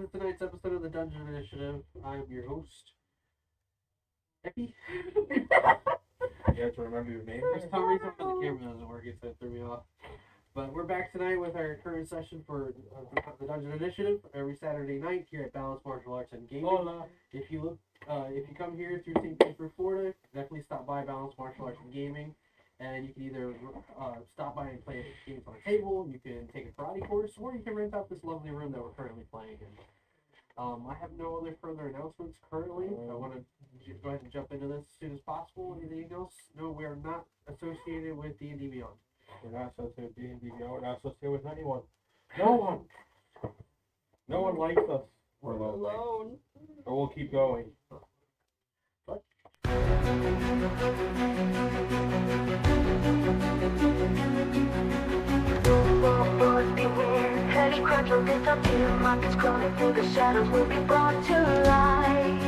to tonight's episode of the Dungeon Initiative. I'm your host, Epi. You have to remember your name. For some reason, the camera doesn't work, so it threw me off. But we're back tonight with our current session for the Dungeon Initiative every Saturday night here at Balance Martial Arts and Gaming. Hola. If you come here through St. Petersburg, Florida, definitely stop by Balance Martial Arts and Gaming. And you can either stop by and play games on a table, you can take a karate course, or you can rent out this lovely room that we're currently playing in. I have no other further announcements currently. I want to go ahead and jump into this as soon as possible. Anything else? No, we are not associated with D&D Beyond. We're not associated with D&D Beyond. We're not associated with anyone. No one. No one likes us. We're alone. But we'll keep going. Heavy crunch will disappear. Markets crawling through the shadows will be brought to light.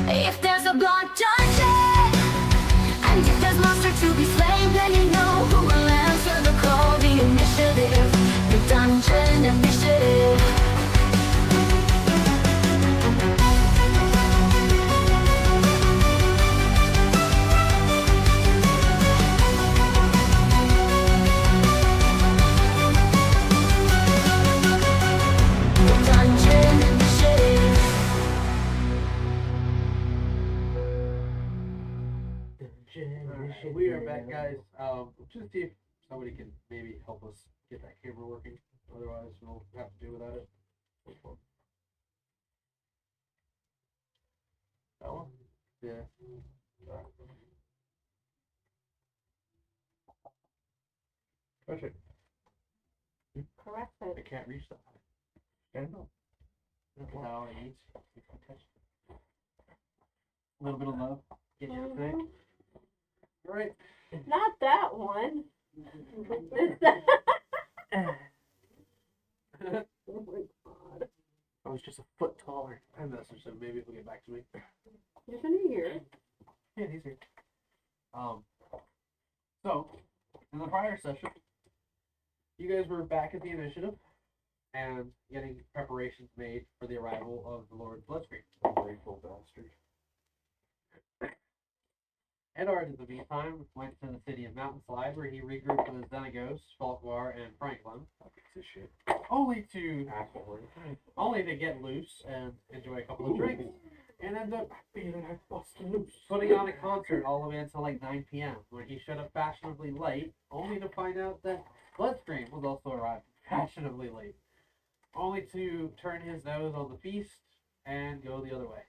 If there's a blood dungeon, and if there's monster to be slain, then you know who will answer the call. The initiative, the Dungeon Initiative. We are back, guys. Just see if somebody can maybe help us get that camera working. Otherwise, we'll have to do without it. That one? Yeah. Touch it. Correct I it. can't reach that. Stand up. That's all it needs. If you touch it. A little bit of love. Get you everything. All right. Not that one. Oh my god. I was just a foot taller. I messaged him. Maybe he'll get back to me. Isn't he here? Yeah, he's here. So, in the prior session, you guys were back at the initiative and getting preparations made for the arrival of the Lord Bloodstream. Ungrateful bastard. Edard, in the meantime, went to the city of Mountain Slide, where he regrouped with Xenagos, Falkvar, and Franklin. Piece of shit. Only to get loose and enjoy a couple of drinks, and end up putting on a concert all the way until like 9 p.m. when he showed up fashionably late, only to find out that Bloodstream was also arriving fashionably late, only to turn his nose on the feast and go the other way.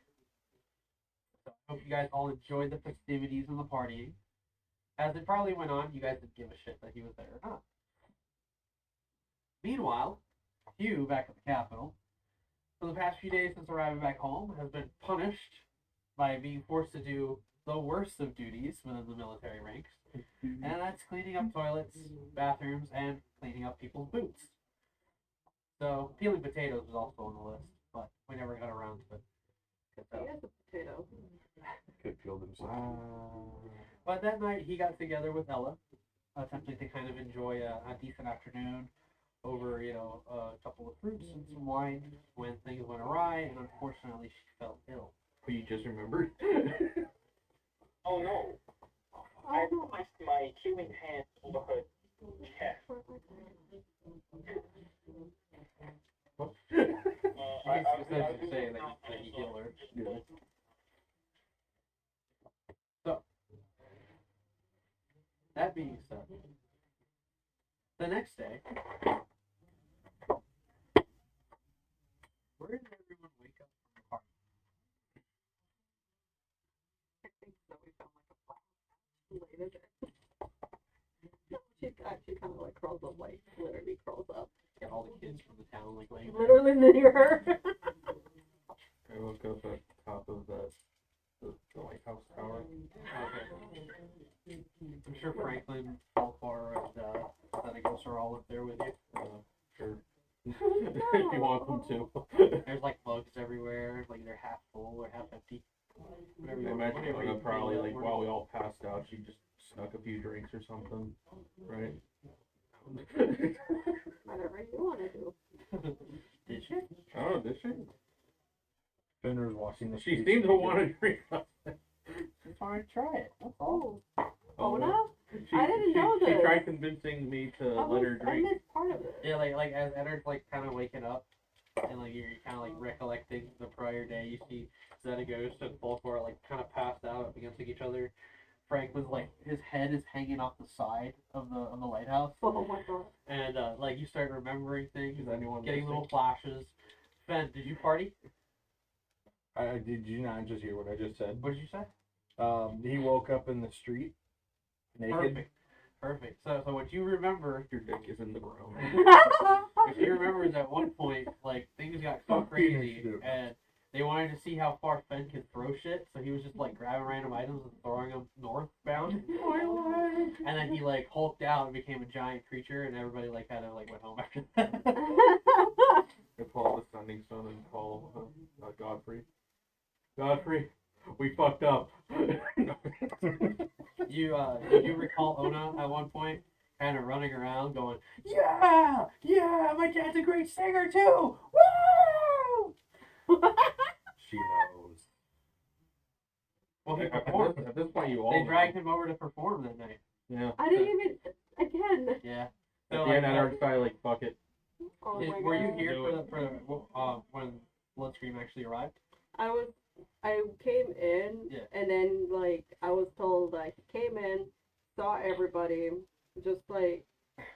So I hope you guys all enjoyed the festivities and the partying. As it probably went on, you guys didn't give a shit that he was there or not. Meanwhile, Hugh, back at the capital, for the past few days since arriving back home, has been punished by being forced to do the worst of duties within the military ranks, and that's cleaning up toilets, bathrooms, and cleaning up people's boots. So, peeling potatoes was also on the list, but we never got around to it. He is a potato. Could peel themselves. But that night, he got together with Ella, attempting to kind of enjoy a decent afternoon over, a couple of fruits and some wine when things went awry, and unfortunately she fell ill. But you just remembered? Oh no! I put my human hand over her chest. What? I was saying that he healed her. Yeah. So, that being said, the next day, where did everyone wake up from the party? I think that we found like a black later. She kind of like crawls up, like literally crawls up. Yeah, all the kids from the town like laying there. Literally near her. I woke up at the top of the lighthouse tower. Okay. I'm sure Franklin, Falkvar, and Xenagos are all up there with you. Sure. If you want them to. There's like bugs everywhere, like they're half full or half empty. Whatever you I want. imagine Whatever like you probably feel like like. while we all passed out, she just snuck a few drinks or something, right? Whatever you want to do. Did she? I don't know, did she? Finner's watching the. She She seems seems to to wanna want to drink. Just wanted to try it. That's all. Oh, Ona? She, I didn't know She this. tried convincing me to let her I drink. missed part of it. Yeah, like as Edward's like kind of waking up, and like you're kind of like recollecting the prior day. You see Xenagos and Fulcor like kind of passed out up against each other. Frank was like his head is hanging off the side of the lighthouse, Oh my god. and like you start remembering things, Is anyone getting listening? little flashes. Ben, did you party? Did you not just hear what I just said? What did you say? He woke up in the street, naked. Perfect. So what you remember, Your dick is in the ground. if you remember, is at one point like things got so Fuck crazy, you. and they wanted to see how far Fenn could throw shit. So he was just like grabbing random items and throwing them northbound. And then he like hulked out and became a giant creature, and everybody like kind of like went home after that. They call the Sending Stone and call Godfrey. Godfrey, we fucked up. Did you recall Ona at one point kind of running around going, yeah, my dad's a great singer too, woo! She knows. Well, he At performed. this, at this point, you all They know. dragged him over to perform that night. Yeah. I didn't even, again. Yeah. At So, the end, I like, heard Sky like, fuck it. Oh my were you god. here when Bloodstream actually arrived? I came in, Yeah. and then, like, I was told, like, he came in, saw everybody, just, like,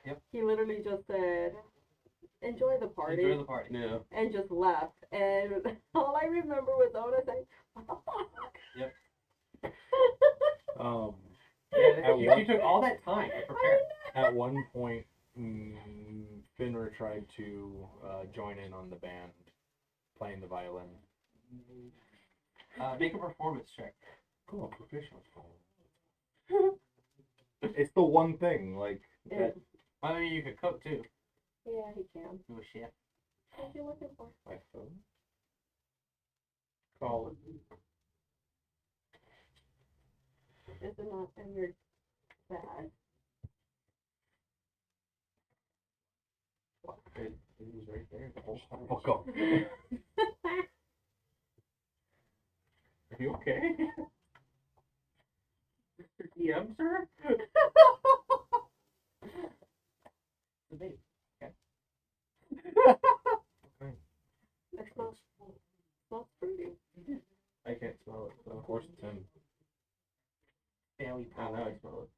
Yep. he literally just said, enjoy the party, Enjoy the party. Yeah. and just left. And all I remember was Ona saying, what the fuck? Yeah, At she one- took all that time to prepare. At one point, Finner tried to join in on the band playing the violin. Make a performance check. Cool, professional. It's the one thing, like, Yeah, that I mean, you could cook too. yeah, he can. Do a chef. What are you looking for? my phone. Call it. Is it not in your bag? It was right there the whole time. Fuck off. Are you okay? Mr. DM, sir? The baby. It smells fruity. I can't smell it, so of course it's him. Family I know power. I smell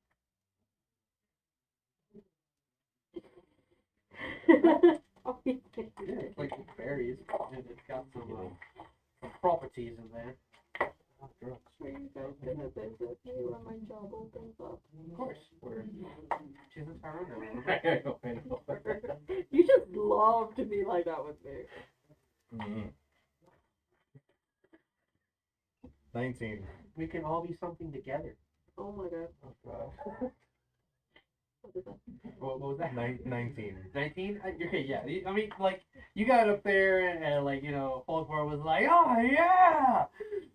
Oh, he can. Yeah, it's like berries. And it's got some properties in there. drugs. Are you guys gonna visit me when my job opens up? Of course. She's in Toronto. I know. You just love to be like that with me. Mhm. 19. We can all be something together. Oh my god. Oh, God. What is that? What was that? 19. 19? Okay, yeah. I mean, like, you got up there and like, you know, Folkmore was like, oh, yeah!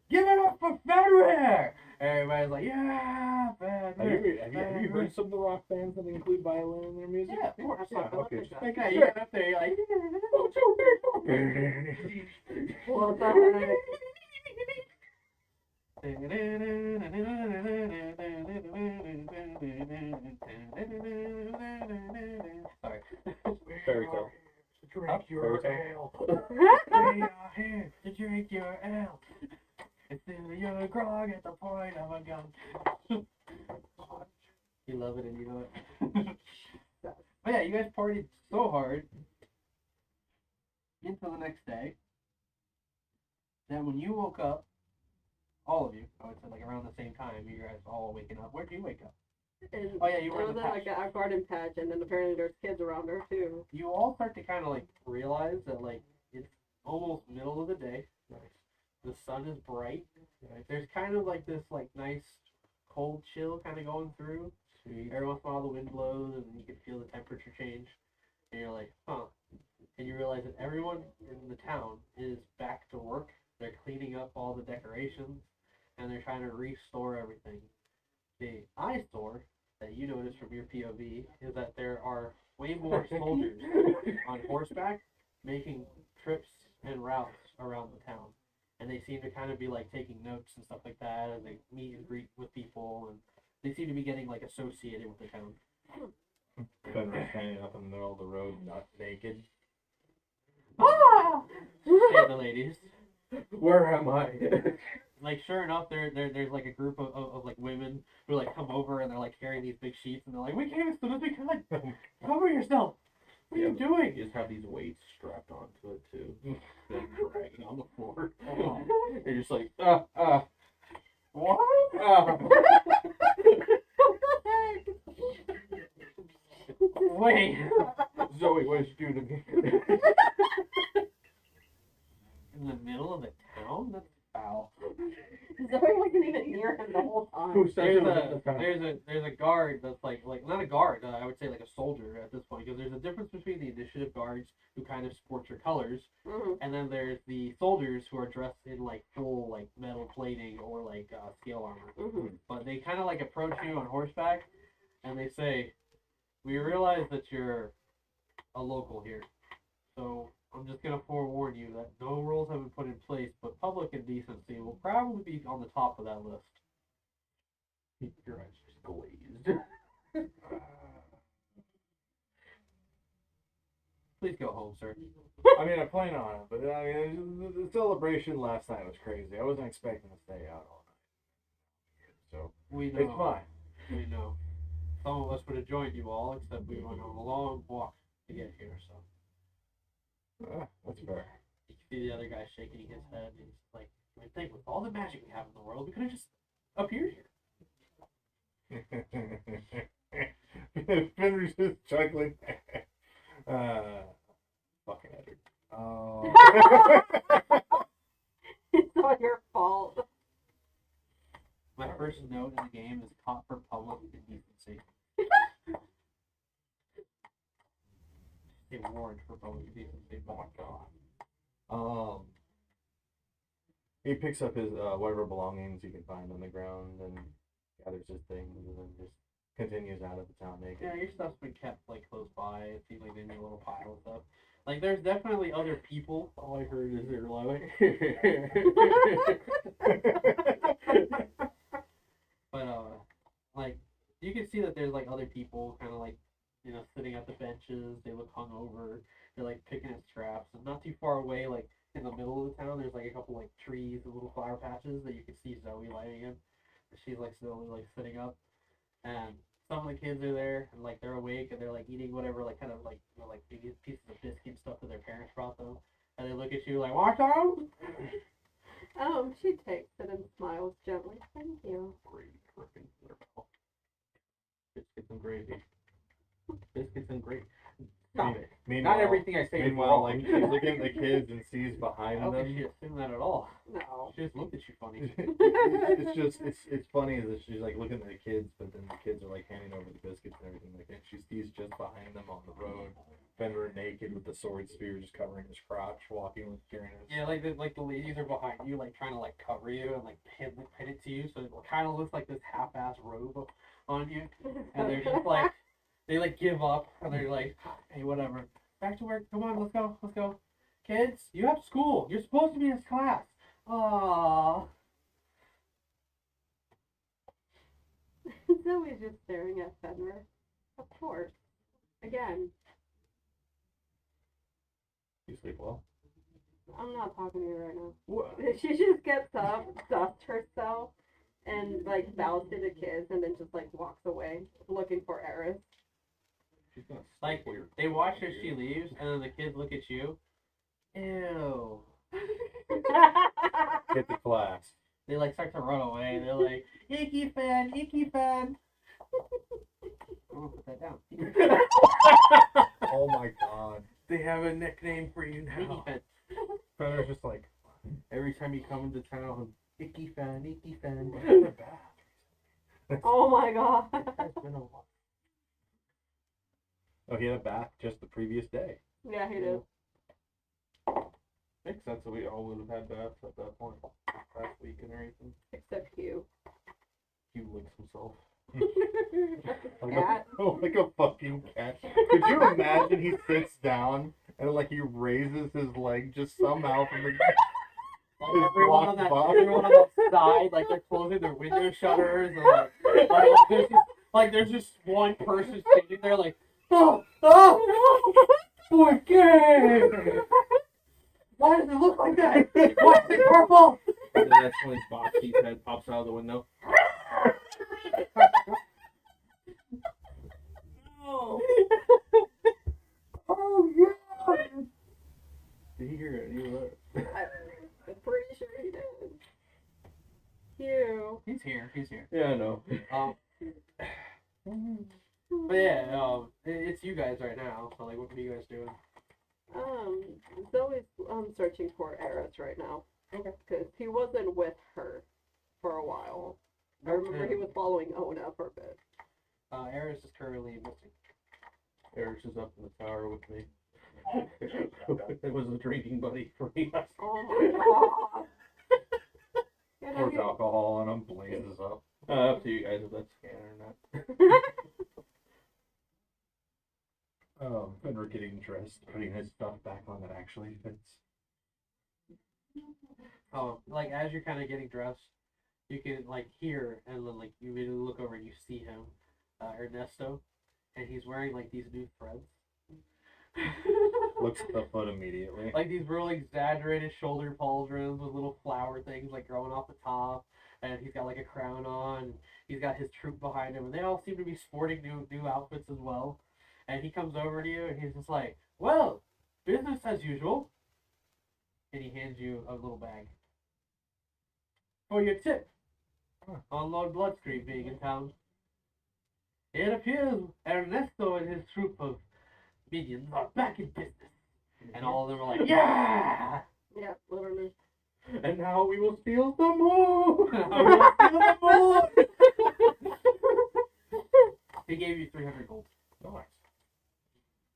Give it up for Fenrir! Everybody's like, yeah, Fenrir. Have you heard some of the rock bands that include violin in their music? Yeah, of course. Yeah, okay. Just making Yeah, you sure. got up there, you're like, Well, it's not gonna Sorry. Fairy tale. Drink your ale. We are here to drink your ale. It's in your grog at the point of a gun. You love it and you know it. But yeah, you guys partied so hard until the next day that when you woke up, all of you, I would say like around the same time, you guys all waking up. Where did you wake up? And Oh, yeah, you were it in was the in like a garden patch, and then apparently there's kids around there too. You all start to kind of like realize that like it's almost middle of the day. The sun is bright. There's kind of like this like nice cold chill kind of going through. Every once in a while the wind blows and you can feel the temperature change. And you're like, huh. And you realize that everyone in the town is back to work. They're cleaning up all the decorations and they're trying to restore everything. The eyesore that you notice from your POV is that there are way more soldiers on horseback making trips and routes around the town, and they seem to kind of be like taking notes and stuff like that, and they meet and greet with people, and they seem to be getting like associated with the town. Fenrir standing up in the middle of the road, not naked. Ah! Say the ladies. Where am I? Like sure enough, there's like a group of like women who like come over and they're like carrying these big sheets and they're like, we came as soon as we could. Cover yourself. What are you doing? You just have these weights strapped onto it too. Then dragging on the floor. You're just like, What? Wait. Zoe, what did you do to me? In the middle of the town? That's foul. Zoe wasn't even near him the whole time. Who said There's it was in the town? there's a guard that's like not a guard, I would say like a soldier at this point, because there's a difference between the initiative guards who kind of sport your colors, Mm-hmm. and then there's the soldiers who are dressed in like full like metal plating or like scale armor. Mm-hmm. But they kind of like approach you on horseback, and they say, "We realize that you're a local here, so I'm just gonna forewarn you that no rules have been put in place, but public indecency will probably be on the top of that list." your eyes just glazed. Please go home, sir. I mean, I plan on it, but I mean, the celebration last night was crazy. I wasn't expecting to stay out all night. So, We know. it's fine. We know. Some of us would have joined you all, except we went on a long walk to get here, so. That's fair. You can see the other guy shaking his head, and he's like, I mean, think, with all the magic we have in the world, we could have just appeared here. Fenrir's just chuckling. Fucking Edward. It's all your fault. My first note in the game is caught for public indecency. They warned for public indecency. Oh my god. He picks up his whatever belongings he can find on the ground and gathers his things and then just continues out of the town naked. Yeah, your stuff's been kept like close by. It seems like in a little pile of stuff. Like there's definitely other people. All I heard is they're like, but like you can see that there's like other people kind of like, you know, sitting at the benches. They look hungover. They're like picking at scraps. And not too far away, like in the middle of the town, there's like a couple like trees and little flower patches that you can see Zoe lighting in. She's like slowly like sitting up, and some of the kids are there and like they're awake and they're like eating whatever like kind of like, you know, like maybe pieces of biscuit and stuff that their parents brought them, and they look at you like, "Want some?" She takes it and smiles gently. Thank you. Gravy dripping in their mouth. Biscuits and gravy. Biscuits and gravy. Stop it. Meanwhile, Not everything I say is meanwhile, wrong. like she's looking at the kids and sees I behind don't think them. she assumed that at all. No. She just looked at you funny. it's funny that she's like looking at the kids, but then the kids are like handing over the biscuits and everything like that. She sees just behind them on the road, Fenrir naked with the sword spear just covering his crotch, walking with Uranus. Yeah, like the ladies are behind you, like trying to like cover you and like pin it to you, so it kind of looks like this half-ass robe on you, and they're just like, they like give up and they're like, hey, whatever, back to work. Come on, let's go. Kids, you have school. You're supposed to be in this class. Aww. Zoe's just staring at Fenrir. Of course. Again, You sleep well? I'm not talking to you right now. What? She just gets up, dusts herself, and like bows to the kids, and then just like walks away, looking for Eris. She's gonna Like, staple your they watch as she leaves, and then the kids look at you. Ew. Get to class. They like start to run away. They're like, icky fan, icky fan. I'm gonna put that down. Oh my god. They have a nickname for you Icky now. fan. Fenrir's just like, Every time you come into town, icky fan, icky fan. Oh my god. It's been a while. oh, he had a bath just the previous day. Yeah, he did. Makes sense that we all would have had baths at that point last week and everything. Except Hugh. He licks himself. Like Cat. like a fucking cat. Could you imagine he sits down and like he raises his leg just somehow from the Like His everyone on block that, box. everyone on that side, like they're closing their window shutters, and there's just one person standing there, like, oh, ¿por qué? Why does it look like that? Why is it purple? And then that's when Boxy's head pops out of the window. No. Oh yeah. Did he hear it? He was I'm pretty sure he did. Hugh. He's here. He's here. Yeah, I know. But yeah, it's you guys right now. So like, what are you guys doing? Zoe's searching for Eris right now. Okay. Because he wasn't with her for a while. I remember he was following Ona for a bit. Eris is currently missing. Eric's is up in the tower with me. It was a drinking buddy for me. Oh my god. Get out Pours here. alcohol on him, blazes up. Up to you guys if that's canon or not. Fenrir getting dressed, putting his stuff back on that actually fits. Like as you're kind of getting dressed, you can like hear and then like you immediately look over and you see him, Ernesto, and he's wearing like these new threads. Looks at the foot immediately. Like these really exaggerated shoulder pauldrons with little flower things like growing off the top, and he's got like a crown on. He's got his troop behind him, and they all seem to be sporting new outfits as well. And he comes over to you, and he's just like, "Well, business as usual." And he hands you a little bag for your tip on Lord Bloodstream being in town. It appears Ernesto and his troop of minions are back in business. And all of them are like, yeah! Yeah, literally. And now we will steal some more. He gave you 300 gold. Nice.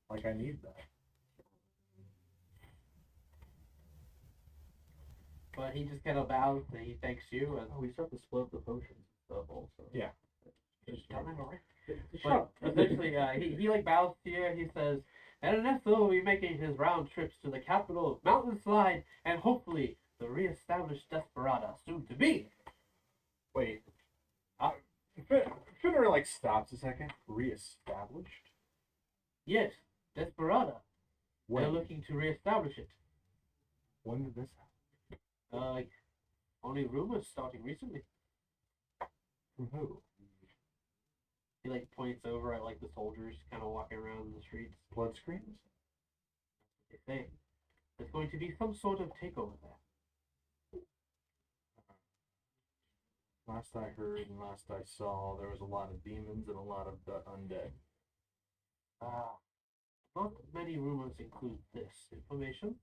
Like I need that. But he just kind of bows and he thanks you. And Oh, we still have to split up the potions and stuff also. Yeah. just tell him already. Shut But up. essentially, he like bows to you. He says, Ernesto will be making his round trips to the capital of Mountain Slide and hopefully the re-established Desperada soon to be. Wait. Fenrir like stops a second. Reestablished? Yes, Desperada. They're When? looking to re-establish it. When did this happen? Like, only rumors starting recently. From who? He like points over at like the soldiers kind of walking around in the streets. Blood screens? They say there's going to be some sort of takeover there. Last I heard and last I saw, there was a lot of demons and a lot of undead. Not many rumors include this information,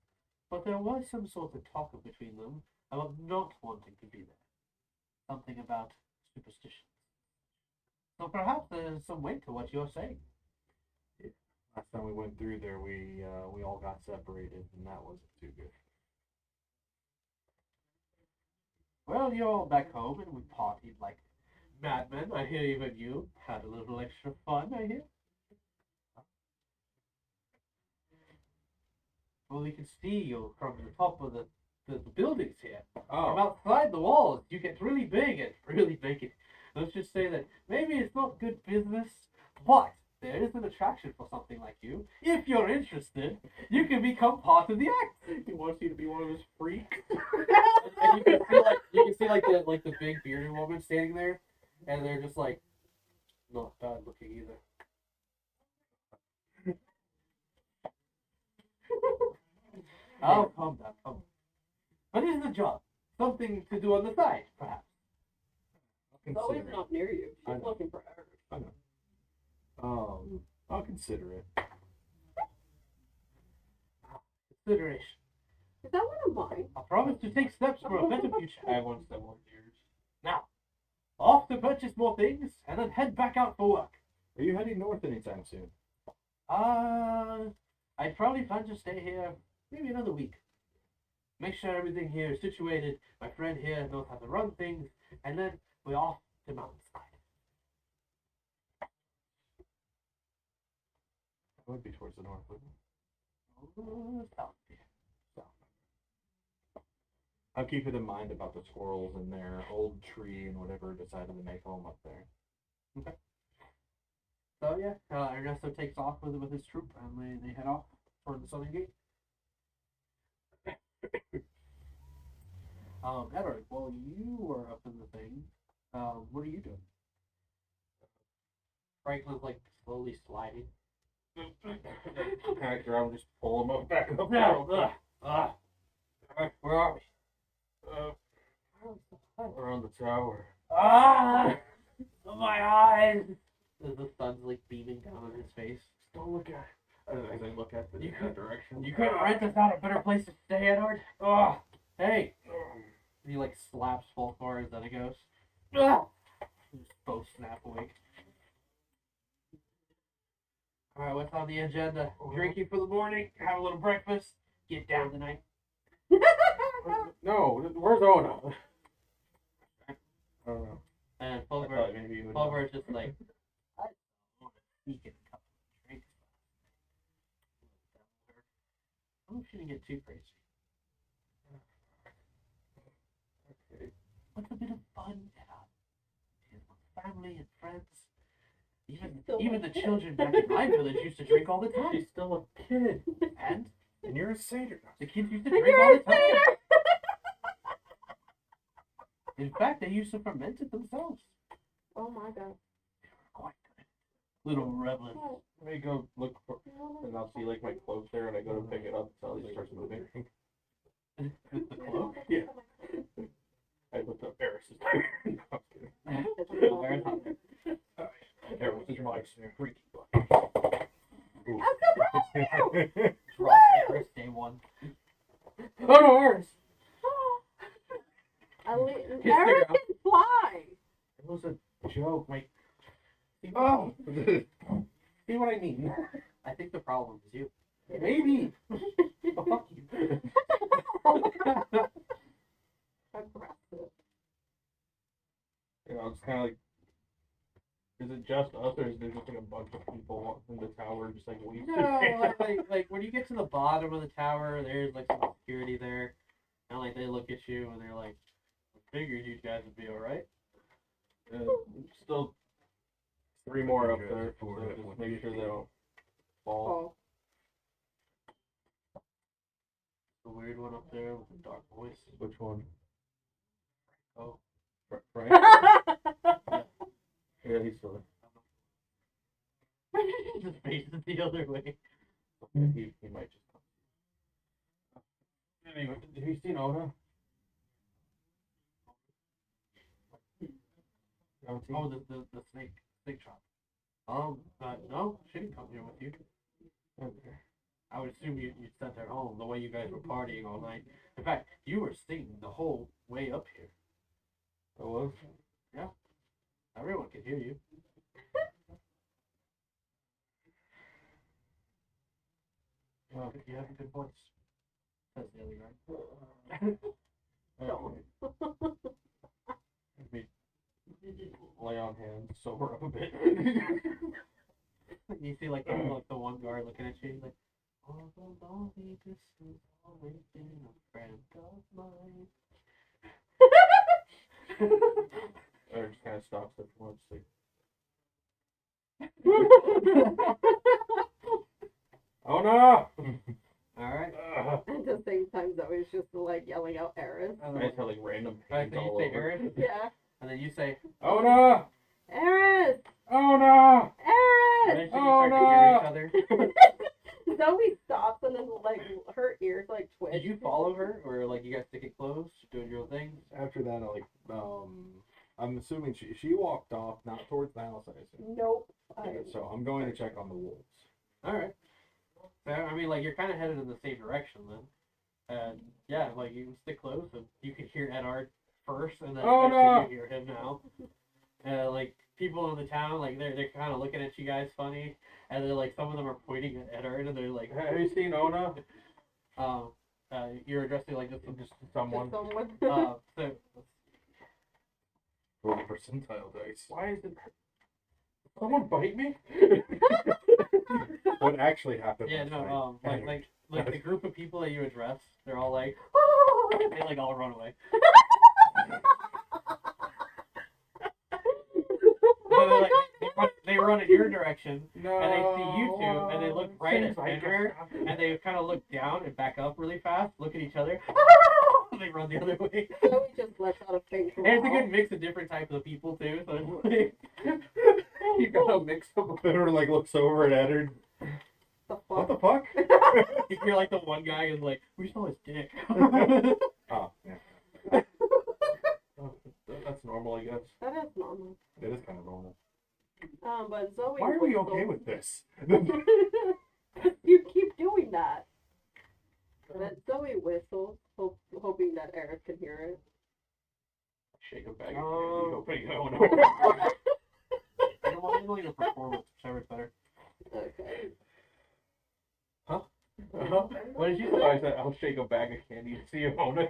but there was some sort of talk between them about not wanting to be there. Something about superstition. So perhaps there's some weight to what you're saying. Last time we went through there, we all got separated, and that wasn't too good. Well, you're all back home and we partied like madmen. I hear even you had a little extra fun, I hear. Well, we can see you from the top of the buildings here. From outside the walls, you get really big and really naked. Let's just say that maybe it's not good business, but there is an attraction for something like you. If you're interested, you can become part of the act. He wants you to be one of his freaks. And you can see like the big bearded woman standing there, and they're just like not bad looking either. Oh, calm down, calm down. But it is a job, something to do on the side, perhaps. I'll Zoe's consider it. not near you. I She's know. looking for Eris. I'll consider it. Consideration. Is that one of mine? I promise to take steps for a better future. I won't say more years. Now, off to purchase more things, and then head back out for work. Are you heading north anytime soon? I'd probably plan to stay here maybe another week. Make sure everything here is situated. My friend here knows how to run things, and then we're off to Mountainside. That would be towards the north, wouldn't it? South. I'll keep it in mind about the squirrels and their old tree and whatever decided to make home up there. So yeah, Ernesto takes off with his troop, and they head off toward the southern gate. Edward, while you were up in the thing, what are you doing? Franklin's like slowly sliding. Panic around, just pull them up back up. Where are we? We're on the tower. My eyes! As the sun's like beaming down on his face. Don't look at it. As I look at that direction. You couldn't rent us out a better place to stay, Edward? Oh, hey! He like slaps Fulfar, then it goes. Just both snap awake. Alright, what's on the agenda? Drinking for the morning, have a little breakfast, get down tonight. No, where's Ona? I don't know. And I thought Fulfar maybe you would Fulfar is just like, I want to sneak in a couple of drinks. I shouldn't get too crazy. Okay. What's a bit of fun and family and friends? Still Even a the kid. children back in my village used to drink all the time. She's still a kid. And And you're a satyr. the kids used to And drink you're all a the time. satyr! In fact, they used to ferment it themselves. Oh my god. Quite good. Little rebels. Let me go look for, and I'll see like my cloak there, and I go to pick it up until he starts moving. The cloak? Yeah. I looked up Eris's tire. No, I'm kidding. Where's it? Eris is my freaky butt. Drop Eris day one. Oh no, Eris! Kiss Eric the can fly! It was a joke. Like, Oh! See what I mean? I think the problem is you. Maybe! Oh, fuck you. Aggressive. You know, it's kind of like, is it just us, or is there just like a bunch of people in the tower just like waiting? No, like when you get to the bottom of the tower, there's like some security there, and like they look at you and they're like, "I figured you guys would be all right." Still 3 more up there, so just make sure they don't fall. Oh. The weird one up there with the dark voice. Which one? Oh, Frank? Yeah, he's still his face is the other way. there. Okay, he might just come. Anyway, have you seen Ona? Oh, the snake shop. No, she didn't come here with you. Okay. I would assume you sent her home the way you guys were partying all night. In fact, you were singing the whole way up here. I was? Everyone could hear you. Oh, You have a good voice. Says the other guy. Maybe lay on hands, sober up a bit. You see like the one guard looking at you, he's like, although lonely, this has always been a friend of mine. Or just kind of stops at once, like, oh no! Alright. At the same time, Zoe's just like yelling out Eris. I just have like random Alright, paint so you all say over. Eris, Yeah. and then you say, Oh no! Eris! Oh no! and Eris! then you Oh, start to hear each other. Zoe stops and then like her ears like twitch. Did you follow her, or like you guys stick it close, doing your own thing? After that, I'm assuming she walked off, not towards the house, I assume. Nope. So I'm going to check on the wolves. Alright. So, I mean, like, you're kind of headed in the same direction then. And, yeah, like, you stick close, and you can hear Edard first, and then Oh, eventually no. you hear him now. Like, people in the town, like, they're kind of looking at you guys funny, and then, like, some of them are pointing at Edard, and they're like, Have you seen Ona? you're addressing, like, just Someone. Someone. so, Roll percentile dice. Why is it? Someone bite me? What actually happened? yeah, last no, night? like, Anyway. like the group of people that you address, they're all like, they like all run away. So they're like, they run in your direction, No. and they see you two, and they look right at Fenrir, and they kind of look down and back up really fast, look at each other, and they run the other way. So we just lets out a fake And it's a growl. good mix of different types of people too. So it's like, You gotta mix them. Fenrir like looks over at Eddard. The What fuck? the fuck? you're like the one guy who's like, we saw his dick. Oh, yeah. That's normal, I guess. That is normal. It is kind of normal. But Zoe. Why are we whistles. okay with this? You keep doing that. But Zoe whistles, hoping that Eric can hear it. Shake a bag. Oh. Oh no. I'm doing a performance, whichever's better. Okay. What did you say? I said I'll shake a bag of candy to see if Mona.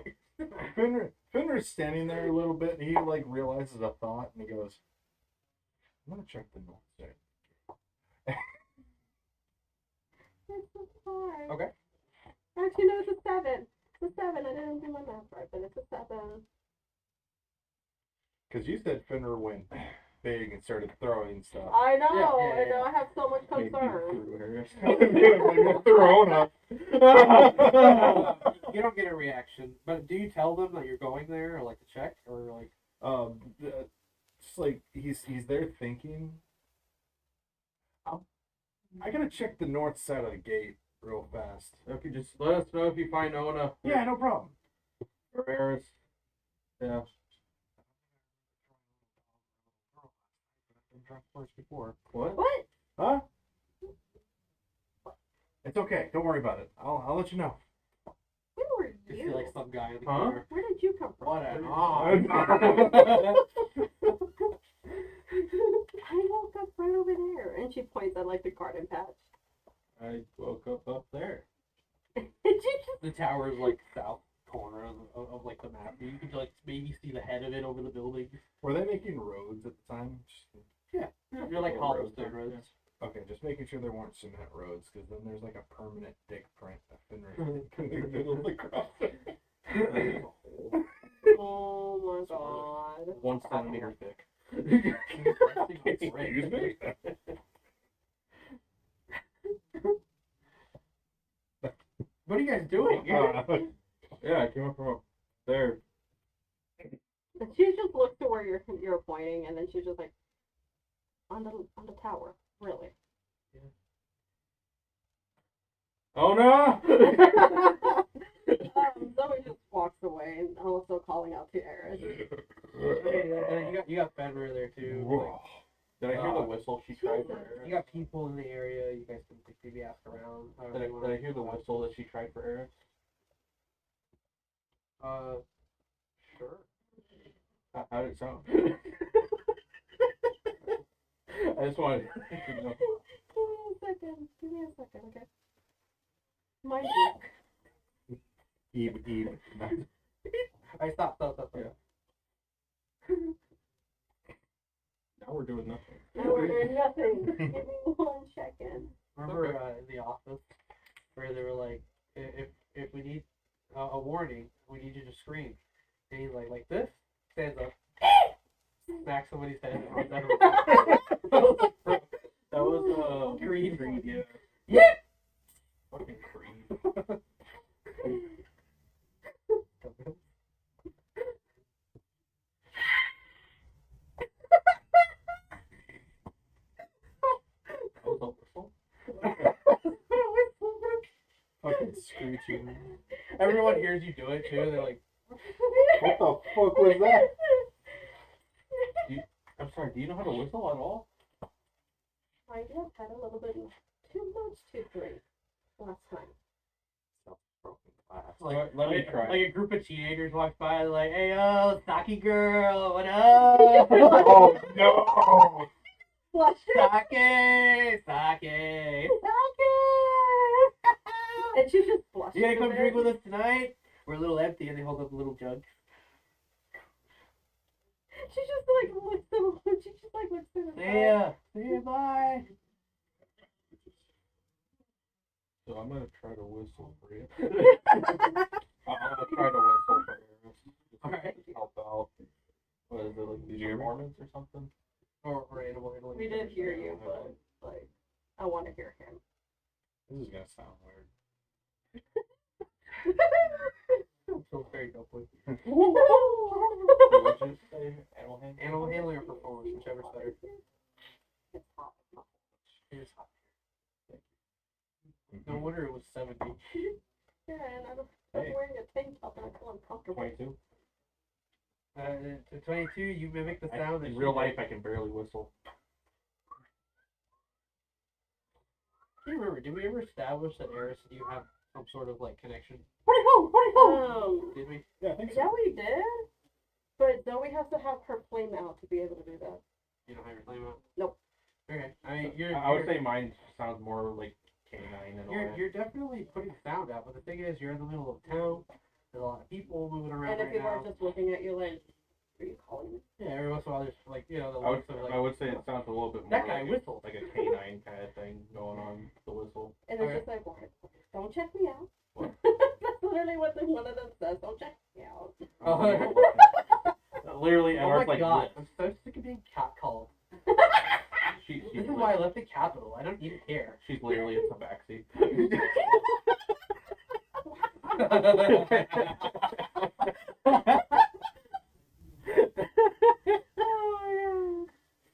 Fenrir's standing there a little bit, and he like realizes a thought, and he goes, "I'm gonna check the north side." It's a 5. Okay. Actually, no, it's a 7. It's a 7. I didn't do my math right, but it's a 7. Because you said Fenrir went big and started throwing stuff. I know, Yeah, I know. I have so much concern. Thrown up. You don't get a reaction, but do you tell them that you're going there, or like to check, or like? Just like he's there thinking. I gotta check the north side of the gate real fast. Okay, just let us know if you find Ona Yeah, no problem. or Eris. Yeah. First before. What? What? Huh? It's okay. Don't worry about it. I'll let you know. Where were You see you? like some guy in the Huh? corner. Where did you come from? What an I woke up right over there. And she points at like the garden patch. I woke up there. And she just. The tower is like south corner of like the map. You can like maybe see the head of it over the building. Were they making roads at the time? You're like cobblestone roads. Okay, just making sure there weren't cement roads, because then there's like a permanent dick print of Fenrir in the middle of the crossing. Oh my god. 1 centimeter thick. Excuse me? What are you guys doing? Yeah, I came up from up there. And she just looks to where you're pointing, and then she's just like, on the tower, really. Oh no! Zoe just walks away, and also calling out to Eris. And you got Fenrir there too. Whoa. Did I hear the whistle she tried for Like, Eris? you got people in the area. You guys can like, maybe ask around. however Did you I wanna- hear the whistle that she tried for Eris? Sure. How did it sound? I just wanted to know. Give me a second, okay? Mind you. Eve. I stop. Yeah. Now we're doing nothing. No, we're doing nothing. Give me 1 second. Remember in the office where they were like, if we need a warning, we need you to scream. And he's like this, stands up, smacks somebody's head. And runs out of the That was Creed. yeah. Fucking Creed. That was a whistle. Fucking screeching. Everyone hears you do it too. And they're like, What the fuck was that? I'm sorry, do you know how to whistle at all? I just had a little bit too much to drink last time. Let me try. Like a group of teenagers walk by, like, hey yo, Saki girl, what up? Oh no! Flush it. Sake. And she just blushed. You gonna come drink with us tonight? We're a little empty, and they hold up a little jug. She just like looks at him. She just like looks at him. See ya, bye. So I'm gonna try to whistle for you. I'm gonna try to whistle for Eris. Alright. Help out. What is it, like Did you hear me? performance or something? Or animal handling. We did hear you, but like, I want to hear him. This is gonna sound weird. So very doubly. Wait, what'd you say? Animal handling? Animal handling or performance, whichever's better. It's hot. It is hot. No wonder it was 70. Yeah, and I'm Hey. wearing a tank top and I feel uncomfortable. 22. To 22, you mimic the sound. In real life, I can barely whistle. Do you remember? Did we ever establish that Eris and you have some sort of like connection? Did we? Yeah, I think Yeah, we did. But Zoe has to have her flame out to be able to do that. You don't have your flame out? Nope. Okay. I mean, you're. I would say mine sounds more like canine and all that. You're definitely putting sound out, but the thing is, you're in the middle of town. There's a lot of people moving around And if right people now. are just looking at you like, are you calling me? Yeah, every once in a while there's like the I looks of like I would say it sounds a little bit more that guy like, whistled. like a canine kind of thing going on the whistle. And it's Okay. just like, what? Don't check me out. What? That's literally what one of them says. Don't check me out. Literally, Oh Edward's my like, god, "Look." I'm so sick of being catcalled. She's This is why I left the capital. I don't even care. she's literally a tabaxi.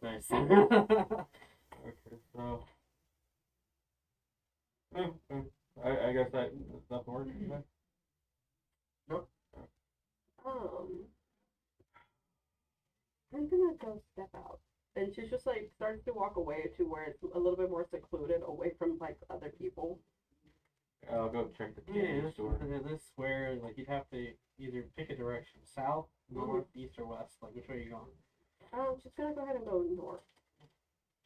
Nice. Okay, so I guess that's nothing works. I'm gonna go step out. And she's just like starts to walk away to where it's a little bit more secluded, away from like other people. I'll go check the Yeah, candy store. this is where like you'd have to either pick a direction, south, north, east, or west. Like which way are you going? She's gonna go ahead and go north.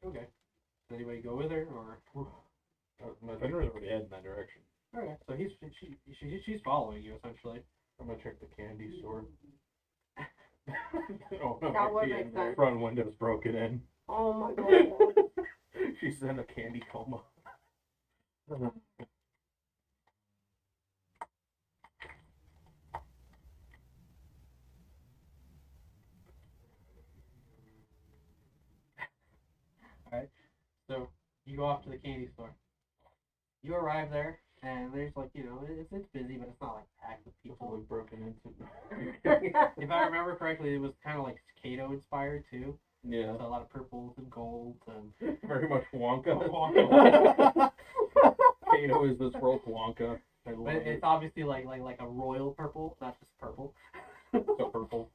Okay. Does anybody go with her or? Fenrir's already heading that direction. Okay, so she's following you essentially. I'm gonna check the candy store. Oh, no, That would the make sense. front window's broken in. Oh my god. She's in a candy coma. So you go off to the candy store. You arrive there, and there's like it's busy, but it's not like packed with people. Totally broken into. If I remember correctly, it was kind of like Kato inspired too. Yeah, So a lot of purples and golds and. very much Wonka. Wonka. Kato is this rope Wonka. I love But it. it's obviously like a royal purple, not just purple. So purple.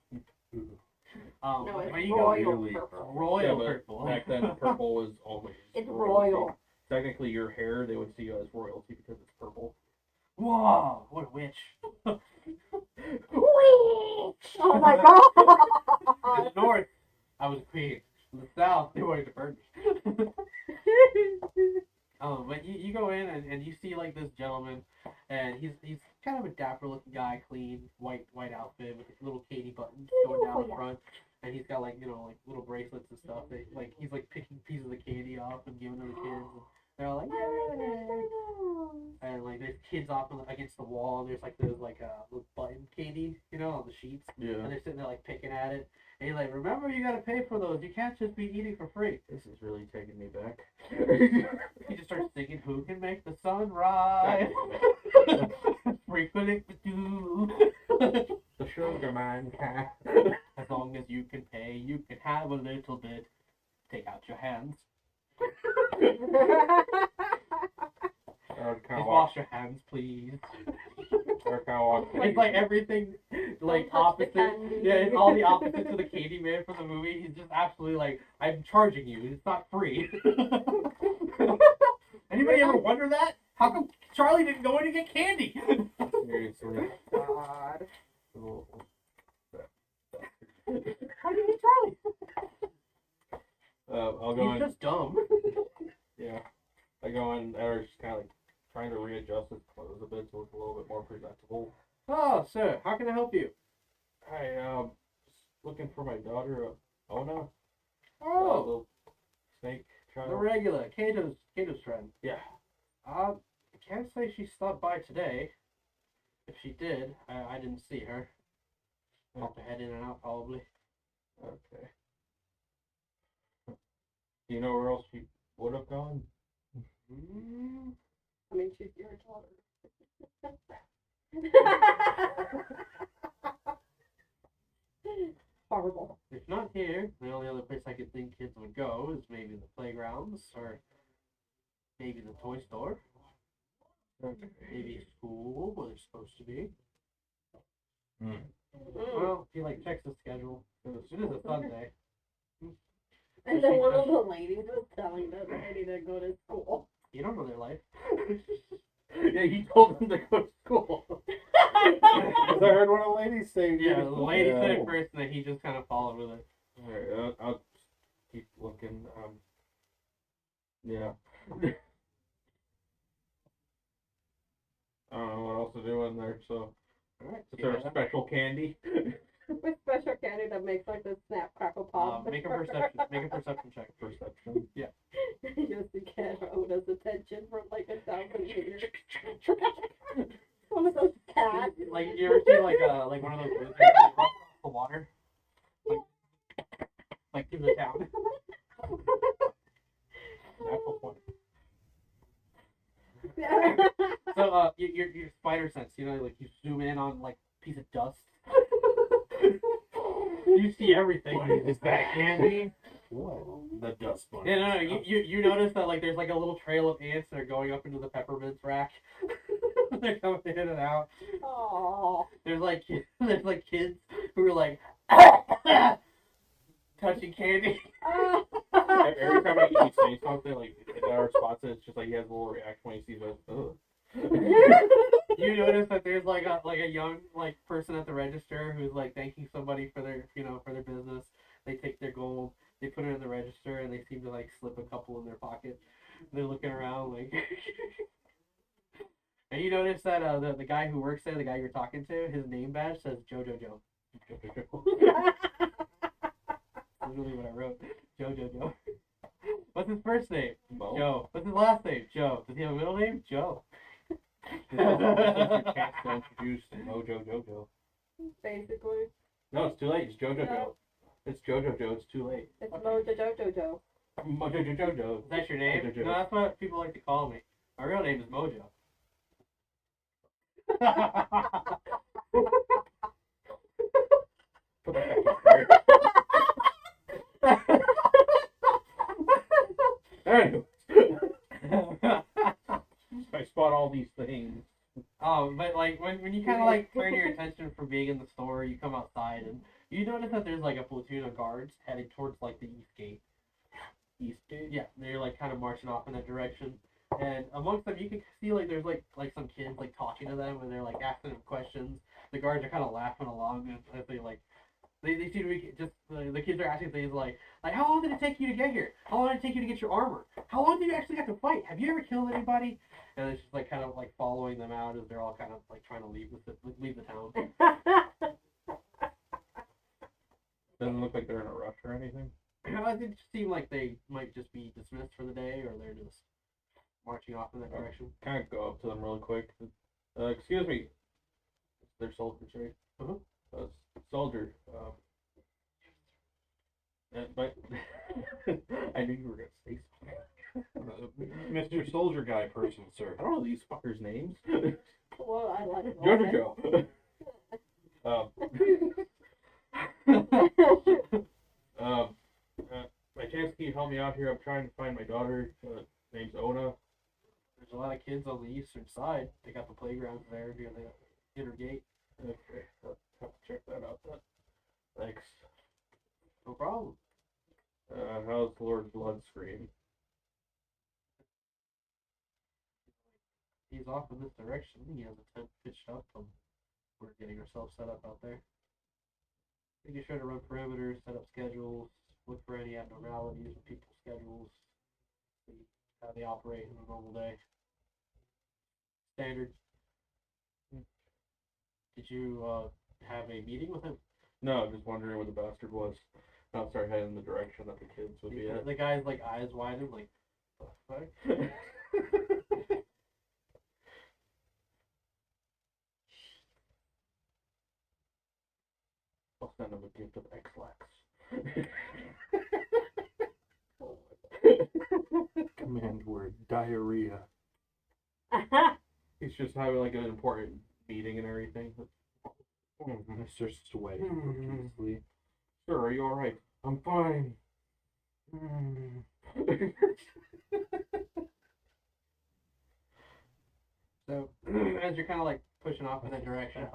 No, it's when you go royal really- purple. royal Yeah, but purple. back then, purple was always. It's royalty. royal. Technically, your hair, they would see you as royalty because it's purple. Whoa! What a witch! Oh my god. In the north, I was a queen. In the south, they wanted to burn me. But you go in and you see like this gentleman, and he's kind of a dapper looking guy, clean white outfit with little Katie buttons going down the front, and he's got like little bracelets and stuff. He's like picking pieces of candy off and giving them to the kids. And they're all like, and like there's kids off against the wall, and there's like those little button candy, on the sheets, and Yeah. they're sitting there like picking at it. And he's like, remember, you gotta pay for those. You can't just be eating for free. This is really taking me back. He just starts singing, "Who can make the sun rise? Frequent the dew." The sugar man can. As long as you can pay, you can have a little bit. Take out your hands. Or kind Just of wash your hands, please. walk. It's like everything, like Don't touch the opposite. candy. Yeah, it's all the opposite to the Candy Man from the movie. He's just absolutely like, I'm charging you. It's not free. Anybody ever wonder that? How come Charlie didn't go in to get candy? Seriously. God. How do you get Charlie? I'll go He's in. just dumb. Yeah. I go in. Eric's kind of like trying to readjust his clothes a bit to look a little bit more presentable. Oh, sir, how can I help you? Hi, just looking for my daughter, Ona. Oh, Little snake the child. regular Kato's friend. Yeah. can't say she stopped by today. If she did, I didn't see her. Popped her head in and out probably. Okay. Do you know where else she would have gone? Mm, I mean, she's your daughter. Horrible. if not here, the only other place I could think kids would go is maybe the playgrounds or maybe the toy store. Maybe school where they're supposed to be. Mm. Well, he like checks the schedule. It is a Sunday. And then one of the ladies was telling them they need to go to school. You don't know their life. Yeah, he told them to go to school. 'Cause I heard one of the ladies say, Yeah, the lady said yeah. it first, and then he just kind of followed with it. Alright, I'll keep looking. Yeah. I don't know what else to do in there, so. Alright, Is there a special candy? With special candy that makes like the snap crackle pop. make a perception check. Perception. Just to get Oda's attention for like 1,000 years. One of those cats. Like you ever see like one of those lizards that run across the water, like through the town. Natural 20. So your spider sense, you know, like you zoom in on like a piece of dust. You see everything. Is that candy? What? The dust bunny. Yeah, no. You notice that like there's like a little trail of ants that are going up into the peppermints rack. They're coming in and out. Aww. There's like kids who are like touching candy. Every time I eat say something, like, in our spots, it's just like he has a little reaction when he sees us. You notice that there's like a young like person at the register who's like thanking somebody for their for their business. They take their gold, they put it in the register, and they seem to like slip a couple in their pocket. They're looking around like. And you notice that the guy who works there, the guy you're talking to, his name badge says Jojo Joe. That's really what I wrote. Jojo Joe. What's his first name? Mo. Joe. What's his last name? Joe. Does he have a middle name? Joe. This is your chance to introduce Mojo Jojo. Basically. No, it's too late. It's Jojo Joe. It's Jojo Joe. It's too late. It's Mojo Jojo. Mojo Jojo. Is that your name? Jojo. No, that's what people like to call me. My real name is Mojo. Put that back in there. Anyways. I spot all these things. But like when you kind of like turn your attention from being in the store, you come outside and you notice that there's like a platoon of guards heading towards like the east gate. East gate? Yeah, they're like kind of marching off in that direction. And amongst them, you can see like there's like some kids like talking to them and they're like asking them questions. The guards are kind of laughing along as they like they seem to be just the kids are asking things like how long did it take you to get here? How long did it take you to get your armor? How long did you actually get to fight? Have you ever killed anybody? And it's just like kind of like following them out as they're all kind of like trying to leave the town. Doesn't look like they're in a rush or anything. It just seemed like they might just be dismissed for the day, or they're just marching off in that direction. Kind of go up to them really quick. Excuse me. They're soldiers, right? Uh-huh. Soldier. But I knew you were gonna say something. Mr. Soldier Guy person, sir. I don't know these fuckers' names. Well, I like it. Jojo. My chance, can you help me out here? I'm trying to find my daughter. Name's Ona. There's a lot of kids on the eastern side. They got the playgrounds there near the inner gate. Okay, I'll have to check that out then. Thanks. No problem. How's Lord Bloodscream? He's off in this direction. He has a tent pitched up, and we're getting ourselves set up out there. Making sure to run perimeters, set up schedules, look for any abnormalities with people's schedules, see how they operate in a normal day. Standard. Did you have a meeting with him? No, just wondering where the bastard was. I'll start heading in the direction that the kids would be at. The guy's like eyes wide and like, what the fuck? send him a gift of X-Lax. Command word, diarrhea. He's just having like an important meeting and everything. Mr. Sway, profusely. Sir, are you alright? I'm fine. So as you're kind of like pushing off in that direction,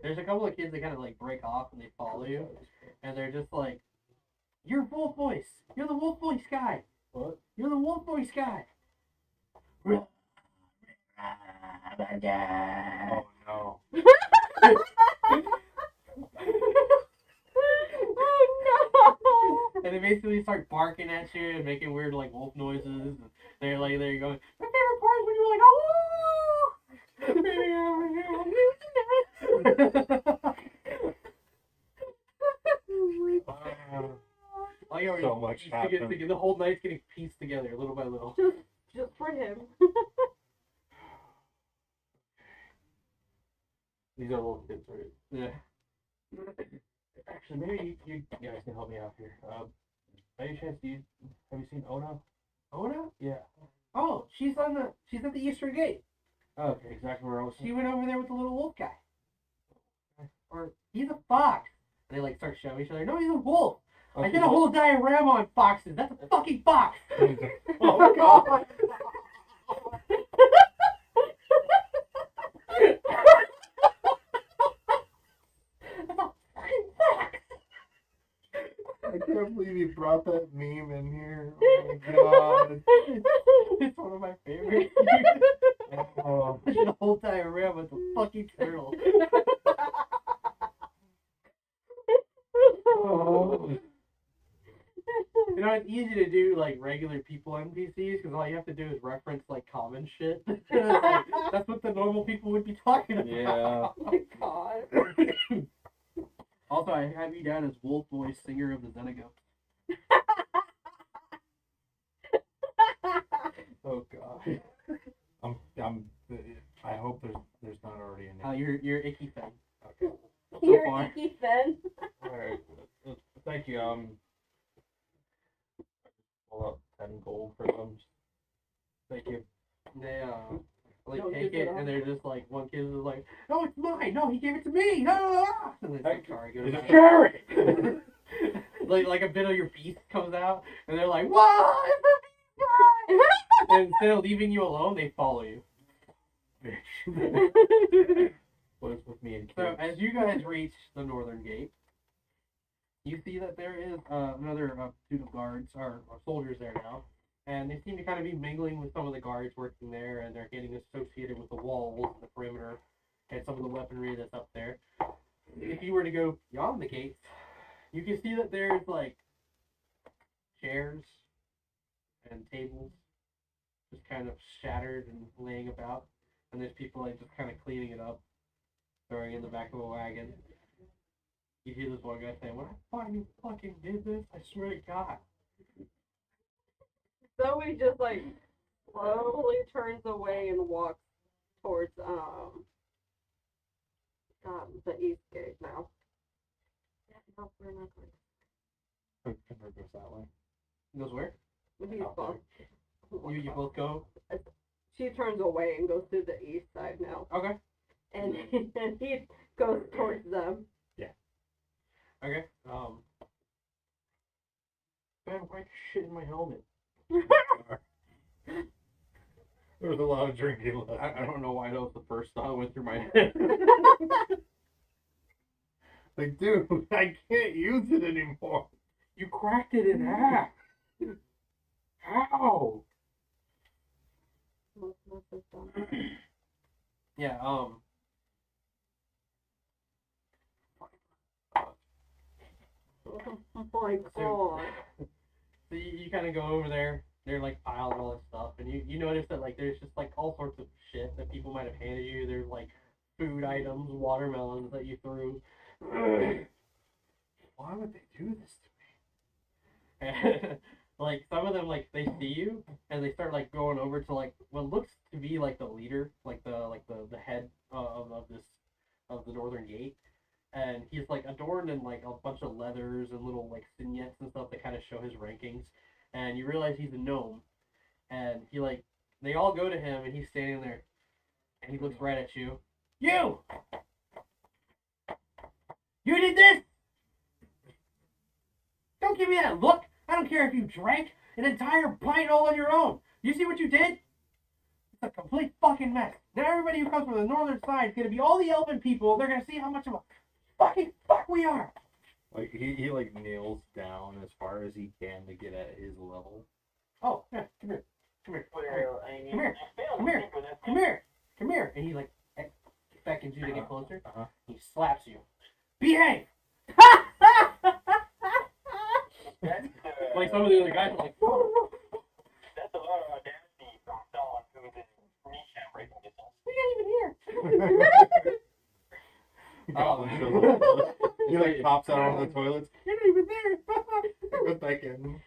there's a couple of kids that kind of like break off and they follow you, and they're just like, "You're Wolf Voice. You're the Wolf Voice guy. What? You're the Wolf Voice guy." Oh no. Oh no! And they basically start barking at you and making weird like wolf noises. And they're like, they're going, "My favorite part is when you're like, oh." Oh, yeah, So much happened. the whole night's getting pieced together little by little. Just for him. These are little kids, right? Yeah. Actually, maybe you guys can help me out here. By any chance, have you seen Ona? Ona? Yeah. Oh, she's at the Eastern Gate. Okay, exactly where I was. She went over there with the little wolf guy. Or he's a fox. And they like start showing each other. No, he's a wolf. I did a whole diorama on foxes. That's a fucking fox. Oh god. I can't believe you brought that meme in here. Oh my god. It's one of my favorites. Oh. I did a whole diorama with a fucking turtle. Oh. You know, it's easy to do like regular people NPCs because all you have to do is reference like common shit. Like, that's what the normal people would be talking about. Yeah. Oh my god. Also, I have you down as Wolf Voice, singer of the Xenagos. Oh god. I hope there's not already an. You're Icky Fang. Okay. So You're far. Icky Fen. Alright. Thank you. Pull up 10 gold for them. Thank you. They like Don't take give it it up. and they're just like one kid is like, "No, it's mine. No, he gave it to me. No." And then Hey, sorry, Is it goes Jerry? like a bit of your beast comes out and they're like, "What?" And instead of leaving you alone, they follow you. What is with me and So kids? as you guys reach the northern gate, you see that there is another platoon of guards or soldiers there now, and they seem to kind of be mingling with some of the guards working there, and they're getting associated with the walls, the perimeter, and some of the weaponry that's up there. If you were to go beyond the gates, you can see that there's like chairs and tables just kind of shattered and laying about, and there's people like just kind of cleaning it up, throwing it in the back of a wagon. You hear this one guy saying, "When I finally fucking did this, I swear to God." Zoe just like slowly turns away and walks towards the east gate now. No, we're not going. Kimber goes that way. He goes where? He's Out both. You both go? She turns away and goes to the east side now, Okay. and he goes towards them. Okay. Man, why shit in my helmet? There was a lot of drinking left. I don't know why that was the first thought that went through my head. Like, dude, I can't use it anymore. You cracked it in half. How? Yeah, Oh my god. so you kind of go over there, they're like piling all this stuff, and you notice that like there's just like all sorts of shit that people might have handed you. There's like food items, watermelons that you threw. Why would they do this to me? And, like some of them like they see you and they start like going over to like what looks to be like the leader, like the head of the northern gate, and he's like adorned in like a bunch of leathers and little like vignettes and stuff that kind of show his rankings. And you realize he's a gnome, and he like they all go to him, and he's standing there, and he looks right at you. You did this! Don't give me that look. I don't care if you drank an entire pint all on your own. You see what you did? It's a complete fucking mess. Now everybody who comes from the northern side is gonna be all the elven people. They're gonna see how much of a fucking fuck we are. Like he like kneels down as far as he can to get at his level. Oh, yeah, come here. Come here. Well, I mean, Come here. I failed Come here. to think of that. Come here. Come here. And he like beckons you to get closer. Uh-huh. He slaps you. Behave! That's, Like some of the other guys are like, that's a lot of audacity from someone who's in kneecap breaking distance. We ain't even here. Goblin shows up. He like pops out on the toilets. you're not even there. Goes back in.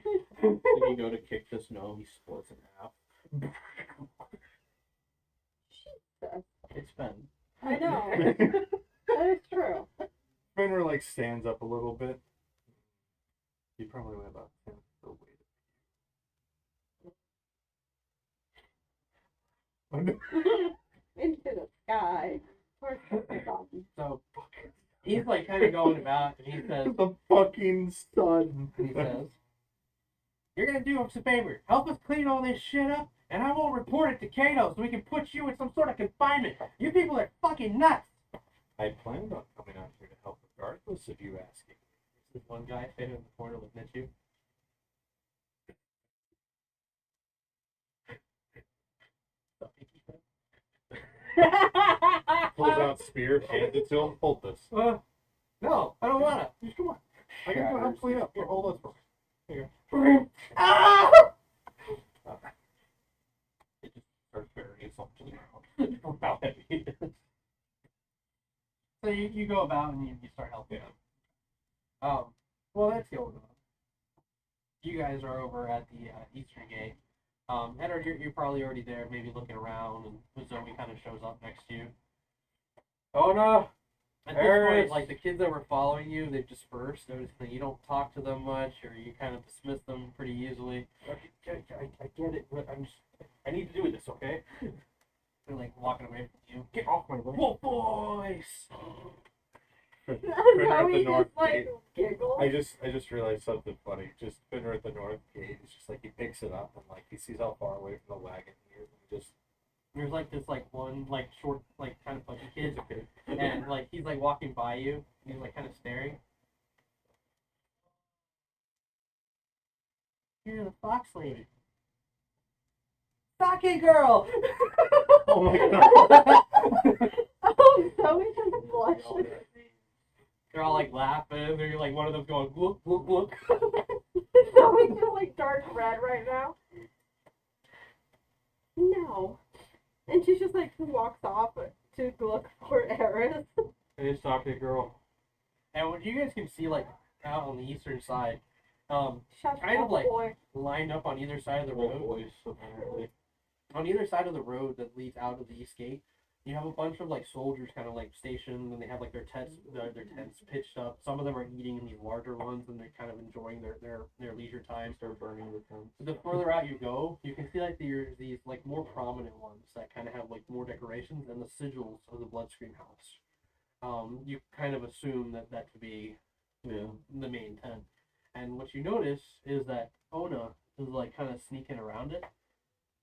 Then you go to kick this gnome, he splits in half. It's been. I know. That is true. Fenrir like stands up a little bit. He probably went about 10 the weight. Into the sky. Poor fucking So he's like kind of going about, and he says, The fucking sun. "You're gonna do us a favor. Help us clean all this shit up, and I won't report it to Kato, so we can put you in some sort of confinement. You people are fucking nuts." I planned on coming out here to help regardless of you asking. This one guy standing in the corner looking at you. Pulls out spear, hands it to him. Hold this. No, I don't wanna. Just come on. I gotta go help clean up. Here, hold this for me. Here you go. Ah! It just starts burying itself to the ground. From how heavy it is. So you go about and you start helping them. Well, that's going on. You guys are over at the Eastern Gate. Edward, you're probably already there, maybe looking around, and Zoe kind of shows up next to you. Oh no! At this point, like the kids that were following you, they've dispersed. Noticing you don't talk to them much, or you kind of dismiss them pretty easily. I get it, but I need to do this, okay? They're like walking away from you. Get off my way. Wolf boys! Fenrir at the Zoe north just like gate. giggles. I just realized something funny. Just Fenrir at the north gate. It's just like he picks it up and like he sees how far away from the wagon he is, and he just There's like this like one like short like kind of funky kid, and like he's like walking by you, and he's like kind of staring. You're the fox lady. Sake girl! oh my god. Oh, Zoe just blushes. They're all like laughing. They're like one of them going look, look, look. Zoe's just like dark red right now. No. And she just like walks off to look for Eris. And it's Sake girl. And what you guys can see like out on the eastern side, Shut Kind of up, like- boy. lined up on either side of the Wolf road. voice, apparently. On either side of the road that leads out of the east gate, you have a bunch of like soldiers kind of like stationed, and they have like their tents pitched up. Some of them are eating in these larger ones, and they're kind of enjoying their leisure time. Start burning the tents. The further out you go, you can see like there's these like more prominent ones that kind of have like more decorations and the sigils of the Bloodscream House. You kind of assume that to be Yeah. the main tent. And what you notice is that Ona is like kind of sneaking around it,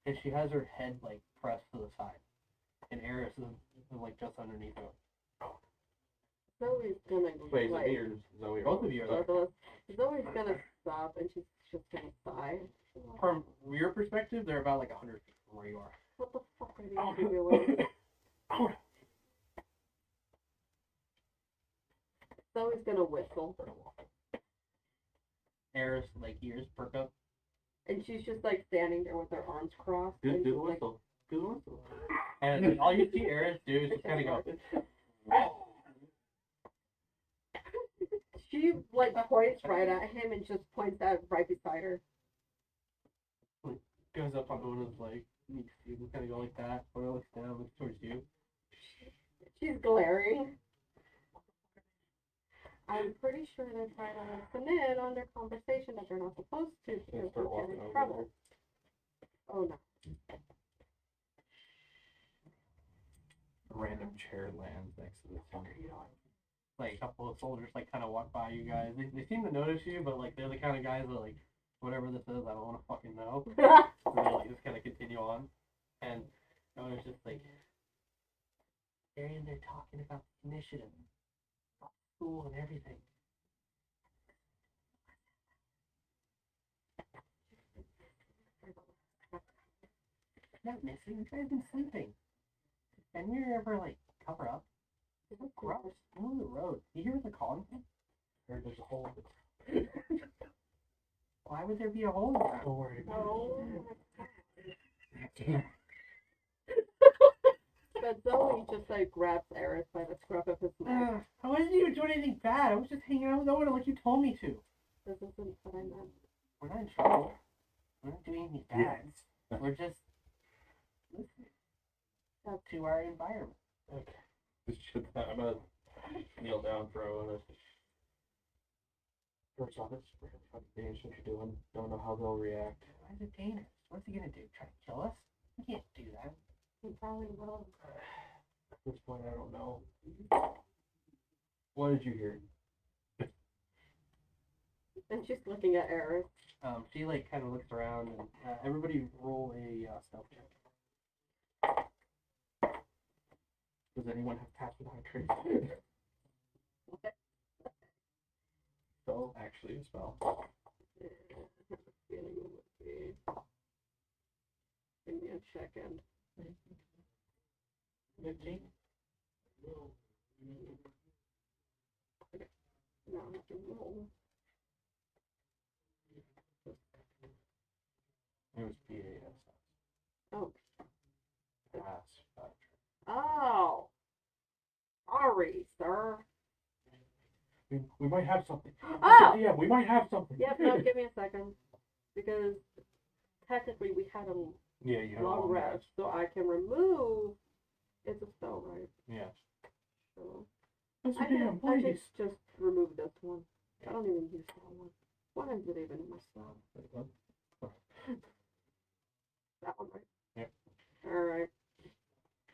and she has her head like pressed to the side, and Eris is like just underneath her. Zoe's gonna Wait, is it like, me or Zoe? Both of you are there. both of us. Zoe's gonna stop and she's just gonna sigh. From your perspective, they're about like 100 feet from where you are. What the fuck are you doing? Zoe's gonna whistle. Eris like ears perk up. And she's just like standing there with her arms crossed. Do and the she's like, whistle. Do the whistle. And all you see Eris do is just kind of go, she like points right at him and just points out right beside her. goes up on Ona's leg. You can kind of go like that. Ona looks down, looks towards you. She's glaring. I'm pretty sure they're trying to listen in on their conversation that they're not supposed to because start they'll get walking in over trouble. Oh no. A random chair lands next to the thing. Like a couple of soldiers like kind of walk by you guys. They seem to notice you, but like they're the kind of guys that like whatever this is, I don't want to fucking know. So they like just kind of continue on, and it's just like they're in there talking about the initiative, about school and everything. Not missing. You guys have been sleeping. And you ever like cover up? It's so gross. Go on the road. You hear the calling thing? Or there's a hole. Why would there be a hole in the ground? Don't worry about Oh. But Zoe just like grabs Eris by the scruff of his neck. I wasn't even doing anything bad. I was just hanging out with Owen like you told me to. This isn't what I meant. We're not in trouble. We're not doing anything bad. We're just listening to our environment. Okay. I'm gonna kneel down for Owen. First off, it's really fucking dangerous what you're doing. Don't know how they'll react. Why is it dangerous? What's he gonna do? Try to kill us? He can't do that. He probably will. At this point, I don't know. What did you hear? And she's looking at Eris. She like kind of looks around and everybody roll a stealth check. Does anyone have pass without a trace? Spell, actually, a spell. Feeling it would be. Give me a second. 15. Now I have to roll. It was PAS. Oh. Pass. Oh. Sorry, sir. We might have something. Oh! Yeah, we might have something. Yep, no, give me a second. Because technically we had a Yeah, you have long all rest, so I can remove. It's a spell, right? Yes. So That's I okay, can please. just remove this one. I don't even use that one. What is it even in my spell? That one, right? Yep. Alright.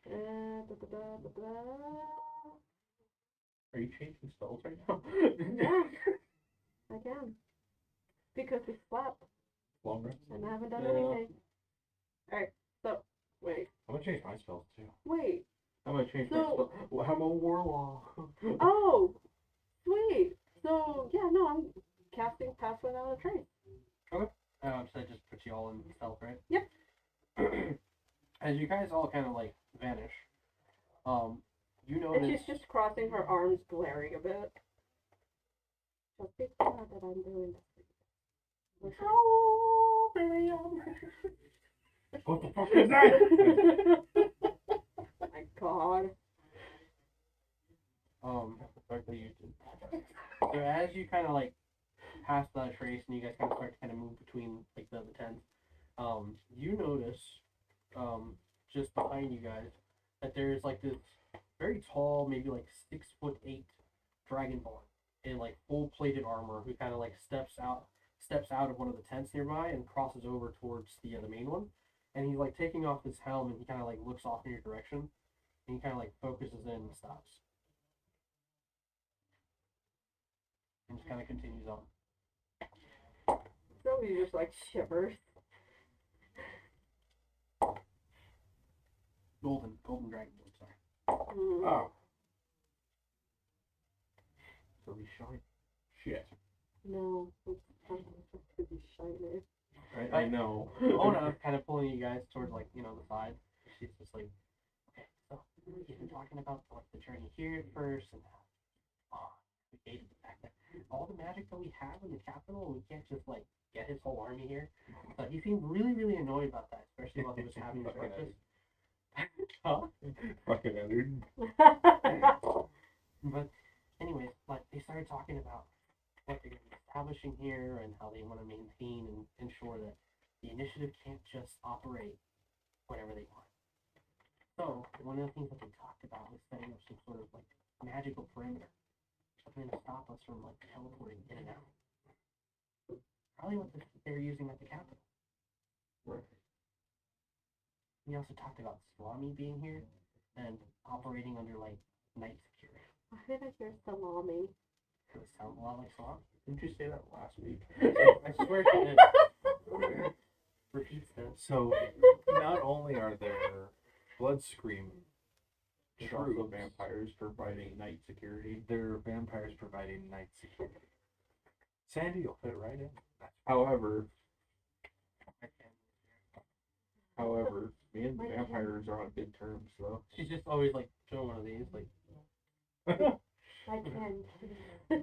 Da, da, da, da, da. Are you changing spells right now? Yeah, I can. Because we slept Long rest. and I haven't done Yeah. anything. Alright, so, wait. I'm gonna change my spells too. Wait. I'm gonna change my So- spell. Well, I'm a warlock. Oh! Sweet! So, yeah, no, I'm casting Pass Without a Trace. So that just puts you all in stealth, right? Yep. As you guys all kind of like vanish, you And notice. she's just crossing her arms, glaring a bit. Just be glad that I'm doing this. What the fuck is that? My god. The fact that you did. So as you kind of like pass the trace and you guys kind of start to kind of move between like the tents, you notice, just behind you guys that there's like this very tall, maybe like 6'8" dragonborn in like full plated armor who kind of like steps out of one of the tents nearby and crosses over towards the main one, and he's like taking off his helm and he kind of like looks off in your direction and he kind of like focuses in and stops and just kind of continues on. So he just like shivers. Golden dragonborn, sorry. Mm. Oh. So we shine. Shit. No, it's not supposed to be shiny. I know. Ona kind of pulling you guys towards like the side. She's just like, okay, so you've been talking about like the journey here at first and how we hated the fact that all the magic that we have in the capital, we can't just like get his whole army here. But he seemed really annoyed about that, especially while he was having his breakfast. Huh? Fucking entered. But anyways, like they started talking about what they're going to be establishing here and how they want to maintain and ensure that the initiative can't just operate whenever they want. So one of the things that they talked about was setting up some sort of like magical perimeter, something to stop us from like teleporting in and out. Probably what they were using at the Capitol. Right. He also talked about Salami being here and operating under like night security. Why did I hear salami? It sounds a lot like Salami. Didn't you say that last week? I swear she did. Repeats this. So not only are there blood scream There's also troops, vampires providing night security. there are vampires providing night security. Sandy will fit right in. However, me and the vampires are on good terms, though. She's just always like doing one of these, like I can. I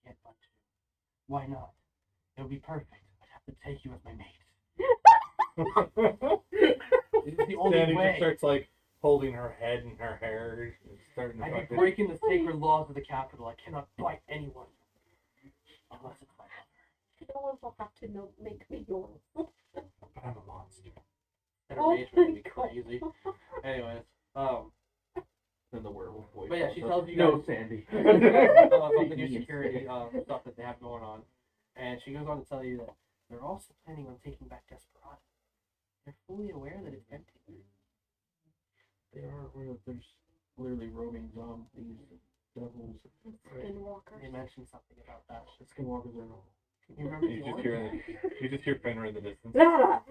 can't find you. Why not? It would be perfect. I'd have to take you as my mate. It's the only Sandy way. just starts like holding her head and her hair, and starting to I'd be fucking. breaking the sacred laws of the Capitol. I cannot bite anyone unless it's my lover. No one will have to know, make me yours. But I'm a monster. That Oh arrangement would my be God. crazy. Anyways, Then the werewolf voice. but yeah, she also. tells you No, guys Sandy. about the new security stuff that they have going on, and she goes on to tell you that they're also planning on taking back Desperado. They're fully aware that it's empty. They are aware that there's clearly roaming zombies, devils. Skinwalkers. They mentioned something about that. The skinwalkers are normal. You remember You just George? hear Fenrir in the distance. Nada.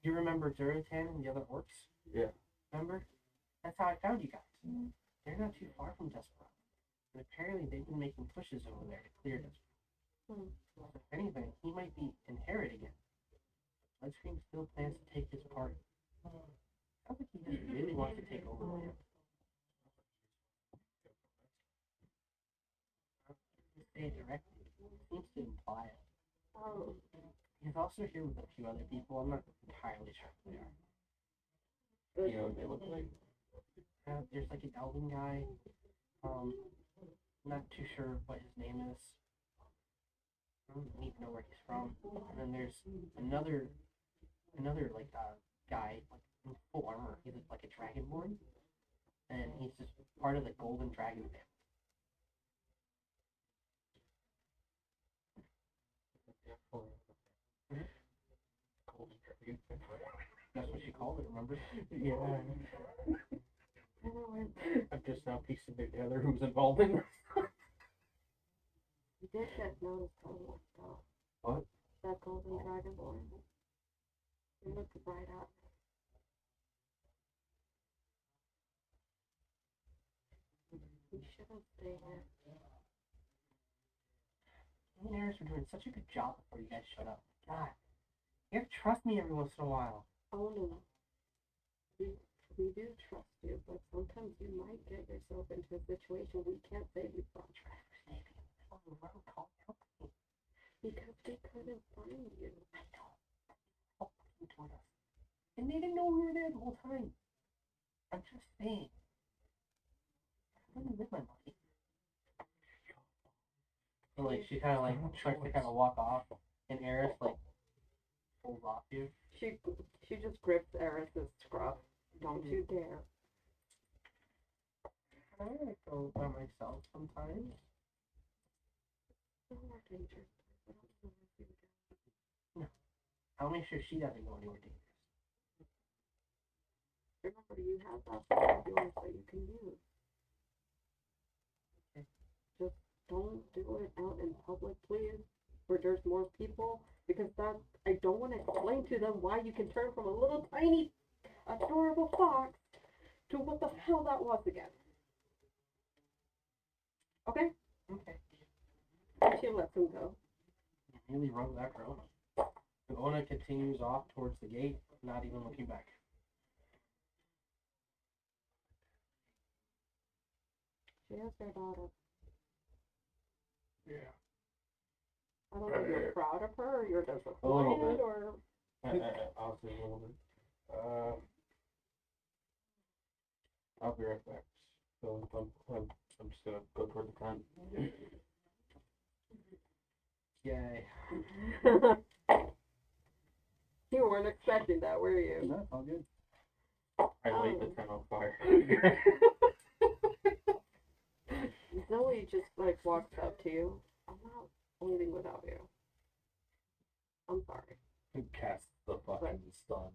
You remember Durotan and the other orcs? Yeah. Remember? That's how I found you guys. They're not too far from Desperado. And apparently they've been making pushes over there to clear Desperado. If anything, he might be inheriting it. Bloodstream still plans to take his part. Sounds like he just really wants to take over land. Say it directly. Seems to imply it. Oh. He's also here with a few other people. I'm not entirely sure who they are. You know what they look like? There's like an elven guy. Not too sure what his name is. I don't even know where he's from. And then there's another like guy like in full armor. He's like a dragonborn, and he's just part of the Golden Dragon family. That's what she called it. Remember? Yeah. I know it. I'm just now piecing together who's involved in this. You did get noticed on that though. What? That golden dragonborn. You looked right at me. You should have stayed there. Me and Eris were doing such a good job before you guys showed up. God, you have to trust me every once in a while. Oh no. We do trust you, but sometimes you might get yourself into a situation we can't save you from. Because we couldn't find you. I know. Looking toward us. And they didn't know we were there the whole time. I'm just saying. I'm gonna live my life. So like she kinda like starts to kinda walk off, and Eris like pulls off you. She just grips Eris's scruff. Don't you dare. I like go by myself sometimes. No more danger. I don't know if you would. I'll make sure she doesn't go anywhere dangerous. Remember, you have that part of yours that you can use. Okay. Just don't do it out in public, please, where there's more people, because that I don't want to explain to them why you can turn from a little tiny, adorable fox to what the hell that was again. Okay? Okay. And she lets him go. You really wrote that for Ona. And Ona continues off towards the gate, not even looking back. She has their daughter. Yeah. I don't know if you're proud of her or you're A little disappointed bit. or I'll say a little bit. I'll be right back. So I'm just gonna go toward the tent. Yay. you weren't expecting that, were you? No, all good. I light the tent on fire. Zoe just like walks up to you. I'm not leaving without you. I'm sorry. Cast the fucking sun.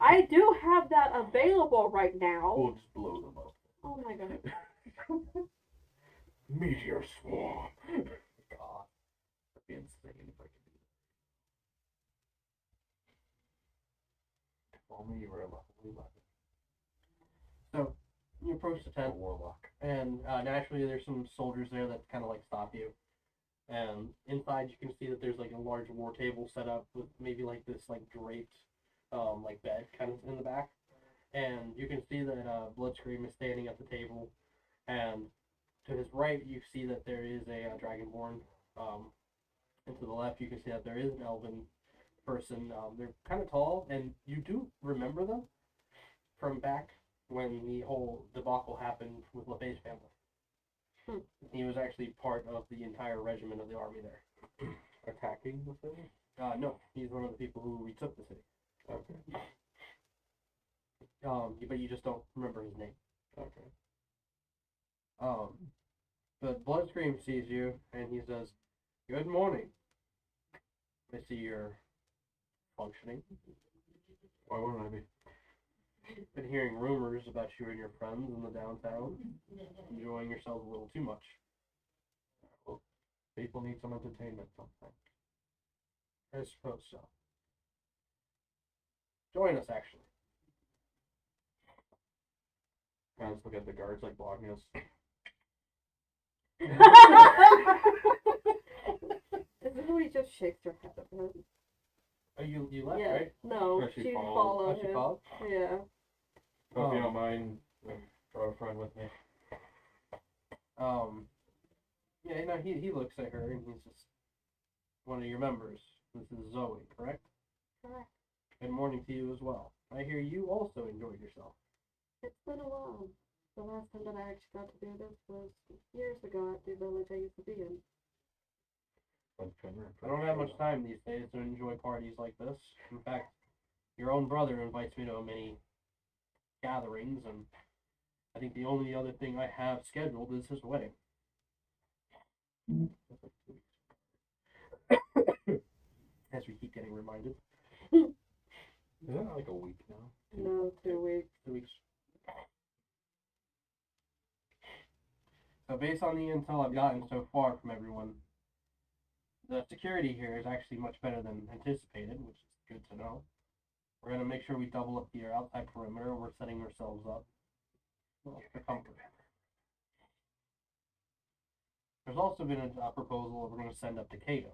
I do have that available right now. We'll just blow them up. Oh my god. Meteor swarm. God. That'd be insane if I could do that. If only you were a level 11. So you approach the A tent, warlock. and naturally there's some soldiers there that kind of like stop you. And inside you can see that there's like a large war table set up with maybe like this like draped like bed kind of in the back. And you can see that Bloodscream is standing at the table, and to his right you see that there is a Dragonborn. And to the left you can see that there is an elven person. They're kind of tall, and you do remember them from back when the whole debacle happened with LeFay's family. He was actually part of the entire regiment of the army there. Attacking the city? No, he's one of the people who retook the city. Okay. But you just don't remember his name. Okay. But Bloodscream sees you, and he says, "Good morning. I see you're functioning. Why wouldn't I be? Been hearing rumors about you and your friends in the downtown. Enjoying yourselves a little too much." Well, people need some entertainment sometimes. I suppose so. Join us, actually. I just look at the guards like blocking us. Zoe just shakes her head at him. Oh, you left, Yeah. right? No, Or she she followed. followed Oh, she him. followed? Yeah. So if you don't mind, throw a friend with me. Yeah, no, he looks at her and he's just one of your members. This is Zoe, correct? Correct. Good morning to you as well. I hear you also enjoyed yourself. It's been a while. The last time that I actually got to do this was years ago at the village I used to be in. I don't have much time these days to enjoy parties like this. In fact, your own brother invites me to many gatherings, and I think the only other thing I have scheduled is his wedding. As we keep getting reminded. Isn't that like a week now? No, 2 weeks. 2 weeks. So based on the intel I've gotten so far from everyone, the security here is actually much better than anticipated, which is good to know. We're going to make sure we double up the outside perimeter. We're setting ourselves up for comfort. There's also been a proposal that we're going to send up to Cato.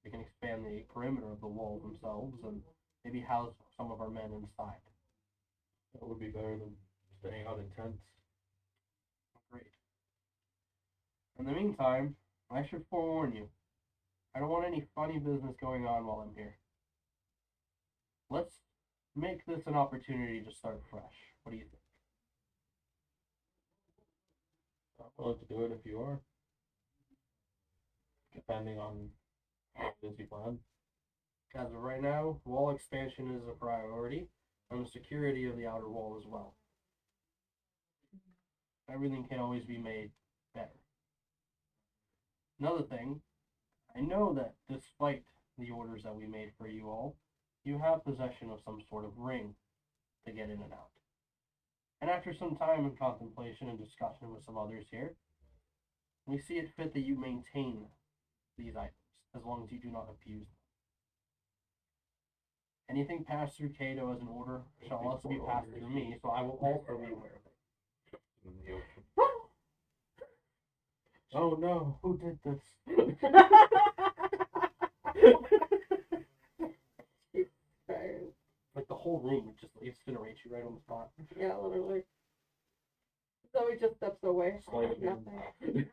We can expand the perimeter of the walls themselves and maybe house some of our men inside. That would be better than staying out in tents. Great. In the meantime, I should forewarn you. I don't want any funny business going on while I'm here. Let's make this an opportunity to start fresh. What do you think? I'm willing to do it if you are. Depending on what it is you plan. As of right now, wall expansion is a priority, and the security of the outer wall as well. Everything can always be made better. Another thing, I know that despite the orders that we made for you all, you have possession of some sort of ring to get in and out. And after some time and contemplation and discussion with some others here, we see it fit that you maintain these items, as long as you do not abuse them. Anything passed through Cato as an order shall also be passed through me, so I will also be aware of it. In the ocean. Oh no, who did this? Like the whole room would just incinerate you right on the spot. Yeah, literally. Zoe just steps away. Sleight of hand. Nothing.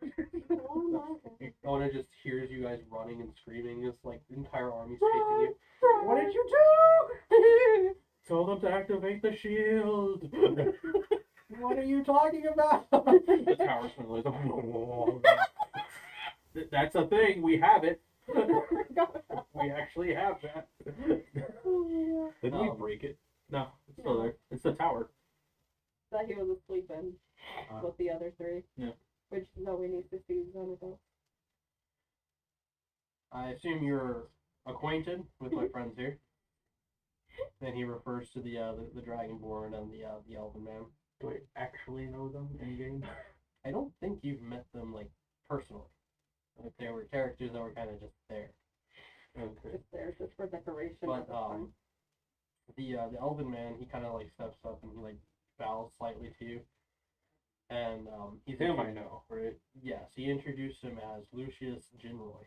Oh my god. Ona just hears you guys running and screaming. It's like the entire army's chasing you. What did you do? Tell them to activate the shield. What are you talking about? The tower's going That's a thing. We have it. We actually have that. Oh, Didn't we break it? No, it's still there. It's the tower. That he was asleep in with the other three. Yeah. Which Zoe needs to see Xanadu. I assume you're acquainted with my friends here. Then he refers to the Dragonborn and the Elven Man. Do I actually know them in game? I don't think you've met them like personally. Like they were characters that were kind of just there. Okay. Just there, just for decoration. But at the time. the Elven Man, he kind of like steps up and he like bows slightly to you. And he's Him I know, right? Yes, he introduced him as Lucius Ginroy.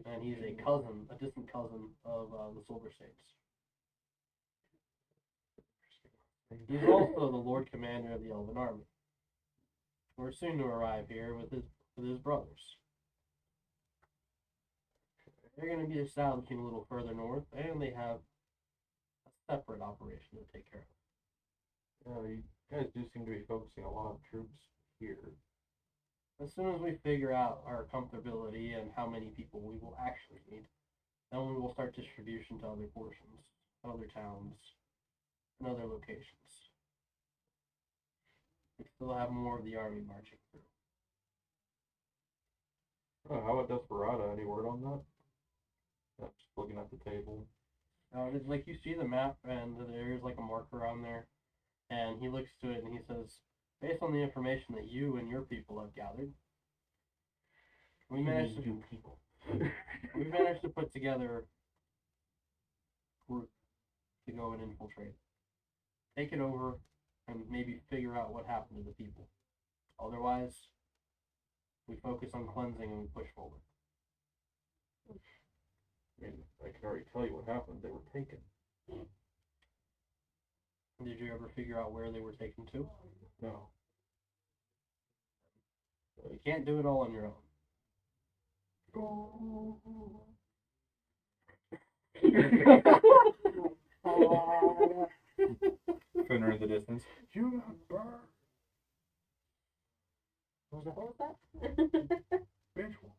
And he's a cousin, a distant cousin of the Silver Saints. He's also the Lord Commander of the Elven Army. We're soon to arrive here with his brothers. They're going to be establishing a little further north, and they have a separate operation to take care of. Yeah, you guys do seem to be focusing a lot of troops here. As soon as we figure out our comfortability and how many people we will actually need, then we will start distribution to other portions, other towns, and other locations. We still have more of the army marching through. Oh, how about Desperado? Any word on that? Yeah, just looking at the table. Like you see the map, and there's like a marker on there, and he looks to it and he says, based on the information that you and your people have gathered, we managed to put together a group to go and infiltrate, take it over, and maybe figure out what happened to the people. Otherwise, we focus on cleansing and we push forward. I mean, I can already tell you what happened. They were taken. Did you ever figure out where they were taken to? No. You can't do it all on your own. Finner in the distance. You got burned. What was that? Visual.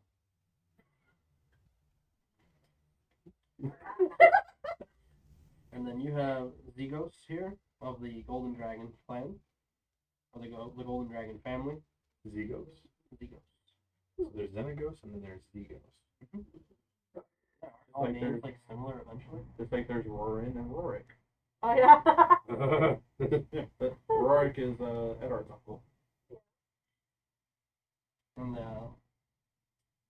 And then you have Zegos here of the Golden Dragon clan, or the Golden Dragon family. Zegos. Zegos. So there's Xenagos and then there's Zegos. All Like names there's- like similar eventually. Just like there's Rorin and Rorik. Oh yeah. Yeah, but Rorik is Edar's uncle. And the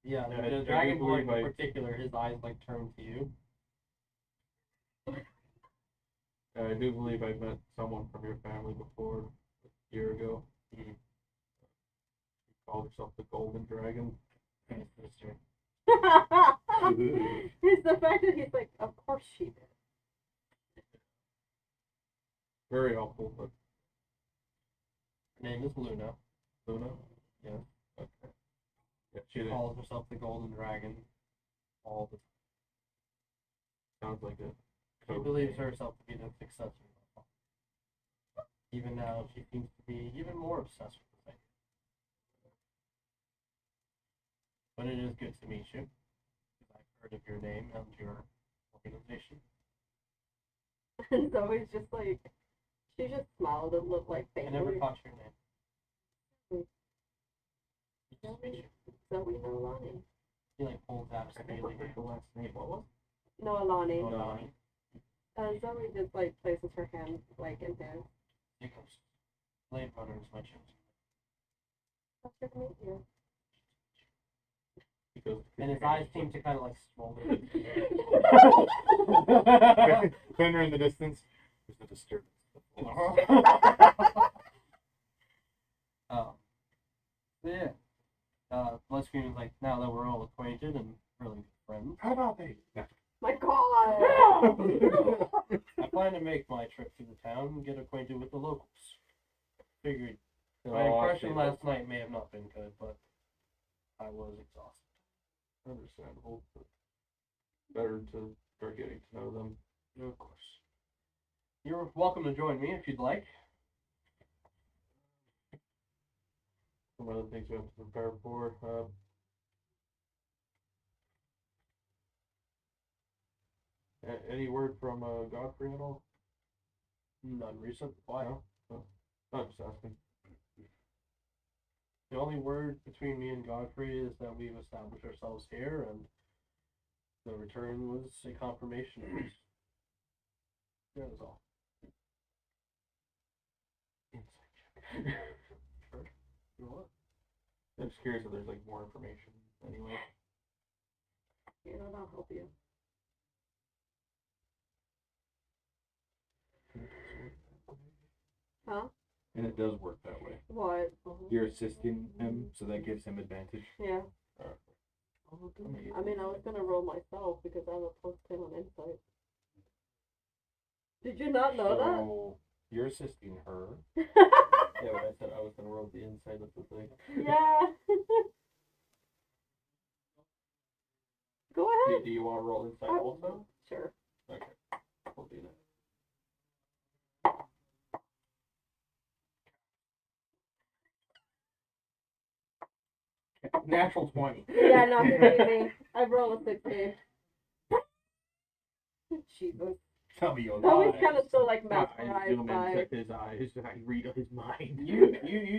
Yeah, I the do Dragonborn believe in particular, his eyes like turn to you. I do believe I met someone from your family before a year ago. Mhm. She called herself the Golden Dragon. And his sister. It's the fact that he's like, of course she did. Very helpful, but Her name is Luna. Luna? Yeah. Okay. Yeah, she She didn't. calls herself the Golden Dragon. All the sounds like it. She believes herself to be the successor. Even now, she seems to be even more obsessed with the thing. But it is good to meet you. I've heard of your name and your organization. And Zoe's just like, she just smiled and looked like I never thankful. caught your name. Hmm. Nice to meet you. Zoe Nolani. He like pulls out I a never scaly heard the last name. What was Nolani. Oh, Nani. Zoe just like places her hand like in his. Nicholas. Blade Runner is my chosen. That's good to meet you. He goes, And his eyes seem to kind of like smolder. Finner in the distance. There's a disturbance. Yeah. Bloodstream is like, now that we're all acquainted and really good friends, How about they? My God! I plan to make my trip through the town and get acquainted with the locals. Figured my Oh, I impression see. last night may have not been good, but I was exhausted. Understandable, but better to start getting to know them. Of course. You're welcome to join me if you'd like. Some other things we have to prepare for. Any word from Godfrey at all? None recent. Why? I'm just asking. The only word between me and Godfrey is that we've established ourselves here, and the return was a confirmation of this. That was all. Sure. You know what? I'm just curious if there's like more information. Anyway. You know, that'll help you. Huh? And it does work that way. What? You're assisting him, so that gives him advantage. Yeah. Oh, I mean, I was gonna roll myself because I have a +10 on insight. Did you not know So you're assisting her. that? Yeah, but I said I was gonna roll the inside of the thing. Yeah. Go ahead. Do you want to roll inside also? Sure. Okay, we'll do that. Natural 20. Yeah, not me. I roll a 16. Jesus. Tell me your Tommy's lies. kind of still like I mesmerized zoom in, by. check his eyes, I read his mind. You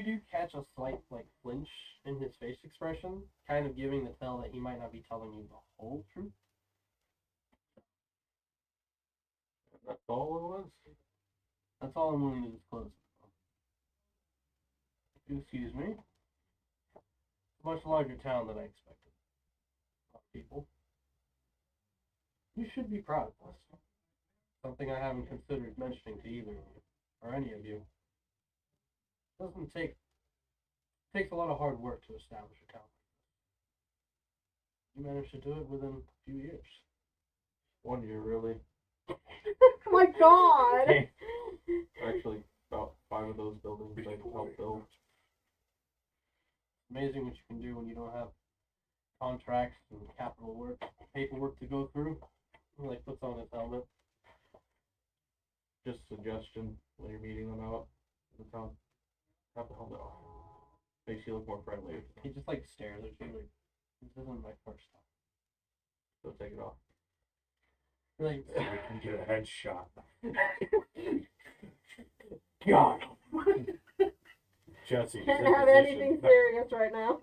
do catch a slight like flinch in his face expression, kind of giving the tell that he might not be telling you the whole truth. That's all it was? That's all I'm willing to disclose. Excuse me. Much larger town than I expected. A lot of people. You should be proud of us. Something I haven't considered mentioning to either of you, or any of you. It takes a lot of hard work to establish a town. You managed to do it within a few years. 1 year, really. Oh my god! Hey. Actually, about 5 of those buildings I helped build. Amazing what you can do when you don't have contracts and capital work, paperwork to go through. He like puts on his helmet. Just a suggestion when you're meeting them out in the town. Have the helmet off. Makes you look more friendly. He just like stares at you like, this isn't my first time. So take it off. Like, So we can get a headshot. God. Jesse. Can't have anything serious right now.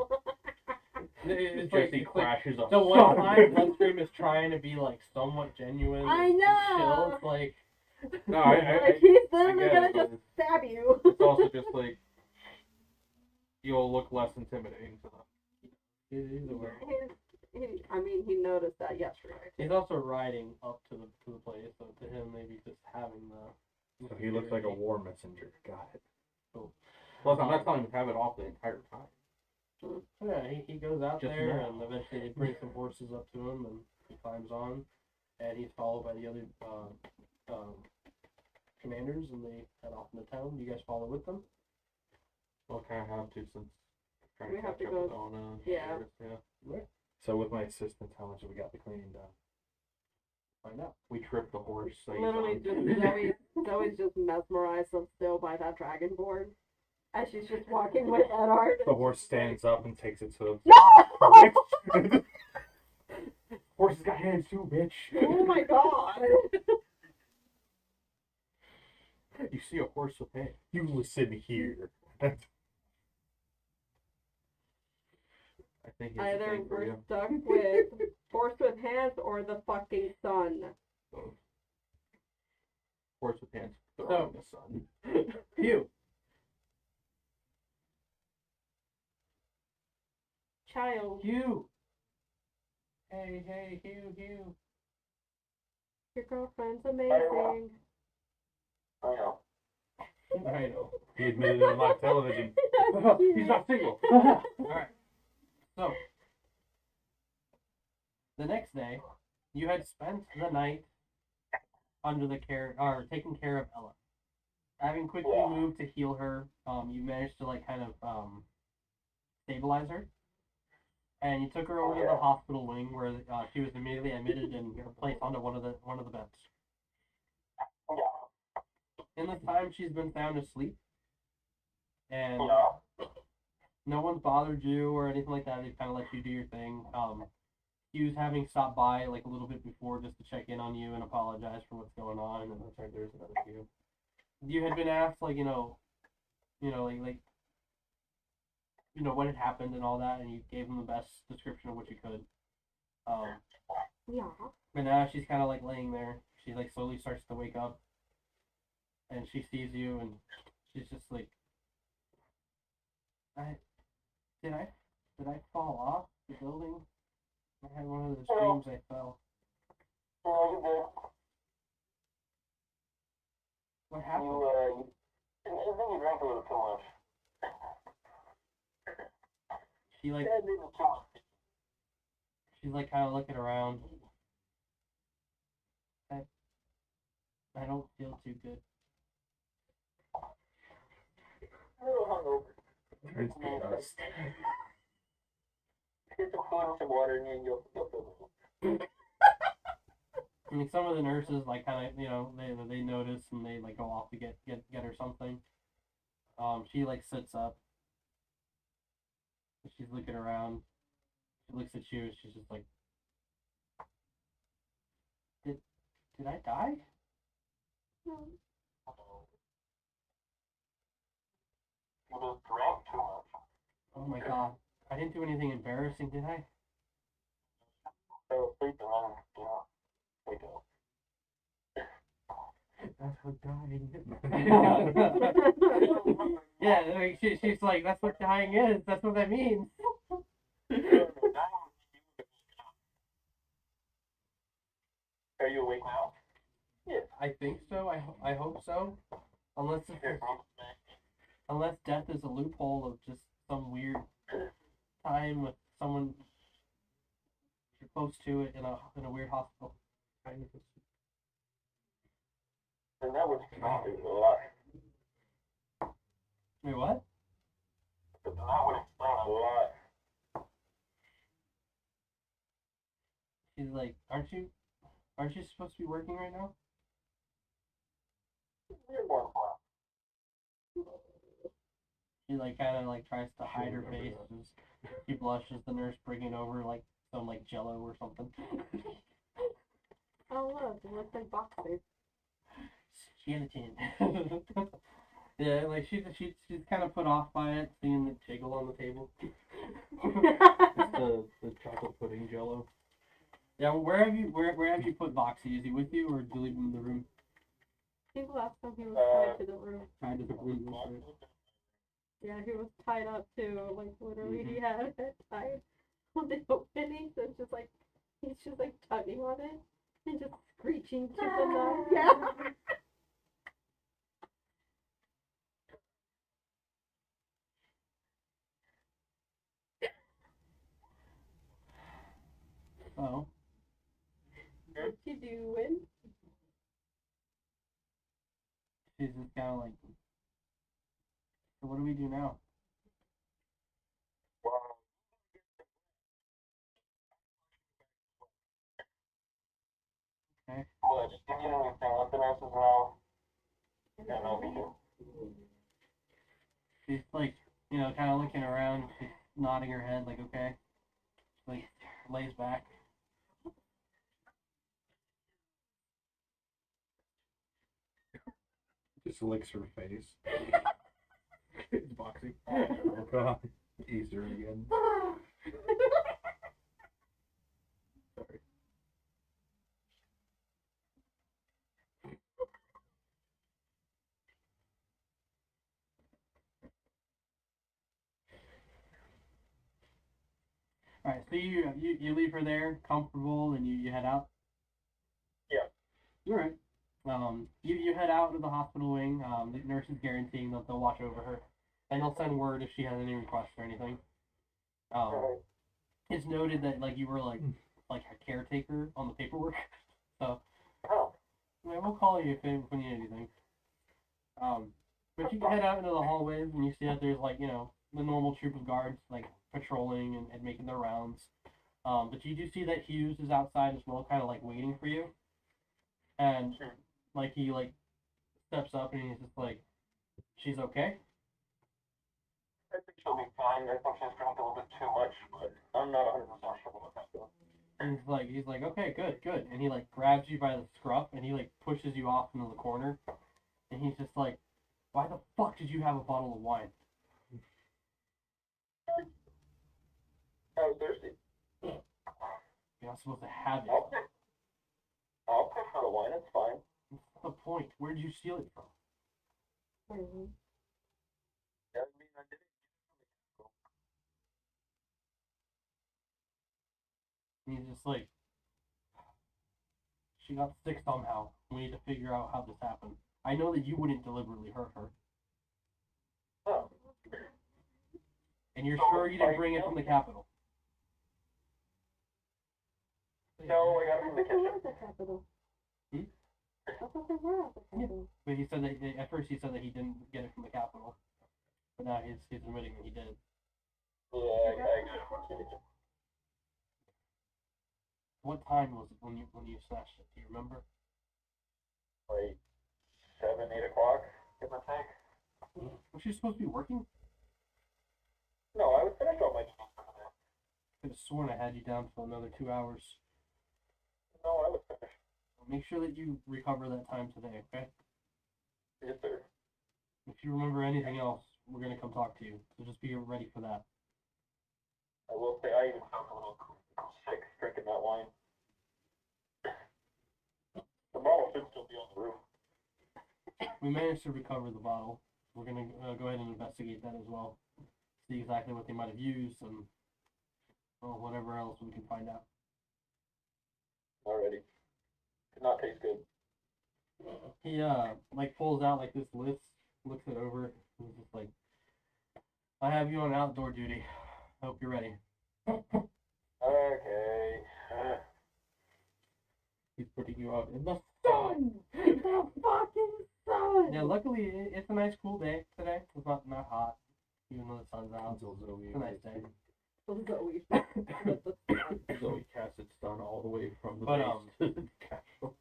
it's Jesse like crashes off. the one time Bloodstream is trying to be like somewhat genuine. I and know. chill, it's like, No, Like he's literally get gonna it, just but stab you. it's also just like you'll look less intimidating to them. he's aware. I mean, he noticed that yesterday. He's also riding up to the place, so to him maybe just having the. So he looks like a war messenger. Got it. Plus, I'm not telling him to have it off the entire time. Yeah, he goes out Just there now. and eventually they bring some horses up to him and he climbs on and he's followed by the other commanders and they head off into town. You guys follow with them? Well, kind of have to since I'm trying We to have catch to up with go- Ona. yeah. Yeah. So with my assistance, how much have we got the cleaning done? Find out. We tripped the horse. So he's Literally, on. Zoe's just mesmerized still by that dragon board. As she's just walking with Edard. The horse stands up and takes its hooves. No! Horse has got hands too, bitch. Oh my god. You see a horse with hands. You listen here. I think it's a Either thing for we're you. stuck with horse with hands or the fucking sun. Both. Horse with hands So- throwing the sun. Hugh. Child, Hugh. Hey, Hugh. your girlfriend's amazing. I know. I know. He admitted it on live television. He's not single. Alright. So, the next day, you had spent the night under the care, or taking care of Ella. Having quickly moved to heal her, you managed to, like, kind of, stabilize her. And you took her over to the hospital wing where she was immediately admitted and placed onto one of the beds. In this time, she's been found asleep. And no one's bothered you or anything like that. They've kind of let you do your thing. Hugh's having stopped by like a little bit before just to check in on you and apologize for what's going on. And That's right, there's another Hugh. you had been asked, like, like what had happened and all that, and you gave him the best description of what you could. Yeah. But now she's kind of like laying there. She like slowly starts to wake up, and she sees you, and she's just like, did I fall off the building? I had one of those dreams I fell. What happened? I think you drank a little too much. She like Yeah, maybe too much. she's like kind of looking around. I don't feel too good. A little hungover. Turns to dust. Get some food and some water, and you'll feel good. I mean, some of the nurses like kind of they notice and they like go off to get her something. She like sits up. She's looking around. She looks at you and she's just like, Did I die? You just drank too much. Oh my god. I didn't do anything embarrassing, did I? Fell asleep and then, wake up. That's what dying. Yeah, like, she's like, that's what dying is. That's what that means. Are you awake now? I think so. I hope so. Unless death is a loophole of just some weird time with someone you're close to it in a weird hospital. Then that would explain a lot. Wait, what? That would explain a lot. She's like, aren't you supposed to be working right now? You're more fun. She like kind of like tries to hide her face. And she blushes. The nurse bringing over like some like Jello or something. Oh look, it looks like boxers. Skeleton. Yeah, like she's kind of put off by it, seeing the jiggle on the table. It's the chocolate pudding Jello. Yeah, where have you put Boxy? Is he with you, or did you leave him in the room? He left when he was tied to the room. Tied to the room. Yeah, he was tied up too. Like literally, he had it tied on the opening. So it's just like he's just like tugging on it and just screeching to the knife. Yeah. Oh. What you doing? She's just kind of like, so what do we do now? Okay. But if you need anything, let the nurses know. And I'll be here. She's like, kind of looking around. She's nodding her head, like, okay. She, like, lays back. Just licks her face. It's Boxy. Oh god. Easier again. Sorry. Alright, so you leave her there, comfortable, and you head out? Yeah. Alright. You head out to the hospital wing. The nurse is guaranteeing that they'll watch over her. And they'll send word if she has any requests or anything. It's noted that, like, you were, like a caretaker on the paperwork. So, Oh. we'll call you if we need anything. But you head out into the hallways and you see that there's, like, the normal troop of guards, like, patrolling and making their rounds. But you do see that Hughes is outside as well, kind of, like, waiting for you. And, like, he, like, steps up and he's just like, she's okay? I think she'll be fine. I think she's drank a little bit too much, but I'm not 100% sure about that though. And he's like, okay, good. And he, like, grabs you by the scruff and he, like, pushes you off into the corner. And he's just like, why the fuck did you have a bottle of wine? I was thirsty. You're not supposed to have it. I'll pay for the wine, it's fine. What's the point? Where did you steal it from? Mhm. Doesn't mean I did it. And he's just like, she got sick somehow. We need to figure out how this happened. I know that you wouldn't deliberately hurt her. Oh. And you're sure you didn't bring it from the Capitol? No, I got it I from the thought they were kitchen. at the Capitol. Hmm? I thought they were at the Capitol. But he said that, at first he said that he didn't get it from the Capitol. But now he's admitting that he did. Yeah, I got it from the kitchen. What time was it when you snatched it? Do you remember? Like 7, 8 o'clock, give or take. Was she supposed to be working? No, I was finished all my stuff. I could have sworn I had you down for another 2 hours. No, I was finished. Make sure that you recover that time today, okay? Yes, sir. If you remember anything else, we're gonna come talk to you. So just be ready for that. I will say I even felt a little sick drinking that wine. The bottle should still be on the roof. We managed to recover the bottle. We're gonna go ahead and investigate that as well. See exactly what they might have used and whatever else we can find out. Already. Did not taste good. He like pulls out like this list, looks it over, and is just like, I have you on outdoor duty. Hope you're ready. Okay. He's putting you out in the Sun! The fucking sun! Yeah, luckily it's a nice cool day today. It's not hot, even though the sun's out. until Zoe. It's a nice day. Zoe. Zoe casts its stun all the way from the But, base to the castle.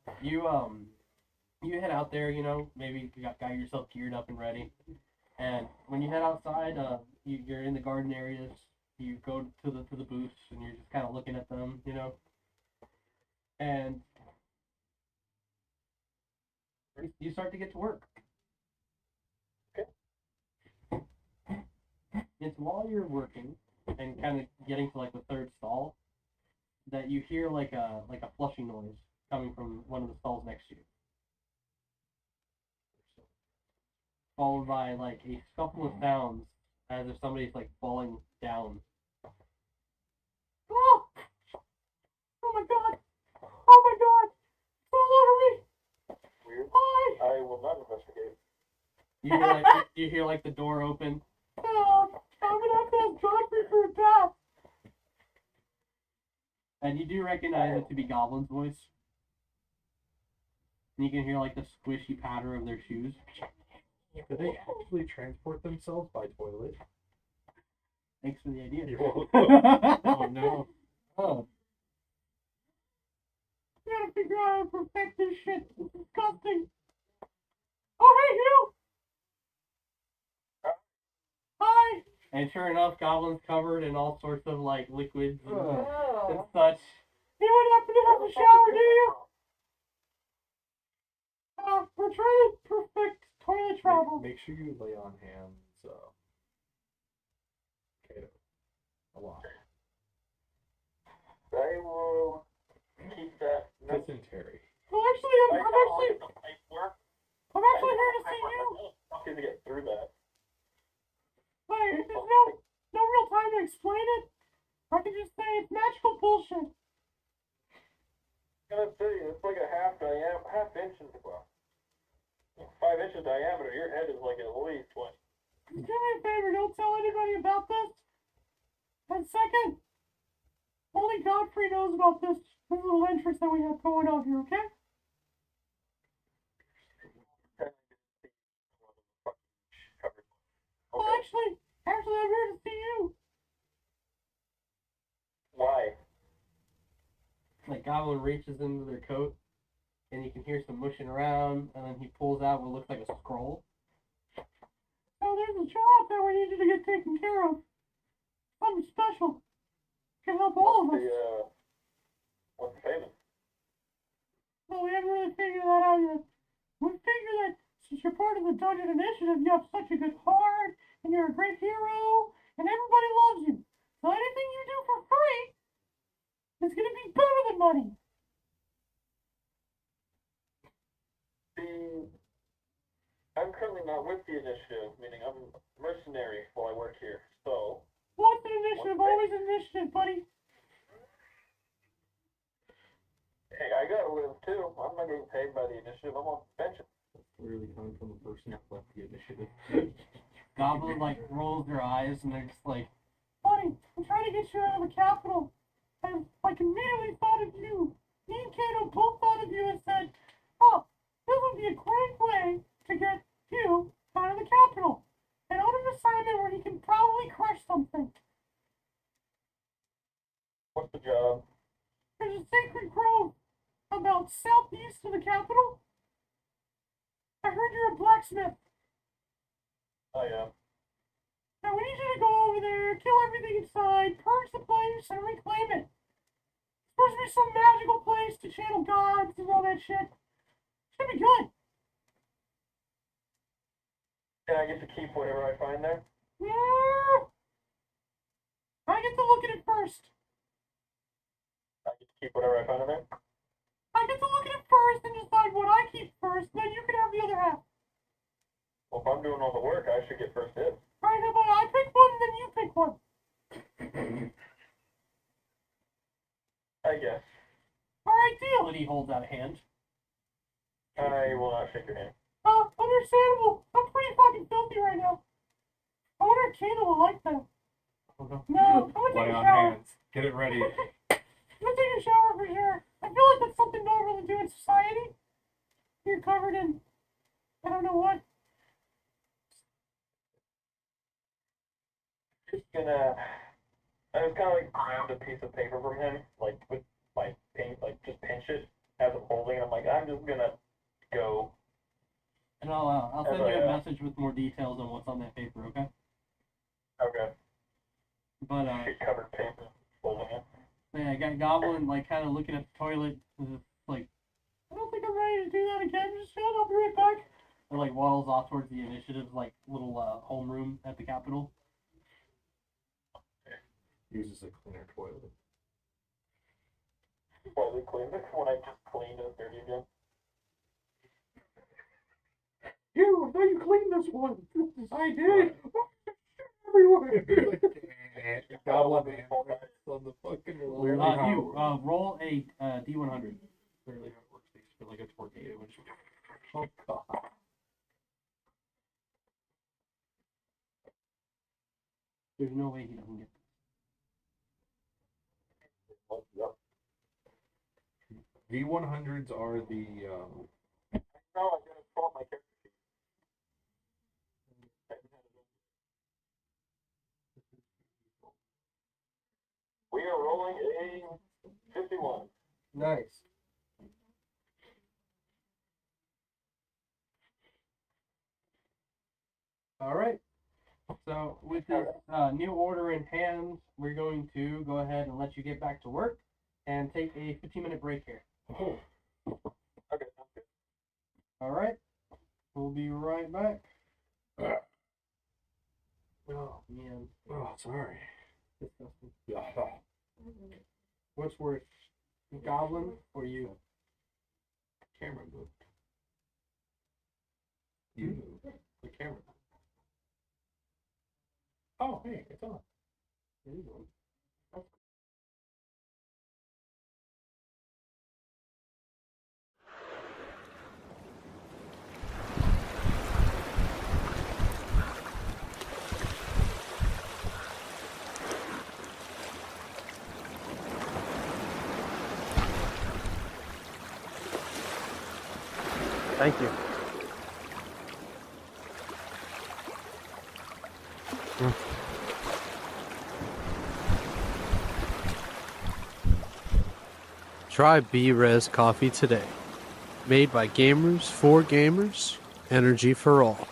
You head out there, you know, maybe you got yourself geared up and ready. And when you head outside, you're in the garden areas. You go to the booths and you're just kind of looking at them, you know. And you start to get to work. Okay. It's while you're working and kind of getting to like the third stall that you hear like a flushing noise coming from one of the stalls next to you. Followed by like a scuffle of sounds as if somebody's like falling down. Oh! Oh my god! Oh my god! It's all over me! Weird. Hi! I will not investigate. You hear like the door open. Oh, I'm gonna have to ask Godfrey for a bath. And you do recognize it to be Goblin's voice. And you can hear like the squishy patter of their shoes. Do they actually transport themselves by toilet? Thanks for the idea. Oh no. Oh. I gotta figure out how to perfect this shit. It's disgusting. Oh, hey, you! Hi! And sure enough, Goblin's covered in all sorts of, like, liquids and Oh. such. You wouldn't happen to have a shower, do you? We're trying to perfect toilet travel. Make sure you lay on hands, Kato. A lot. I will keep that. Dysentery. Well, actually, I'm actually here to see you. To get through that. Wait, there's no real time to explain it. I can just say it's magical bullshit. I'm gonna tell you, it's like a half inch in 5 inches diameter. Your head is like at least 20. Do me a favor, don't tell anybody about this. And second, only Godfrey knows about this little entrance that we have going on here, okay? Well, Okay. actually, I'm here to see you. Why? Like, Goblin reaches into their coat, and you can hear some mushing around, and then he pulls out what looks like a scroll. Oh, there's a job that we need you to get taken care of. Something special. Can help all of us. What's the payment? Well, we haven't really figured that out yet. We figured that since you're part of the Dungeon Initiative, you have such a good heart, and you're a great hero, and everybody loves you. So anything you do for free is gonna be better than money. See, I'm currently not with the initiative, meaning I'm a mercenary while I work here. So, What's an initiative? Always an initiative, buddy. hey, I gotta live too. I'm not getting paid by the initiative. I'm on pension. Clearly coming from the person that left the initiative. Goblin like rolls their eyes and they're just like, Buddy, I'm trying to get you out of the capital. I like immediately thought of you. Me and Kato both thought of you and said, oh, this would be a great way to get you out of the capital. And on an assignment where he can probably crush something. What's the job? There's a sacred grove about southeast of the capital. I heard you're a blacksmith. I am. Now we need you to go over there, kill everything inside, purge the place, and reclaim it. It's supposed to be some magical place to channel gods and all that shit. Should be good. Can I get to keep whatever I find there? Yeah. I get to look at it first. I get to keep whatever I find in there? I get to look at it first and decide what I keep first, then you can have the other half. Well, if I'm doing all the work, I should get first dibs. Alright, how about I pick one, then you pick one? I guess. Alright, deal. Liddy holds out a hand. I will not shake your hand. Understandable. I'm pretty fucking filthy right now. I wonder if Kato will like that. Oh, no. No, I'm gonna Lay take a on shower. hands. Get it ready. I'm gonna take a shower for sure. I feel like that's something normal to do in society. You're covered in, I don't know what. Just gonna. I just kind of like grabbed a piece of paper from him, like with my paint, like just pinch it as I'm holding it. I'm like, I'm just gonna go. And I'll send Oh, you a yeah. message with more details on what's on that paper, okay? Okay. But Get covered paper, holding it. yeah, I got Goblin like kind of looking at the toilet, like, I don't think I'm ready to do that again. Just shut up, I'll be right back. and like waddles off towards the initiative's like little homeroom at the Capitol. Uses a cleaner toilet. Slightly cleaned it when I just cleaned it dirty again. You, I know you cleaned this one. I did. Everywhere. Goblin man on the fucking You roll a D100. Clearly how it works. They feel like a tornado and just Oh god. There's no way he doesn't get Yep. D100s are the No, I gotta pull up my character sheet. We are rolling a 51. Nice. All right. So with this new order in hand, we're going to go ahead and let you get back to work and take a 15-minute break here. Okay, sounds good. All right. We'll be right back. Oh man, oh sorry. disgusting. Yeah. What's worse, Goblin or you? Camera moved. You move. The camera. Oh hey, it's on. There you go. Thank you. Try B-Res coffee today. Made by gamers for gamers. Energy for all.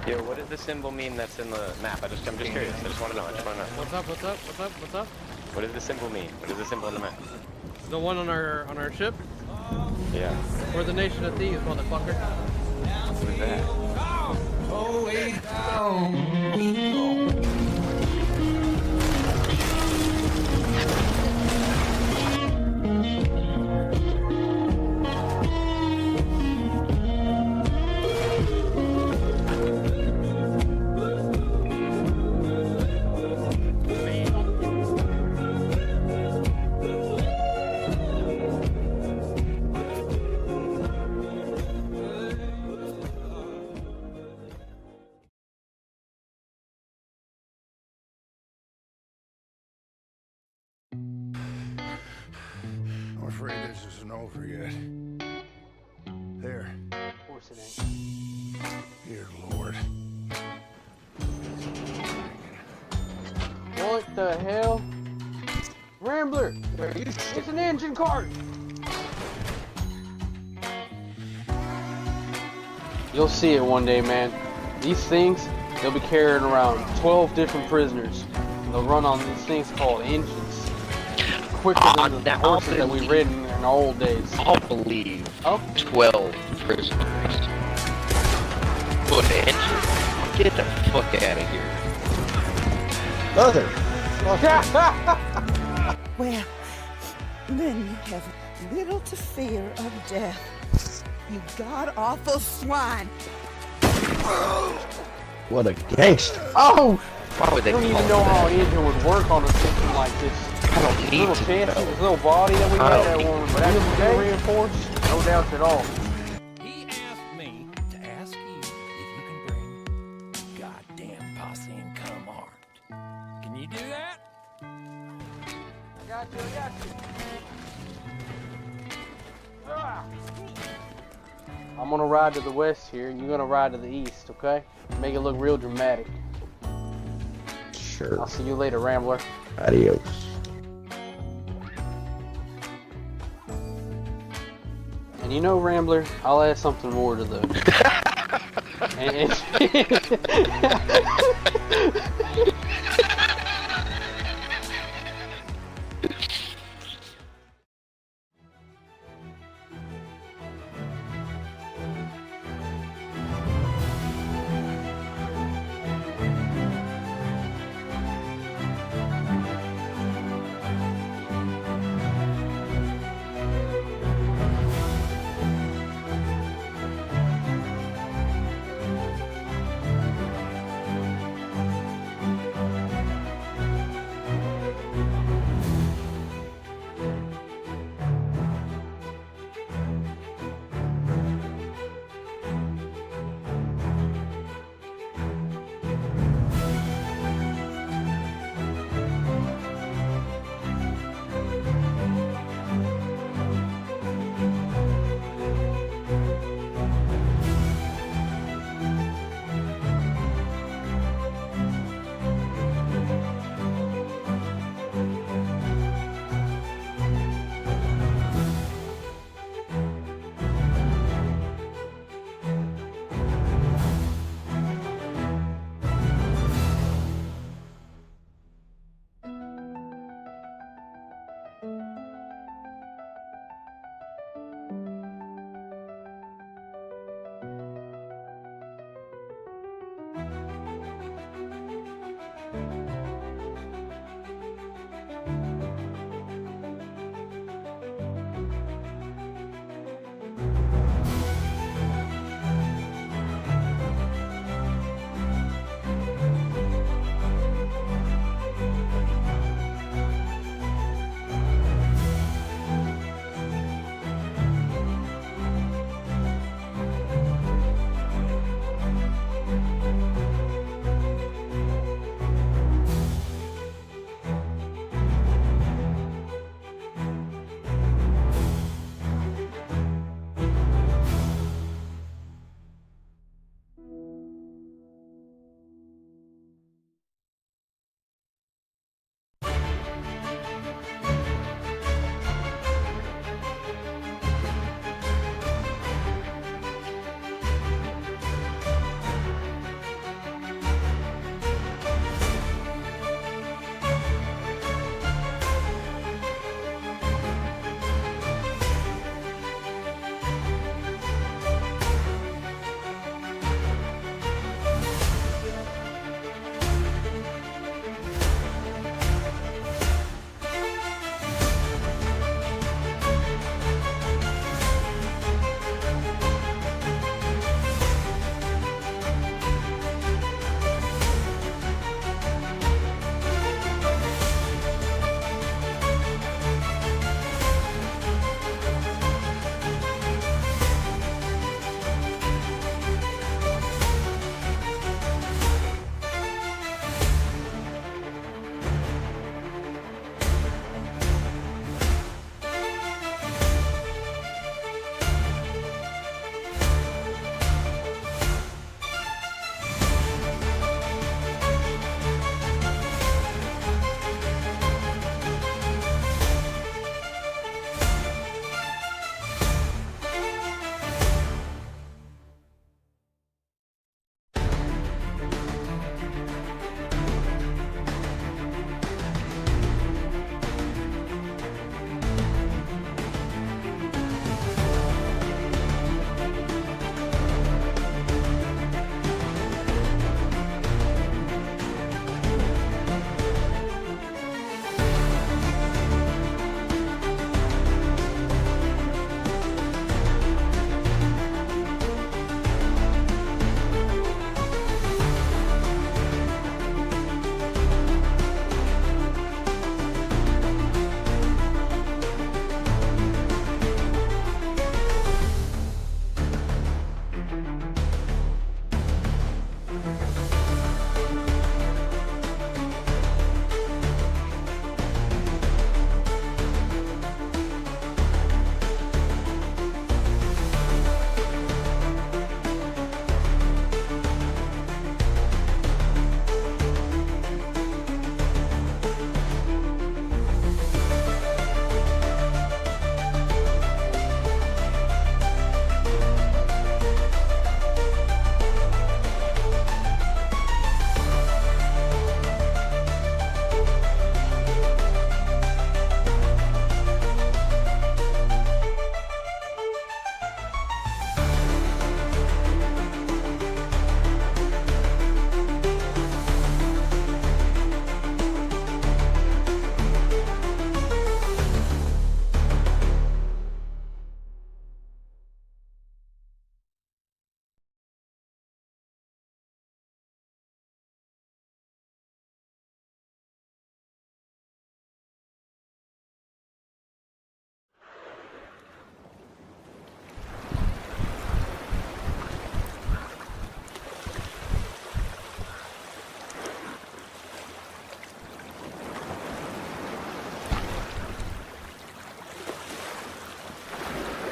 Yo, what does the symbol mean that's in the map? I'm just curious. I just want to know. What's up? What's up? What's up? What's up? What does the symbol mean? What is the symbol on the map? The one on our ship? Yeah. We're the nation of thieves, motherfucker. What is that? Oh, way down. I'm afraid this isn't over yet. There. Of course it ain't. Dear Lord. What the hell? Rambler! It's an engine cart! You'll see it one day, man. These things, they'll be carrying around 12 different prisoners. They'll run on these things called engines. Quicker than the horses that we rid in our old days. I'll believe. Oh? 12 prisoners. Put engine. Get the fuck out of here. Mother. Well, then you have little to fear of death. You god-awful swine. What a gangster. Oh! Why would they I don't even call know it how that? an engine would work on a system like this. I don't need Little to chassis, know. this little body that we I had don't that need one to really reinforced, no doubts at all. He asked me to ask you if you can bring a goddamn posse and come armed. Can you do that? I got you. Ah. I'm gonna ride to the west here, and you're gonna ride to the east, okay? Make it look real dramatic. Sure. I'll see you later, Rambler. Adios. And you know, Rambler, I'll add something more to the...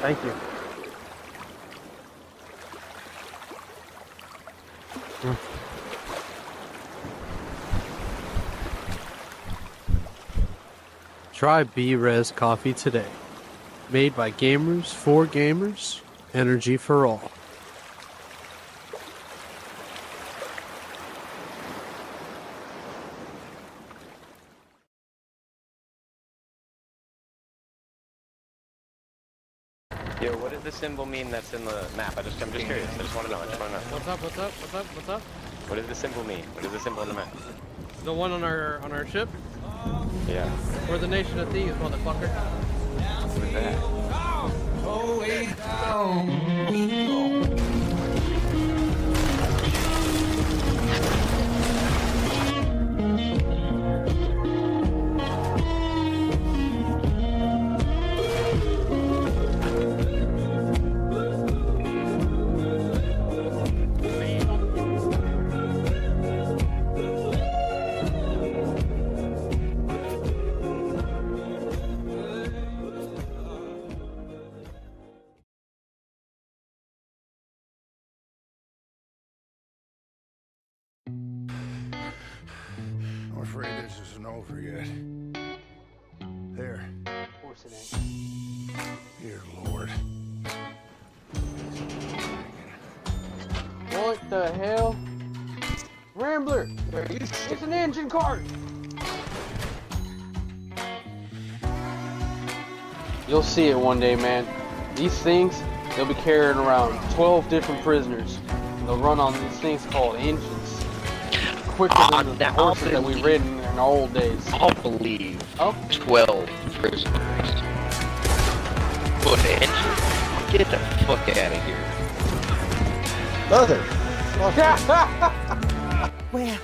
Thank you. Try B-Res coffee today. Made by gamers for gamers. Energy for all. Yo, what does the symbol mean that's in the map? I'm just curious. I just want to know. What's up? What does the symbol mean? What is the symbol on the map? The one on our ship? Yeah. We're the nation of thieves, motherfucker. What is that? Go way down. I'm afraid this isn't over yet. There. Of course it ain't. Dear Lord. What the hell? Rambler! It's an engine cart! You'll see it one day, man. These things, they'll be carrying around 12 different prisoners. They'll run on these things called engines. Quicker than the horses that we ridden in the old days. I'll believe. Oh? 12 prisoners. What engine? Get the fuck out of here. Mother. Well,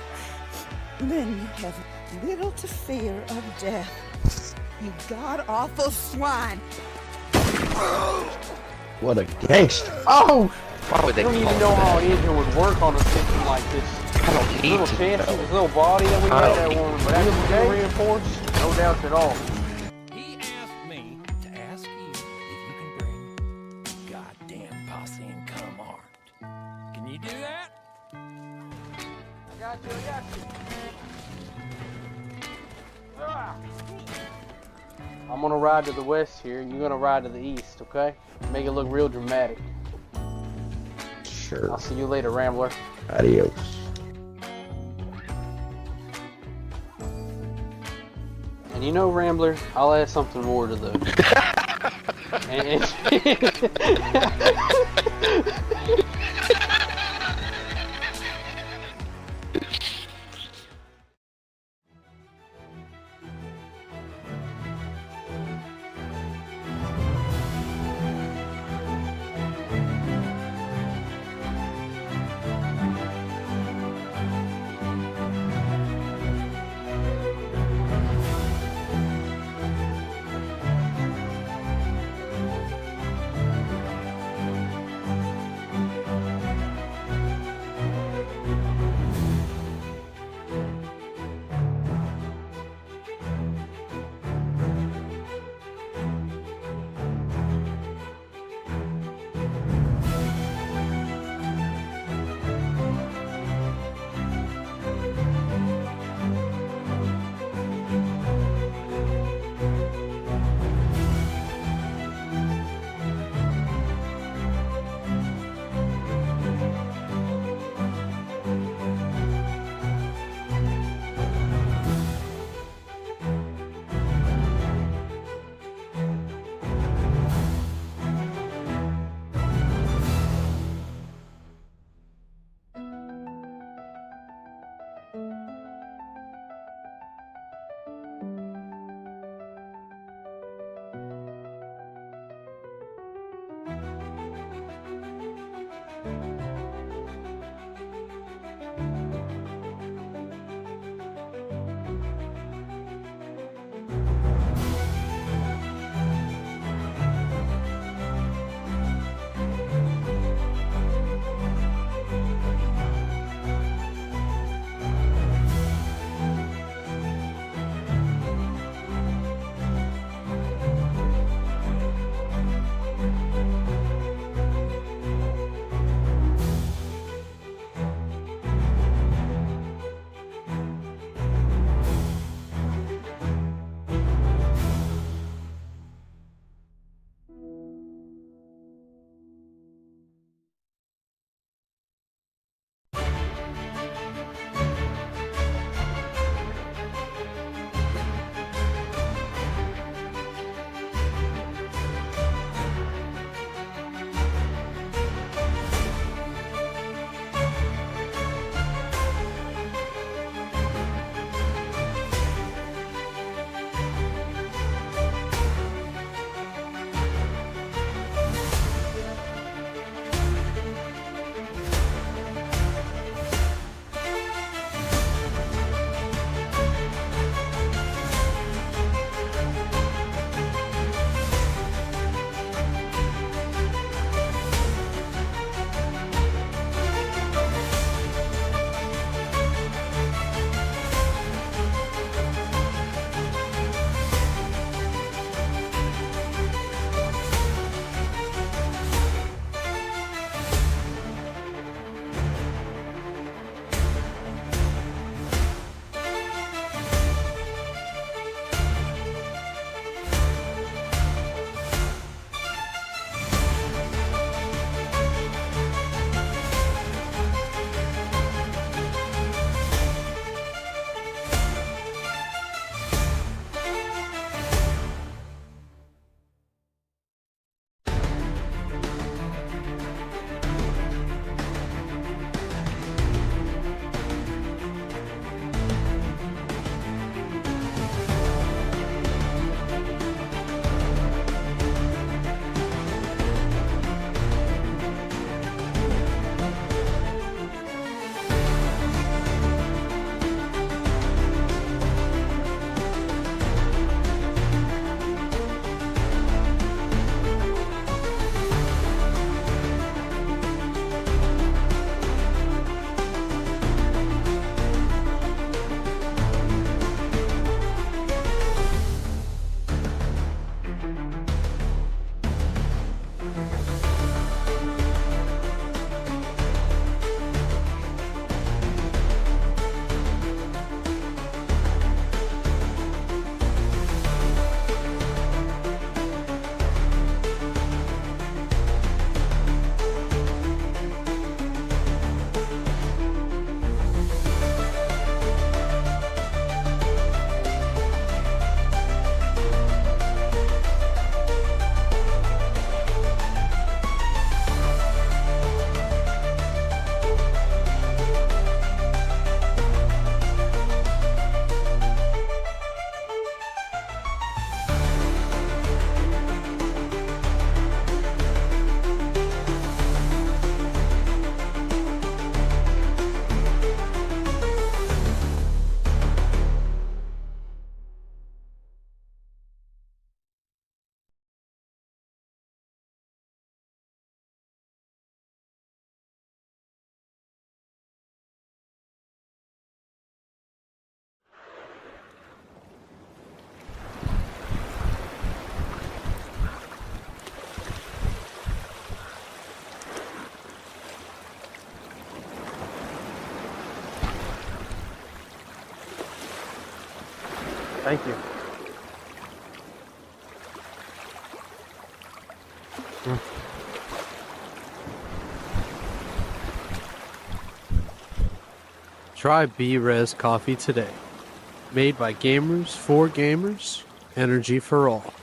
then you have little to fear of death. You god-awful swine. What a gangster. Oh! Why would they I don't call even it know how that? an engine would work on a system like this. I don't need Little to chassis, know. this little body that we I had don't that one, but actually reinforced, no doubt at all. He asked me to ask you if you can bring a goddamn posse and come armed. Can you do that? I got you. Ah. I'm gonna ride to the west here, and you're gonna ride to the east, okay? Make it look real dramatic. Sure. I'll see you later, Rambler. Adios. And you know, Rambler, I'll add something more to the... Thank you. Try B-Res coffee today. Made by gamers for gamers. Energy for all.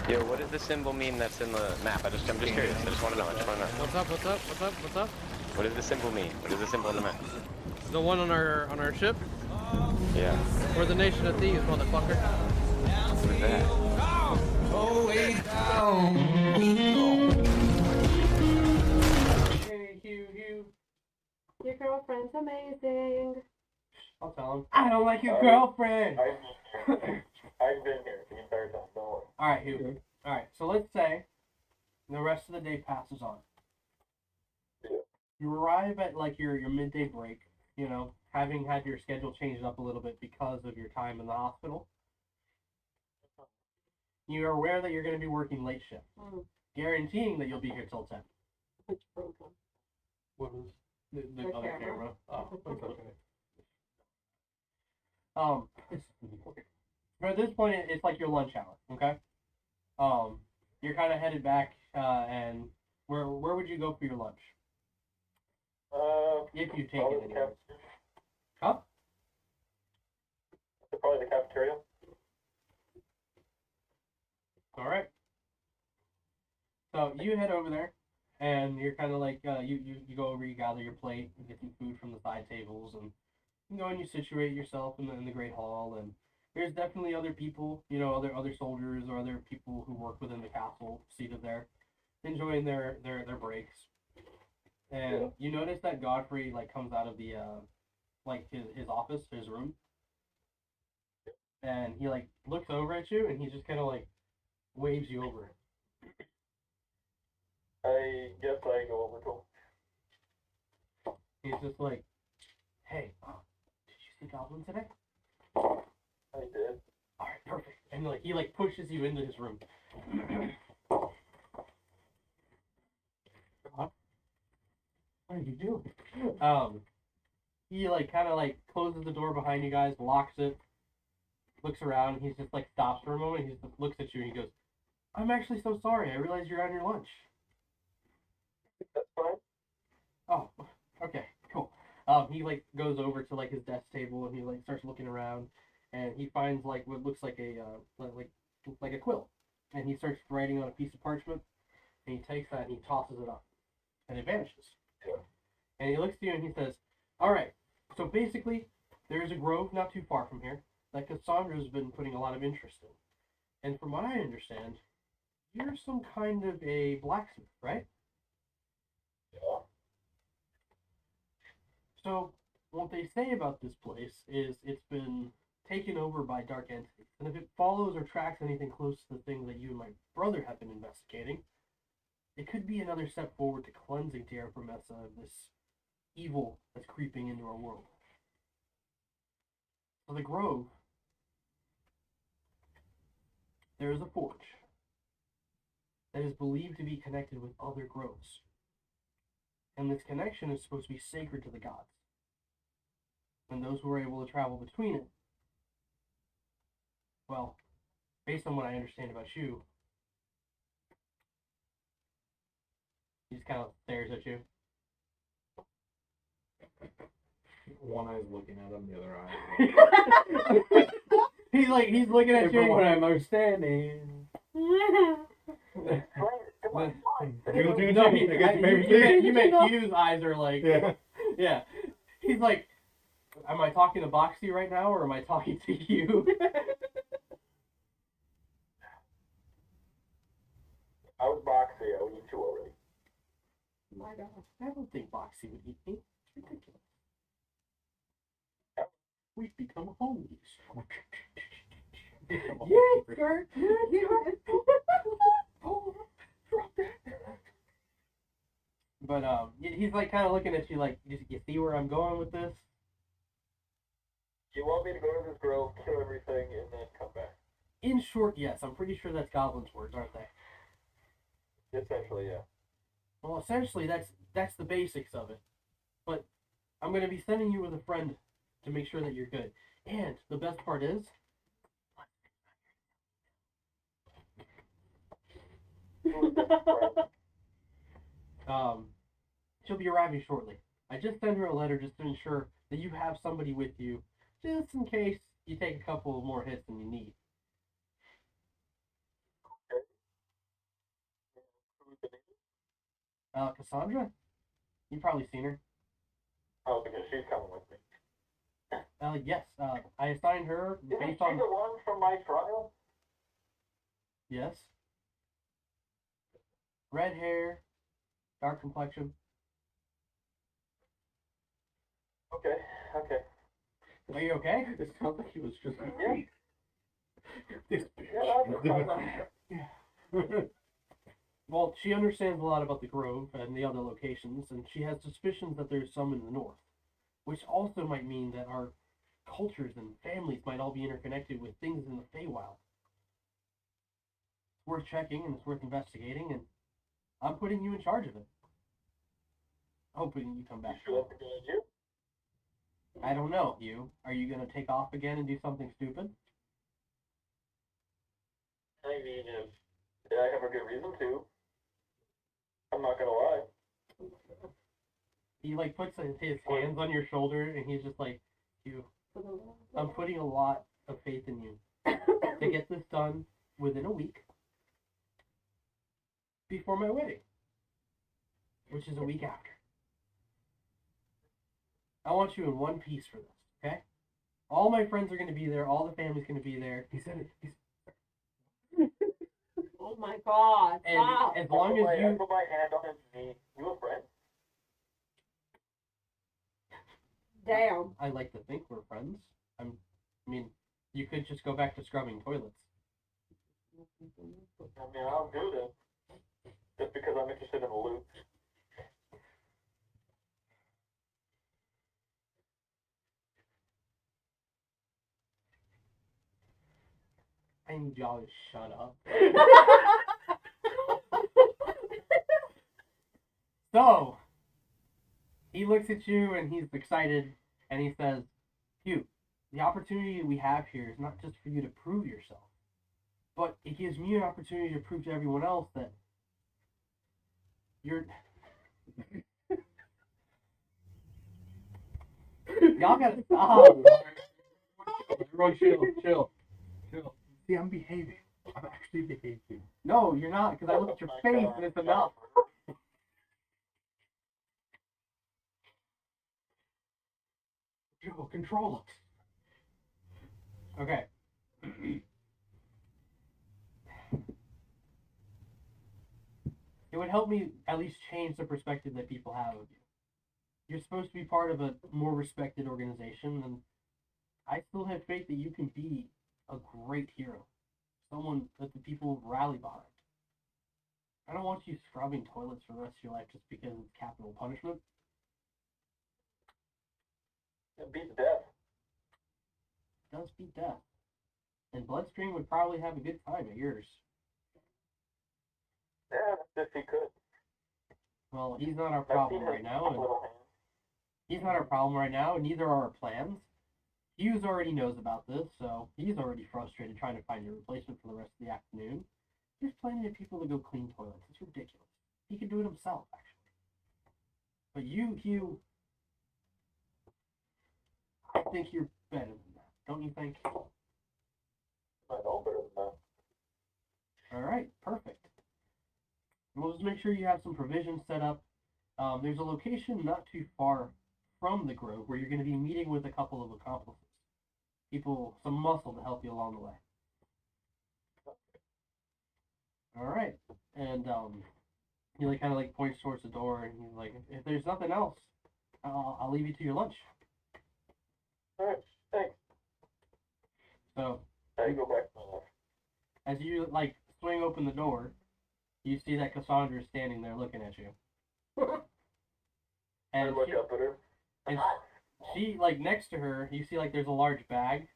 Yo, what does the symbol mean that's in the map? I'm just curious. I just want to know. What's up? What does the symbol mean? What is the symbol on the map? The one on our ship? Yeah. We're the nation of thieves, motherfucker. What is that? Hey, Hugh. Your girlfriend's amazing. I'll tell him. I don't like your girlfriend. I've been here the entire time. Don't worry. All right, Hugh. All right. So let's say the rest of the day passes on. Yeah. You arrive at like your midday break. You know, having had your schedule changed up a little bit because of your time in the hospital. You are aware that you're going to be working late shift, guaranteeing that you'll be here till 10. It's broken. What was the The other camera. camera? Oh, it's okay. But at this point, it's like your lunch hour, okay? You're kind of headed back, and where would you go for your lunch? If you take Probably it the anyway. cafeteria. Huh? Probably the cafeteria. All right. So you head over there, and you're kind of like you go over, you gather your plate, you get some food from the side tables, and you go and you situate yourself in the great hall. And there's definitely other people, you know, other soldiers or other people who work within the castle seated there, enjoying their breaks. And you notice that Godfrey like comes out of the like his office, his room, and he like looks over at you, and he just kind of like waves you over. I guess I go over to him. He's just like, hey, did you see Goblin today? I did. All right, perfect. And like he like pushes you into his room. What are you doing? He like kind of like closes the door behind you guys, locks it, looks around. He's just like stops for a moment. He just looks at you and he goes, "I'm actually so sorry. I realized you're on your lunch." That's fine. Oh, okay, cool. He like goes over to like his desk table and he like starts looking around, and he finds like what looks like a like a quill, and he starts writing on a piece of parchment, and he takes that and he tosses it up, and it vanishes. Yeah. And he looks to you and he says, "All right, so basically there is a grove not too far from here that Cassandra's been putting a lot of interest in, and from what I understand, you're some kind of a blacksmith, right?" Yeah. So, what they say about this place is it's been taken over by dark entities, and if it follows or tracks anything close to the thing that you and my brother have been investigating, it could be another step forward to cleansing Tierra Promessa of this evil that's creeping into our world. So the Grove, there is a forge that is believed to be connected with other groves. And this connection is supposed to be sacred to the gods. And those who are able to travel between it, well, based on what I understand about you, he just kind of stares at you. One eye's looking at him, the other eye. he's looking at you. From what I'm understanding. You meant Hugh's eyes are like, Yeah. yeah. He's like, am I talking to Boxy right now, or am I talking to you? I was Boxy. I would eat you already. My God, I don't think Boxy would eat me. It's ridiculous. We've become homies. Yeah, Kurt. But he's like kind of looking at you like, you see where I'm going with this? You want me to go to this grove, kill everything, and then come back? In short, yes. I'm pretty sure that's goblins' words, aren't they? Essentially, yeah. Well, essentially, that's the basics of it. But I'm going to be sending you with a friend to make sure that you're good. And the best part is, she'll be arriving shortly. I just sent her a letter just to ensure that you have somebody with you, just in case you take a couple more hits than you need. Cassandra? You've probably seen her. Oh, because she's coming with me. Yes. I assigned her Isn't based she on. the one from my trial? Yes. Red hair, dark complexion. Okay, okay. Are you okay? It sounds like he was just. Yeah. This Yeah, Well, she understands a lot about the Grove and the other locations, and she has suspicions that there's some in the north, which also might mean that our cultures and families might all be interconnected with things in the Feywild. It's worth checking and it's worth investigating, and I'm putting you in charge of it. Hoping you come back. sure that's a good idea? I don't know, you. Are you gonna take off again and do something stupid? I mean, if I have a good reason to. I'm not gonna lie. He like puts his hands on your shoulder and he's just like, you. I'm putting a lot of faith in you to get this done within a week before my wedding, which is a week after. I want you in one piece for this, okay? All my friends are going to be there. All the family's going to be there. He said it. Oh my God! And Wow. as long as I you, put my hand on his knee. You a friend? Damn. I like to think we're friends. I mean, you could just go back to scrubbing toilets. I mean, I'll do this. Just because I'm interested in the loot. I need y'all to shut up. So, he looks at you and he's excited and he says, Hugh, the opportunity we have here is not just for you to prove yourself, but it gives me an opportunity to prove to everyone else that you're... Y'all gotta stop. Everyone chill. See, I'm behaving. I'm actually behaving. No, you're not, because I look at your face and it's enough. Joe, control us. Okay. It would help me at least change the perspective that people have of you. You're supposed to be part of a more respected organization, and I still have faith that you can be a great hero. Someone that the people rally behind. I don't want you scrubbing toilets for the rest of your life just because it's capital punishment. It beats death. It does beat death. And Bloodstream would probably have a good time at yours. Yeah, if he could. Well, he's not our problem right now, and he's not our problem right now, and neither are our plans. Hughes already knows about this, so he's already frustrated trying to find your replacement for the rest of the afternoon. There's plenty of people to go clean toilets. It's ridiculous. He can do it himself, actually. But you, Hugh, I think you're better than that, don't you think? I know better than that. Alright, perfect. We'll just make sure you have some provisions set up. There's a location not too far from the Grove where you're going to be meeting with a couple of accomplices. People, some muscle to help you along the way. Alright. And he like kind of like points towards the door and he's like, if there's nothing else, I'll leave you to your lunch. Alright, thanks. So, I go back to my life. as you like swing open the door, you see that Cassandra is standing there looking at you. I look up at her. And she, like, next to her, you see, like, there's a large bag.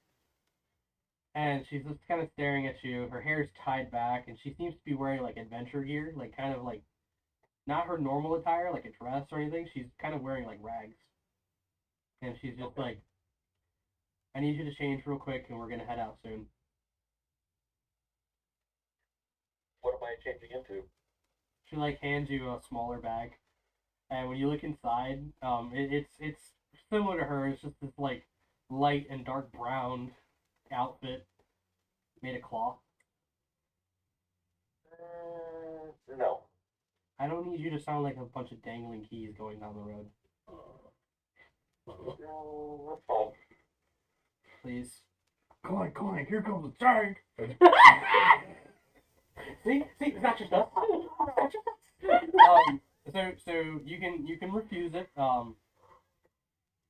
And she's just kind of staring at you. Her hair's tied back, and she seems to be wearing like adventure gear, like kind of like not her normal attire, like a dress or anything. She's kind of wearing like rags. And she's just like, I need you to change real quick, and we're gonna head out soon. What am I changing into? She like hands you a smaller bag, and when you look inside, it's similar to her. It's just this like light and dark brown outfit made of cloth. No. I don't need you to sound like a bunch of dangling keys going down the road. That's fine. Please. Clank, here comes the tank. See, that's your stuff. So you can refuse it,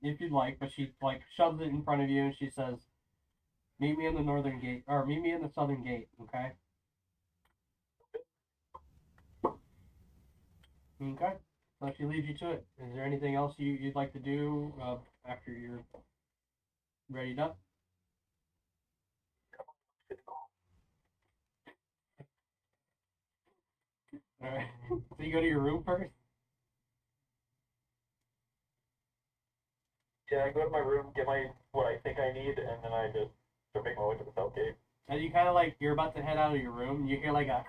if you'd like, but she like shoves it in front of you and she says, "Meet me in the northern gate, or meet me in the southern gate, okay?" Okay. So she leads you to it. Is there anything else you'd like to do after you're readied up? Alright. So you go to your room first? Yeah, I go to my room, get what I think I need, and then I just start making my way to the south gate. And you kind of like, you're about to head out of your room, you hear like a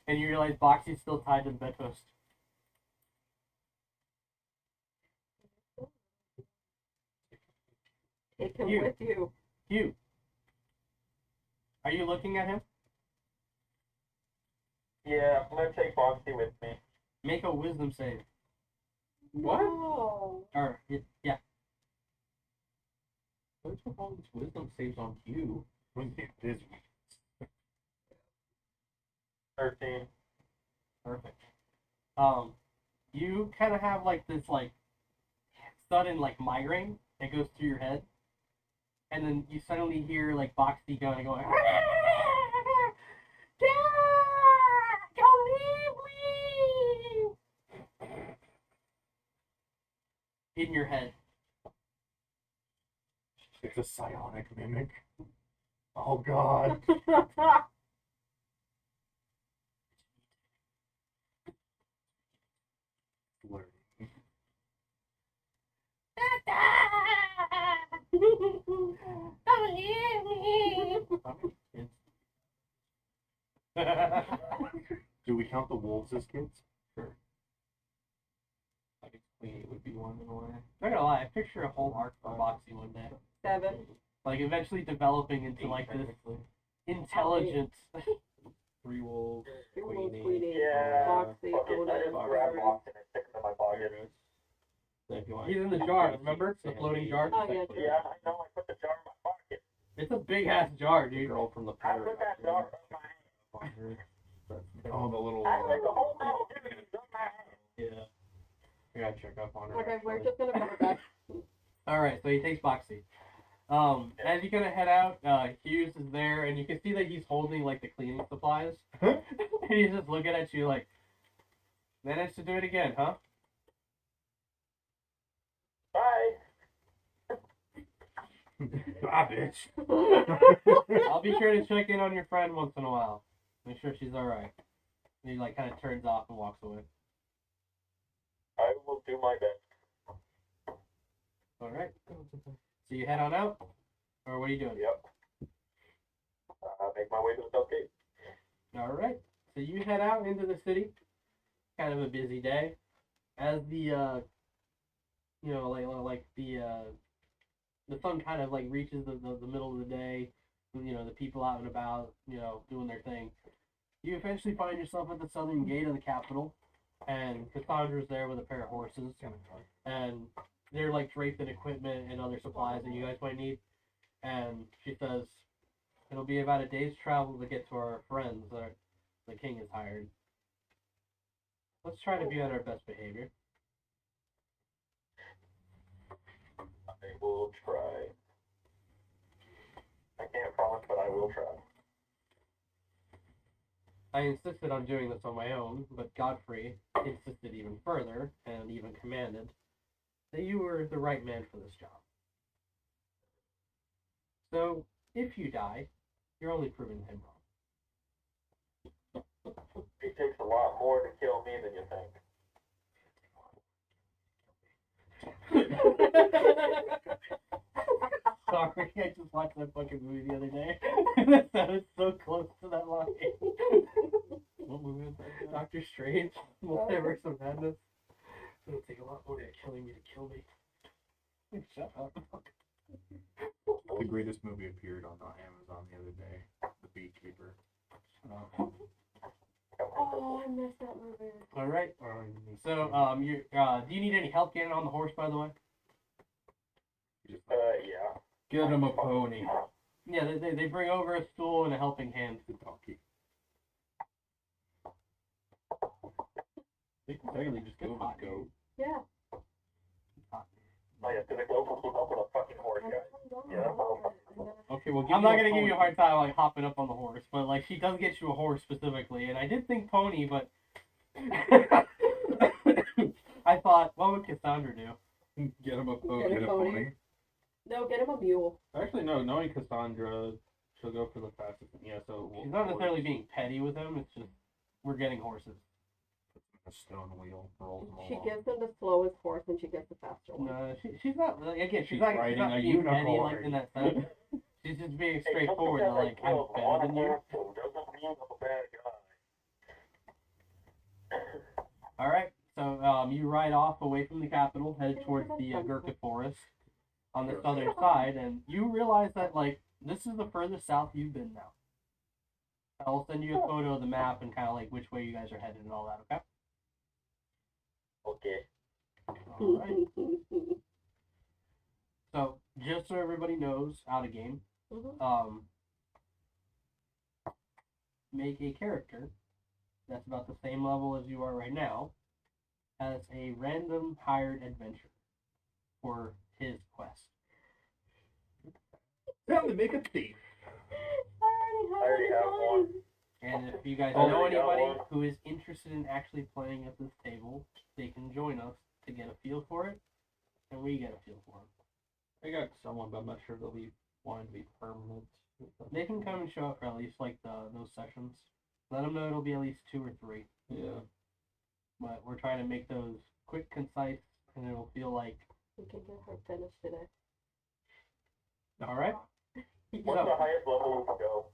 and you realize Boxy's still tied to the bedpost. Take him You. with you. Hugh, are you looking at him? Yeah, I'm gonna take Boxy with me. Make a wisdom save. What? No. Or, yeah. What's with all these wisdom saves on Hugh? 13. Perfect. You kind of have like this like sudden like migraine that goes through your head, and then you suddenly hear like Boxy going, Dad, don't leave me! In your head. It's a psionic mimic. Oh God. Don't leave me. Do we count the wolves as kids? Sure. I think Queenie would be one in a way. Not gonna lie, I picture a whole arc for Boxy one day. 7. Like eventually developing into like this intelligent 3 wolves, Queenie. Yeah. Foxy, Fuck it, I just Oda, grab Barry. Boxy and stick him in my pocket. He's in the jar, remember? The floating jar? Oh, yeah, Yeah, I know, I put the jar in my pocket. It's a big ass jar, dude. girl from the I pirate. put that jar in my hand. Oh, the little. I like the whole metal dude in my hand. Yeah. I gotta check up on her. Okay, we're actually. just gonna go back. Alright, so he takes Boxy. As you gonna head out, Hughes is there, and you can see that he's holding like the cleaning supplies. And he's just looking at you like, managed to do it again, huh? Bye. Ah, bitch. I'll be sure to check in on your friend once in a while. Make sure she's alright. And he like kind of turns off and walks away. I will do my best. Alright. So you head on out? Or what are you doing? Yep. Make my way to the south gate. Alright. So you head out into the city. Kind of a busy day. As the the sun kind of like reaches the middle of the day, the people out and about, doing their thing. You eventually find yourself at the southern gate of the capital, and Cassandra's there with a pair of horses, and they're like draped in equipment and other supplies that you guys might need. And she says, it'll be about a day's travel to get to our friends that the king has hired. Let's try to be on our best behavior. I will try. I can't promise, but I will try. I insisted on doing this on my own, but Godfrey insisted even further, and even commanded, that you were the right man for this job. So, if you die, you're only proving him wrong. It takes a lot more to kill me than you think. Sorry, I just watched that fucking movie the other day. And that sounded so close to that line. What movie is that? Doctor Strange, Multiverse of Madness. It'll take a lot more than killing me to kill me. Shut up. The greatest movie appeared on Amazon the other day. The Beekeeper. Oh, I missed that movie. All right. So, you do you need any help getting on the horse, by the way? Yeah. Get him a pony. Yeah, they bring over a stool and a helping hand. The donkey. They can technically just go with a goat. Yeah. Oh yeah, so the goat will keep up with a fucking horse, guys. Yeah. Okay, well, I'm not gonna give you a hard time like hopping up on the horse, but like she does get you a horse specifically, and I did think pony, but I thought, what would Cassandra do? Get him a pony. Get a Get a pony. pony. No, get him a mule. Actually, no. Knowing Cassandra, she'll go for the fastest. Yeah, so She's not necessarily being petty with him. It's just we're getting horses. A stone wheel rolls them She along. gives him the slowest horse and she gets the faster one. No, she's not. Like, again, she's She's not riding being a petty unicorn. like in that sense. She's just being Hey, straightforward. just That, because like I I'm killed better one than you. horse doesn't mean I'm a bad guy. All right. So you ride off away from the capital, headed towards the Gurkha Forest on the southern side, and you realize that like this is the furthest south you've been now. I'll send you a photo of the map and kind of like which way you guys are headed and all that. Okay. Okay. All right. So just so everybody knows, out of game, make a character that's about the same level as you are right now as a random hired adventurer for his quest. Time to make a thief. I already have one. And if you guys Oh, know there you go, anybody one. who is interested in actually playing at this table, they can join us to get a feel for it, and we get a feel for it. I got someone, but I'm not sure they'll be wanting to be permanent. They can come and show up for at least like those sessions. Let them know it'll be at least 2 or 3. Yeah. But we're trying to make those quick, concise, and it'll feel like. We can get her finished today. All right. What's the highest level we can go?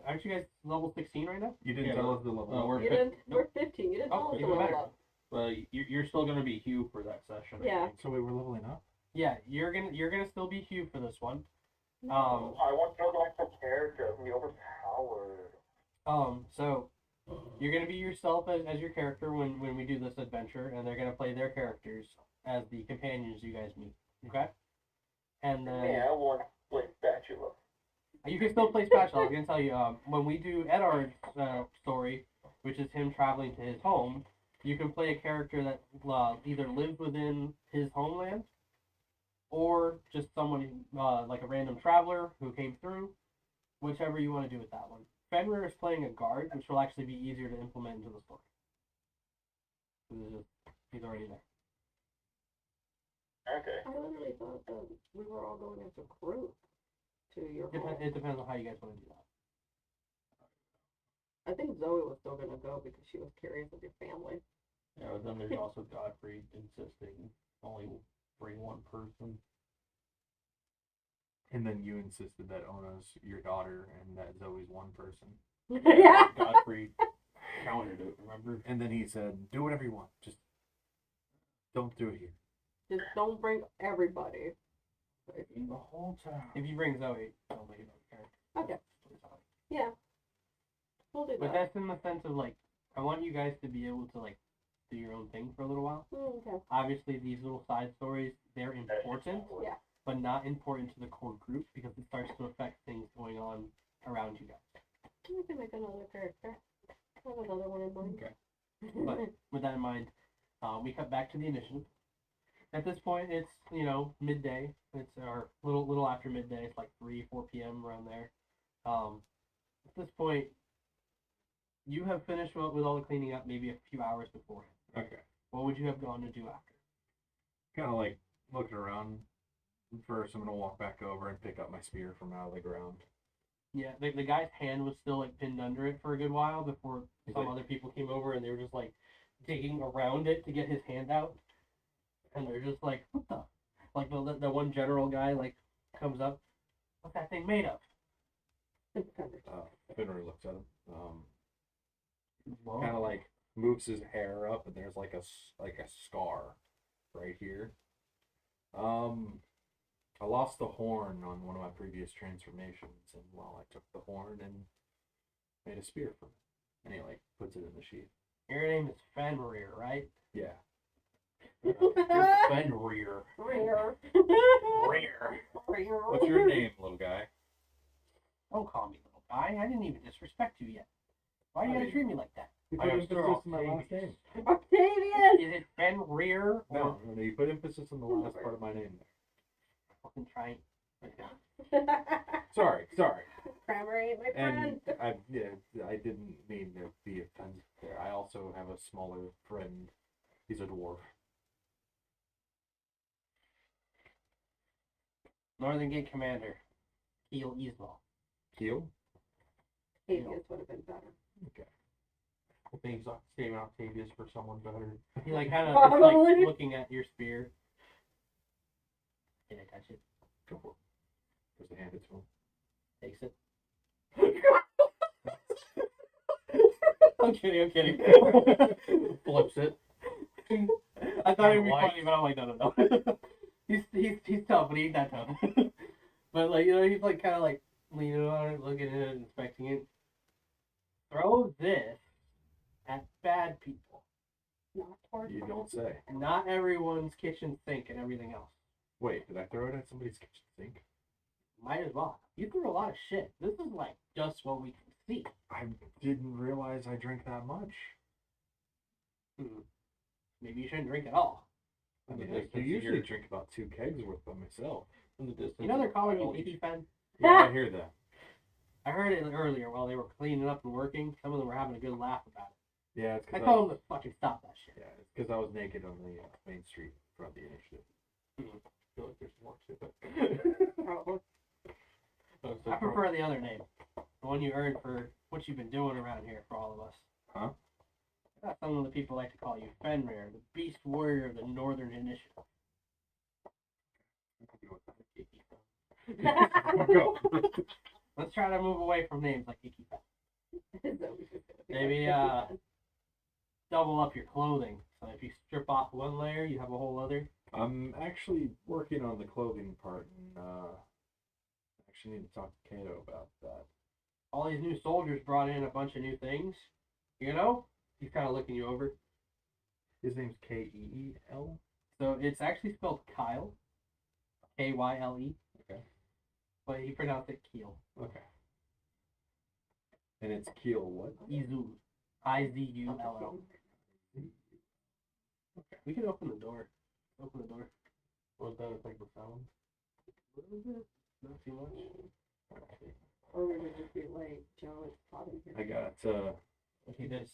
Aren't you guys level 16 right now? You didn't Yeah, tell us the level. we're You didn't, we're 15. You didn't Oh, tell us to even level better. up. Well, you're still gonna be Hugh for that session. I Yeah. think. So we were leveling up. Yeah, you're gonna still be Hugh for this one. I want to know the actual character. I'm gonna be overpowered. So you're gonna be yourself as your character when we do this adventure, and they're gonna play their characters as the companions you guys meet. Okay. And then Yeah, I want to play Spatula. you can still play Spatula. I was gonna tell you, when we do Edard's story, which is him traveling to his home, you can play a character that either lives within his homeland, or just someone like a random traveler who came through. Whichever you want to do with that one. Fenrir is playing a guard, which will actually be easier to implement into the story. He's already there. Okay. I literally thought that we were all going as a group to your home. It depends on how you guys want to do that. I think Zoe was still gonna go because she was curious of your family. Yeah, but then there's also Godfrey insisting only bring one person. And then you insisted that Ona's your daughter and that Zoe's one person. Yeah. Godfrey countered it, remember? And then he said, do whatever you want. Just don't do it here. Just don't bring everybody. The whole time. If you bring Zoe, don't make it a character. Okay. Yeah. We'll do But that. that's in the sense of like, I want you guys to be able to like do your own thing for a little while. Okay. Obviously, these little side stories, they're important, Yeah. but not important to the core group because it starts to affect things going on around you guys. We can make another character. I have another one in mind. Okay. But with that in mind, we cut back to the initiative. At this point, it's midday. It's our little after midday. It's like 3-4 p.m. around there. At this point, you have finished with all the cleaning up maybe a few hours beforehand. Okay. What would you have gone to do after? Kind of like looking around, First, I'm gonna walk back over and pick up my spear from out of the ground. Yeah, the guy's hand was still like pinned under it for a good while before He's some like- other people came over and they were just like digging around it to get his hand out. And they're just like, what the? Like the one general guy like comes up, what's that thing made of? Fenrir looks at him. Kind of like moves his hair up, and there's like a scar right here. I lost the horn on one of my previous transformations, and well, I took the horn and made a spear from it. And he like puts it in the sheath. Your name is Fenrir, right? Yeah. Fenrir. Rear. Rear. What's your name, little guy? Don't call me little guy. I didn't even disrespect you yet. Why are you gonna treat me like that? You I put am emphasis Sir on my last name. Octavius! Is it Fenrir? No, you put emphasis on the last part of my name Fucking trying. there. Sorry. Grammar ain't my And friend. I didn't mean to be offensive there. I also have a smaller friend. He's a dwarf. Northern Gate Commander. Keel Easwell. Keel? Octavius would have been better. Okay. I think saving Octavius for someone better. He like kind of like Probably. looking at your spear. Can I touch it? Go for it. Just hand it to him. Takes it. I'm kidding. Flips it. I thought it'd be Like- funny, but I'm like, no. he's tough, but he ain't that tough. But like, you know, he's like kind of like leaning on it, looking at it, inspecting it. Throw this at bad people. Not towards You don't say. Not everyone's kitchen sink and everything else. Wait, did I throw it at somebody's kitchen sink? Might as well. You threw a lot of shit. This is like just what we can see. I didn't realize I drank that much. Maybe you shouldn't drink at all. I mean, the I distance usually here. drink about 2 kegs worth by myself. From the distance. You know they're calling Oh, you Icky Fen? Yeah, I hear that. I heard it earlier while they were cleaning up and working. Some of them were having a good laugh about it. Yeah, it's I because told them to fucking stop that shit. yeah, it's because I was naked on the main street from the initiative. I feel like there's more to it. Probably. Oh, so I prefer the other name. The one you earned for what you've been doing around here for all of us. Huh? That's some of the people like to call you Fenrir, the Beast Warrior of the Northern Initiative. Go. Let's try to move away from names like Icky Fen. Maybe double up your clothing. So if you strip off one layer, you have a whole other. I'm actually working on the clothing part, and actually need to talk to Kato about that. All these new soldiers brought in a bunch of new things. You know? He's kind of looking you over. His name's Keel. So it's actually spelled Kyle. Kyle. Okay. But he pronounced it Keel. Okay. And it's Keel what? Izul. Izull. Okay. We can open the door. Open the door. Was that a thing for sound? Not too much. Or we would just be like, Joe, it's hot in here. I got He did.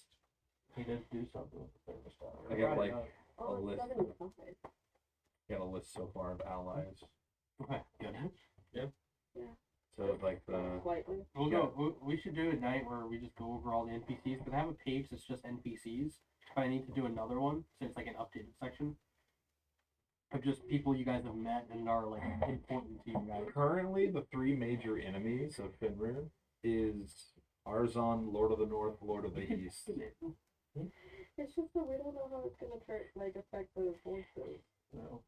He did do something with the thermostat. I got like Oh, a it's list. 7 inside. Got a list so far of allies. Okay, good. So like the Slightly. We'll go. We should do a night where we just go over all the NPCs. Because I have a page that's just NPCs. But I need to do another one, so it's like an updated section of just people you guys have met and are like important to you guys. currently the 3 major enemies of Fenrir is Arzon, Lord of the North, Lord of the East. It's just that we don't know how it's gonna affect the forces. No.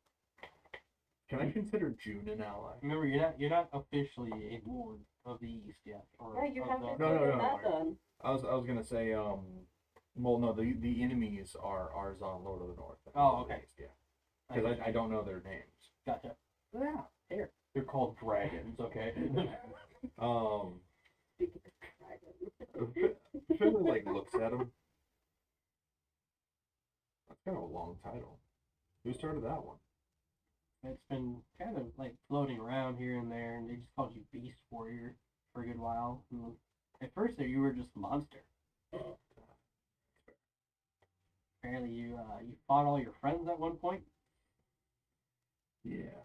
Can I consider June an ally? Remember, you're not officially a lord of the East yet. Or Yeah, you of haven't the- No, figured no. that done. I was gonna say well no, the enemies are Arzon, Lord of the North. and Oh, Lord of the okay. East, yeah. Because I don't know their names. Gotcha. Yeah. Here. They're called dragons, okay? Speaking of dragons. Fenrir like looks at him. That's kind of a long title. Who started that one? It's been kind of like floating around here and there, and they just called you Beast Warrior for a good while. And at first, there you were just Monster. Apparently, you fought all your friends at one point. Yeah.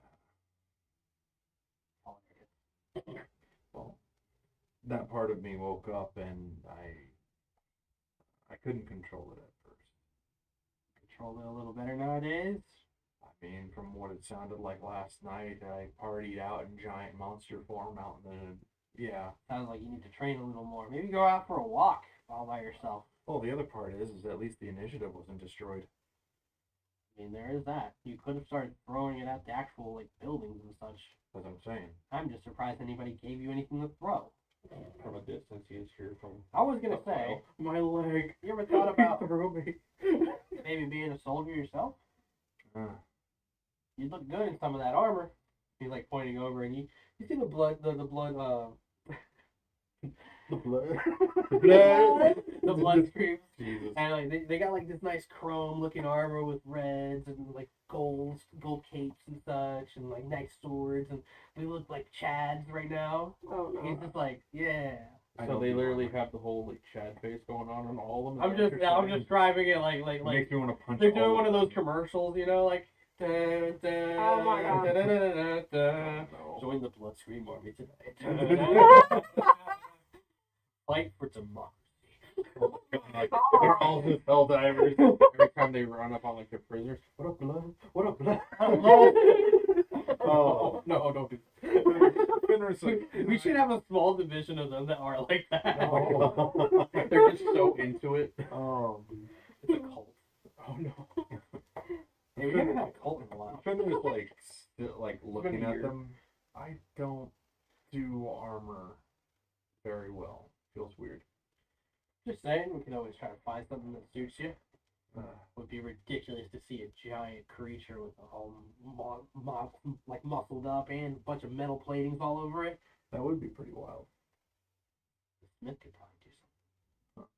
that part of me woke up and I couldn't control it at first. Control it a little better nowadays. I mean, from what it sounded like last night, I partied out in giant monster form out in the, yeah. Sounds like you need to train a little more. Maybe go out for a walk all by yourself. Well, the other part is at least the initiative wasn't destroyed. I mean, there is that. You could have started throwing it at the actual, like, buildings and such. That's what I'm saying. I'm just surprised anybody gave you anything to throw. From a distance, he is here from. I was gonna say, My leg. you ever thought about Threw me. maybe being a soldier yourself? Uh, You'd look good in some of that armor. He's like pointing over, and you see the blood, the blood, the blood. the blood streams. Jesus. And like they got like this nice chrome looking armor with reds and like gold capes and such, and like nice swords, and we look like Chads right now. Oh no. He's just like, yeah. So they literally have the whole like Chad face going on all of them. I'm just driving it like Makes me want to punch. they're doing all one of those them. commercials, you know, like. Oh my God. Join the Bloodstream army tonight. Fight for democracy. Oh, God. They're all just hell divers. Every time they run up on like the prisoners, what up, blood? What up, blood? Oh no, don't do that. Fenrir's like, We should have a small division of them that are like that. oh. They're just so into it. Oh, It's a cult. Oh no. Hey, we haven't had a cult in a while. Fenrir's like still like looking been a at year. them. I don't do armor very well. Feels weird. Just saying, we can always try to find something that suits you. Uh, Would be ridiculous to see a giant creature with all like muscled up and a bunch of metal platings all over it. that would be pretty wild. The Smith could probably do something.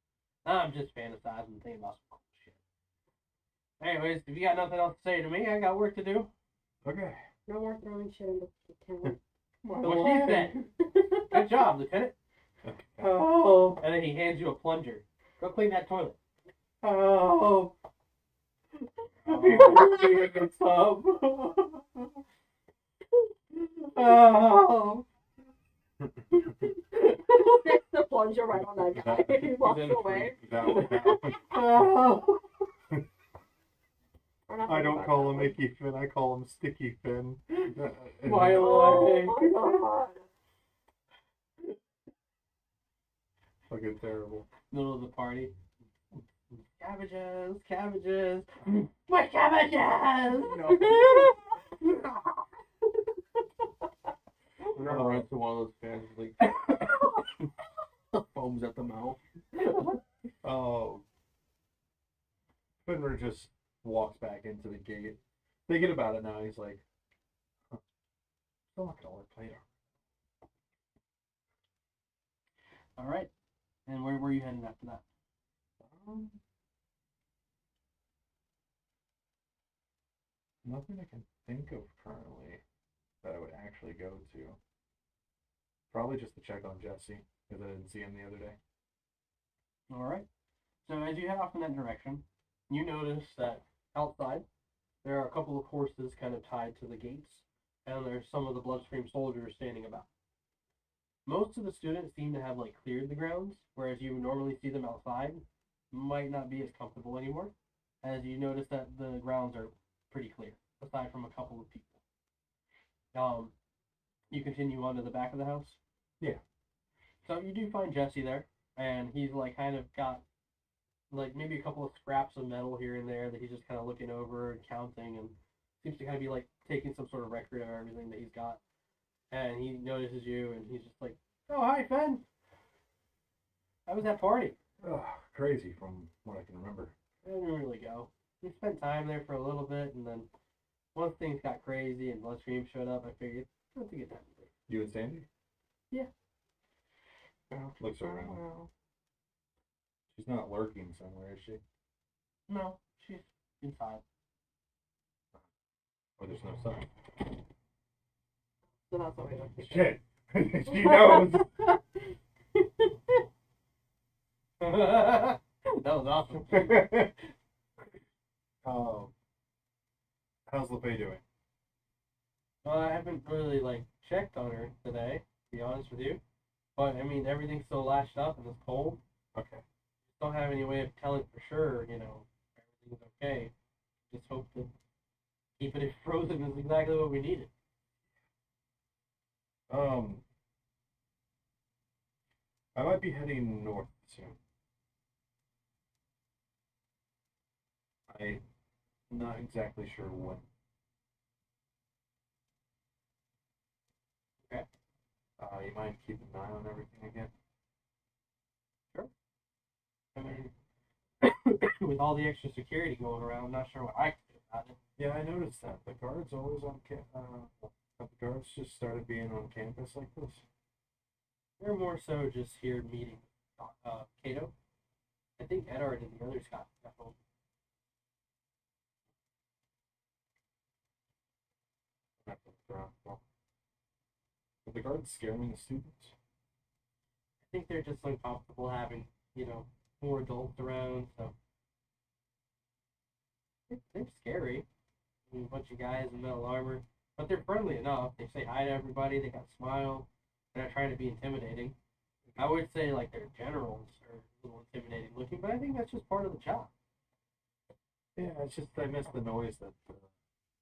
I'm just fantasizing and thinking about some cool shit. Anyways, if you got nothing else to say to me, I got work to do. Okay. No more throwing shit in the town. What she said. Good job, Lieutenant. Oh, And then he hands you a plunger. Go clean that toilet. oh. He threw me in the tub. Oh. Fix the plunger right on that guy. He walks away. Oh. We're not I thinking don't about call that him one. Icky Fin. I call him Sticky Fin. My Oh leg. my god. Fucking terrible. Middle of the party. Cabbages. My cabbages. We're gonna run to one of those fans like foams at the mouth. Oh. Fenrir just walks back into the gate. Thinking about it now, he's like, huh, still not gonna work later. Alright. And where were you heading after that? Nothing I can think of currently that I would actually go to. Probably just to check on Jesse, because I didn't see him the other day. Alright. So as you head off in that direction, you notice that outside there are a couple of horses kind of tied to the gates, and there's some of the Bloodstream soldiers standing about. Most of the students seem to have like cleared the grounds, whereas you would normally see them outside, might not be as comfortable anymore, as you notice that the grounds are pretty clear, aside from a couple of people. You continue on to the back of the house? Yeah. So you do find Jesse there, and he's like kind of got like maybe a couple of scraps of metal here and there that he's just kind of looking over and counting, and seems to kind of be like taking some sort of record of everything that he's got. And he notices you, and he's just like, "Oh, hi, Fen. How was that party?" Oh, crazy from what I can remember. I didn't really go. We spent time there for a little bit, and then once things got crazy and Bloodstream showed up, I figured, let's get time to leave. You and Sandy? Yeah. Looks around. She's not lurking somewhere, is she? No, she's inside. Or there's no sign. So that's what we look at. Shit! She knows! That was awesome. How's LeFay doing? Well, I haven't really like checked on her today, to be honest with you. But I mean, everything lashed up and it's cold. Okay. Don't have any way of telling for sure, you know, everything's okay. Just hope to keep it frozen is exactly what we needed. I might be heading north soon. I'm not exactly sure when. Okay. You mind keeping an eye on everything again? I mean, with all the extra security going around, I'm not sure what I can do about it. Yeah, I noticed that. The guards always on the guards just started being on campus like this. They're more so just here meeting Kato. I think Edard and the others got home. But the guards scaring the students. I think they're just uncomfortable having, you know, more adults around, so they're scary. I mean, a bunch of guys in metal armor, but they're friendly enough. They say hi to everybody. They got a smile. They're not trying to be intimidating. I would say like their generals are a little intimidating looking, but I think that's just part of the job. Yeah, it's just I miss the noise that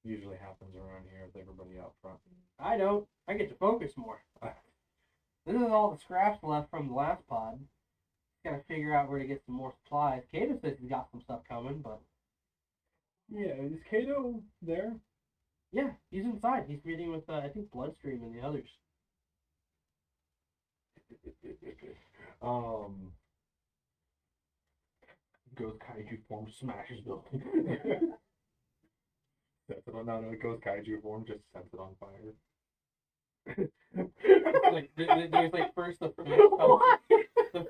usually happens around here with everybody out front. I don't. I get to focus more. This is all the scraps left from the last pod. Gotta figure out where to get some more supplies. Kato says he's got some stuff coming, but Yeah, is Kato there? yeah, he's inside. He's meeting with I think Bloodstream and the others. Goes kaiju form, smashes building. Sets it on, no, it goes kaiju form, just sets it on fire. Like there's like first the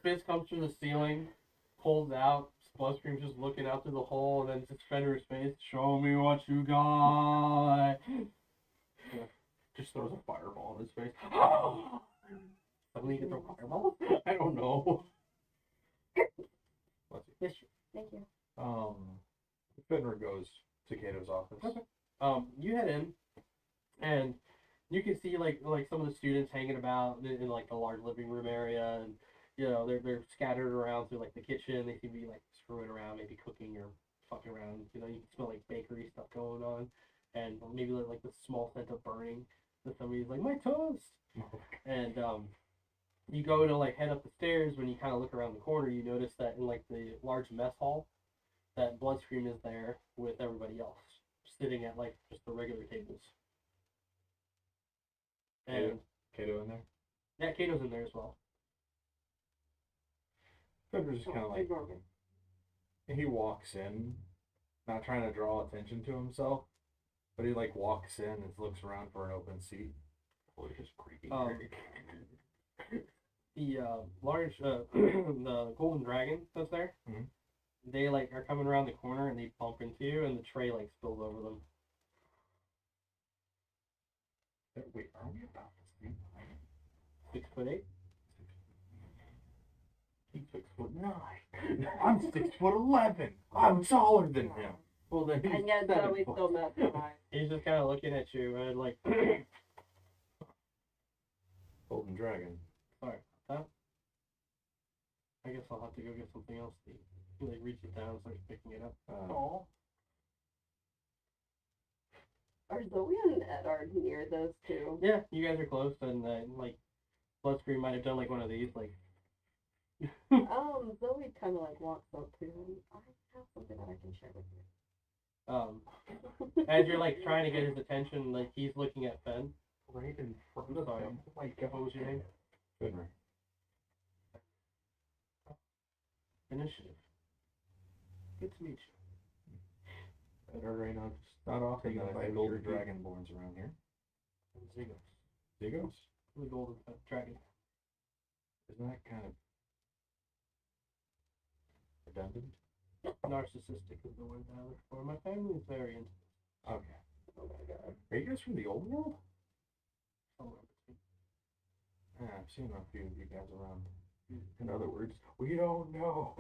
fist comes through the ceiling, pulls out. Bloodstream's just looking out through the hole, and then it's Fenrir's face. Show me what you got. Just throws a fireball in his face. Suddenly you can throw fireballs? I don't know. Yes, Thank you. Fenrir goes to Kato's office. Okay. You head in, and you can see like some of the students hanging about in like the large living room area, and you know they're scattered around through like the kitchen. They seem to be like screwing around, maybe cooking or fucking around. You know, you can smell like bakery stuff going on, and maybe like the small scent of burning. That somebody's like, my toast. And you go to like head up the stairs. When you kind of look around the corner, you notice that in like the large mess hall, that Bloodstream is there with everybody else, sitting at like just the regular tables. And Kato in there? yeah, Kato's in there as well. Fenrir's just kind of like, he walks in, not trying to draw attention to himself, but he like walks in and looks around for an open seat. Boy, just creepy. The large, the golden dragon that's there, they like are coming around the corner and they bump into you, and the tray like spills over them. Wait, are we about the same height? 6'8". He's 6'9". I'm 6'11". I'm taller than him. Well, then he's And yet Zoe still met the eye. He's just kind of looking at you and like, Golden dragon. sorry about that. I guess I'll have to go get something else to eat. He like reaches down and starts picking it up. Are Zoe and Ed are near those two? Yeah, you guys are close, and like Bloodstream might have done like one of these, like. Zoe kind of like walks up to him. I have something that I can share with you. As you're like trying to get his attention, like he's looking at Fen. Right in front of him. Oh my god. What was your name? Fenrir. Initiative. Good to meet you. Better right now. It's not often that I see golden dragonborns around here. Zygos. Zygos? The golden dragon. Isn't that kind of redundant? Narcissistic is the word that I look for. My family is very into this. Okay. Oh my god. Are you guys from the old world? Somewhere between. Yeah, I've seen a few of you guys around. In other words, we don't know.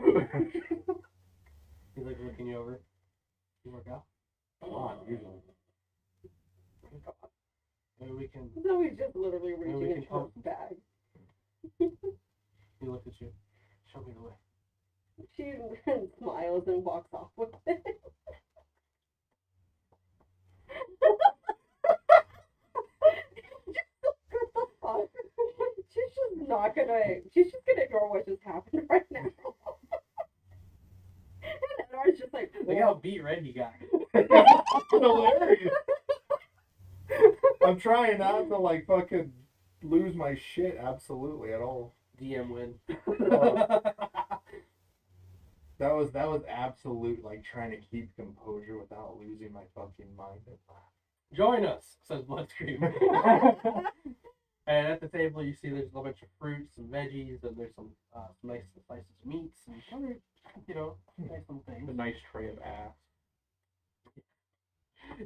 He's like looking you over. You work out? A lot, usually. Maybe we can. Zoe's just literally Maybe we reaching can into her talk. bag. He looked at and smiles and walks off with it. What the fuck? She's just gonna ignore what just happened right now. And Edward's just like, Look how beat red he got. Hilarious. I'm trying not to like fucking lose my shit absolutely at all. DM win. That was absolute like trying to keep composure without losing my fucking mind. Join us, says Bloodstream. And at the table, you see there's a bunch of fruits and veggies, and there's some nice slices of meats and other, nice little things. A nice tray of ass.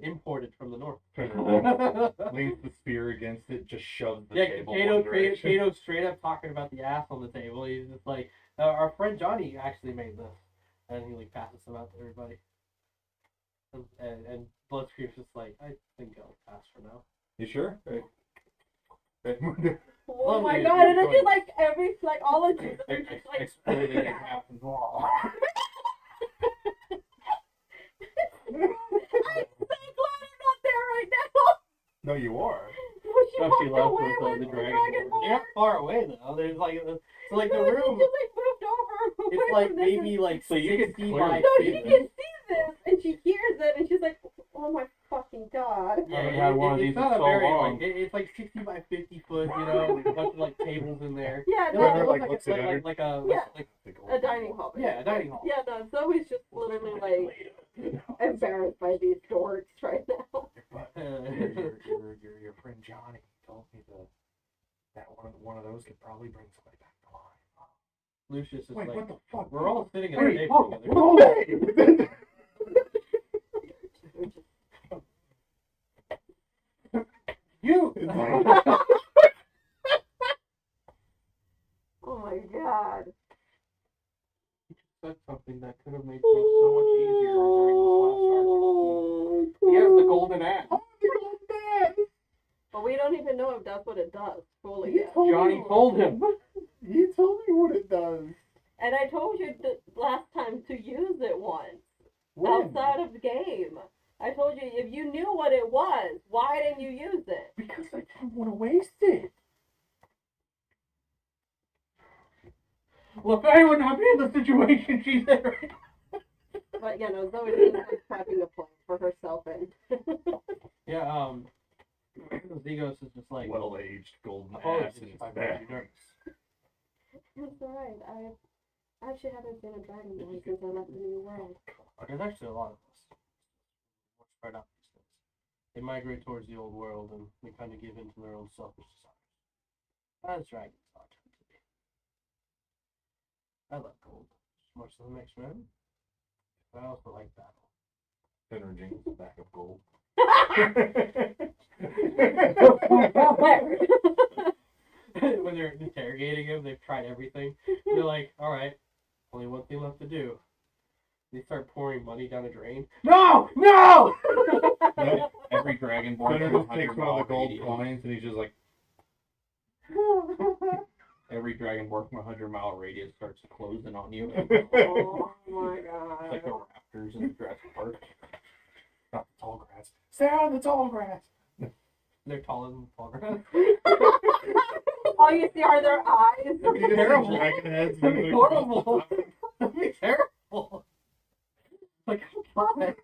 Imported from the north. Leans the spear against it, just shoves the Yeah, table Kato, one direction. Kato straight up talking about the ass on the table. He's just like, our friend Johnny actually made this, and he like passes them out to everybody. And Bloodstream's just like, I think I'll pass for now. You sure? oh my god, and then you like all of you are just like Exploding in half and all. I'm so glad I'm not there right now. No, you are. She walked left away with with the the dragonborn. You're not far away though. There's like, so like the No, room. she just like moved over. It's away like from this maybe and- like So you can 60 clearly by No, she 50. can see this and she hears it and she's like, oh my fucking god. haven't had one of these it's not in a so very long. like it's like 60 by 50 foot, with a bunch of like tables in there. Yeah, It no, looks like, looks like, at like, like a Yeah. like a dining hall. yeah, a dining hall. Yeah, no, Zoe's just literally like embarrassed by these dorks right now. Your friend Johnny told me that one of those could probably bring somebody back to life. Lucius is Wait, like, what the fuck? we're all sitting at the Hey, table together. no way! You. Oh my god. That's something that could have made things so much easier during this last arc. He has the golden axe. But we don't even know if that's what it does fully yet. Johnny told him. He told me what it does. And I told you last time to use it once. When? Outside of the game. I told you if you knew what it was, why didn't you use it? Because I didn't want to waste it. Well, if I would not be in the situation she's in right But Zoe is like prepping a plan for herself and Yeah, Zegos is just like, Well-aged golden apologies ass in his if I made back. you nervous. That's alright. I actually haven't been a dragonborn since I left the New World. There's actually a lot of us. We're spread out these days. They migrate towards the old world and they kind of give in to their own selfish desires. As dragons ought to be. I like gold as much as the next man. But I also like battle. Fenrir Jeans, back of gold. When they're interrogating him, they've tried everything. They're like, alright, only one thing left to do. They start pouring money down a drain. No! No! Every dragonborn Fenrir from just takes one of the gold coins and he's just like, Every dragonborn from 100-mile radius starts closing on you. Oh my It's god. like the raptors in Jurassic Park. not the tall grass. Stay on the tall grass. They're taller than the tall grass. All you see are their eyes. You just see Terrible. dragon heads That'd be moving horrible. That'd be terrible. Like, God.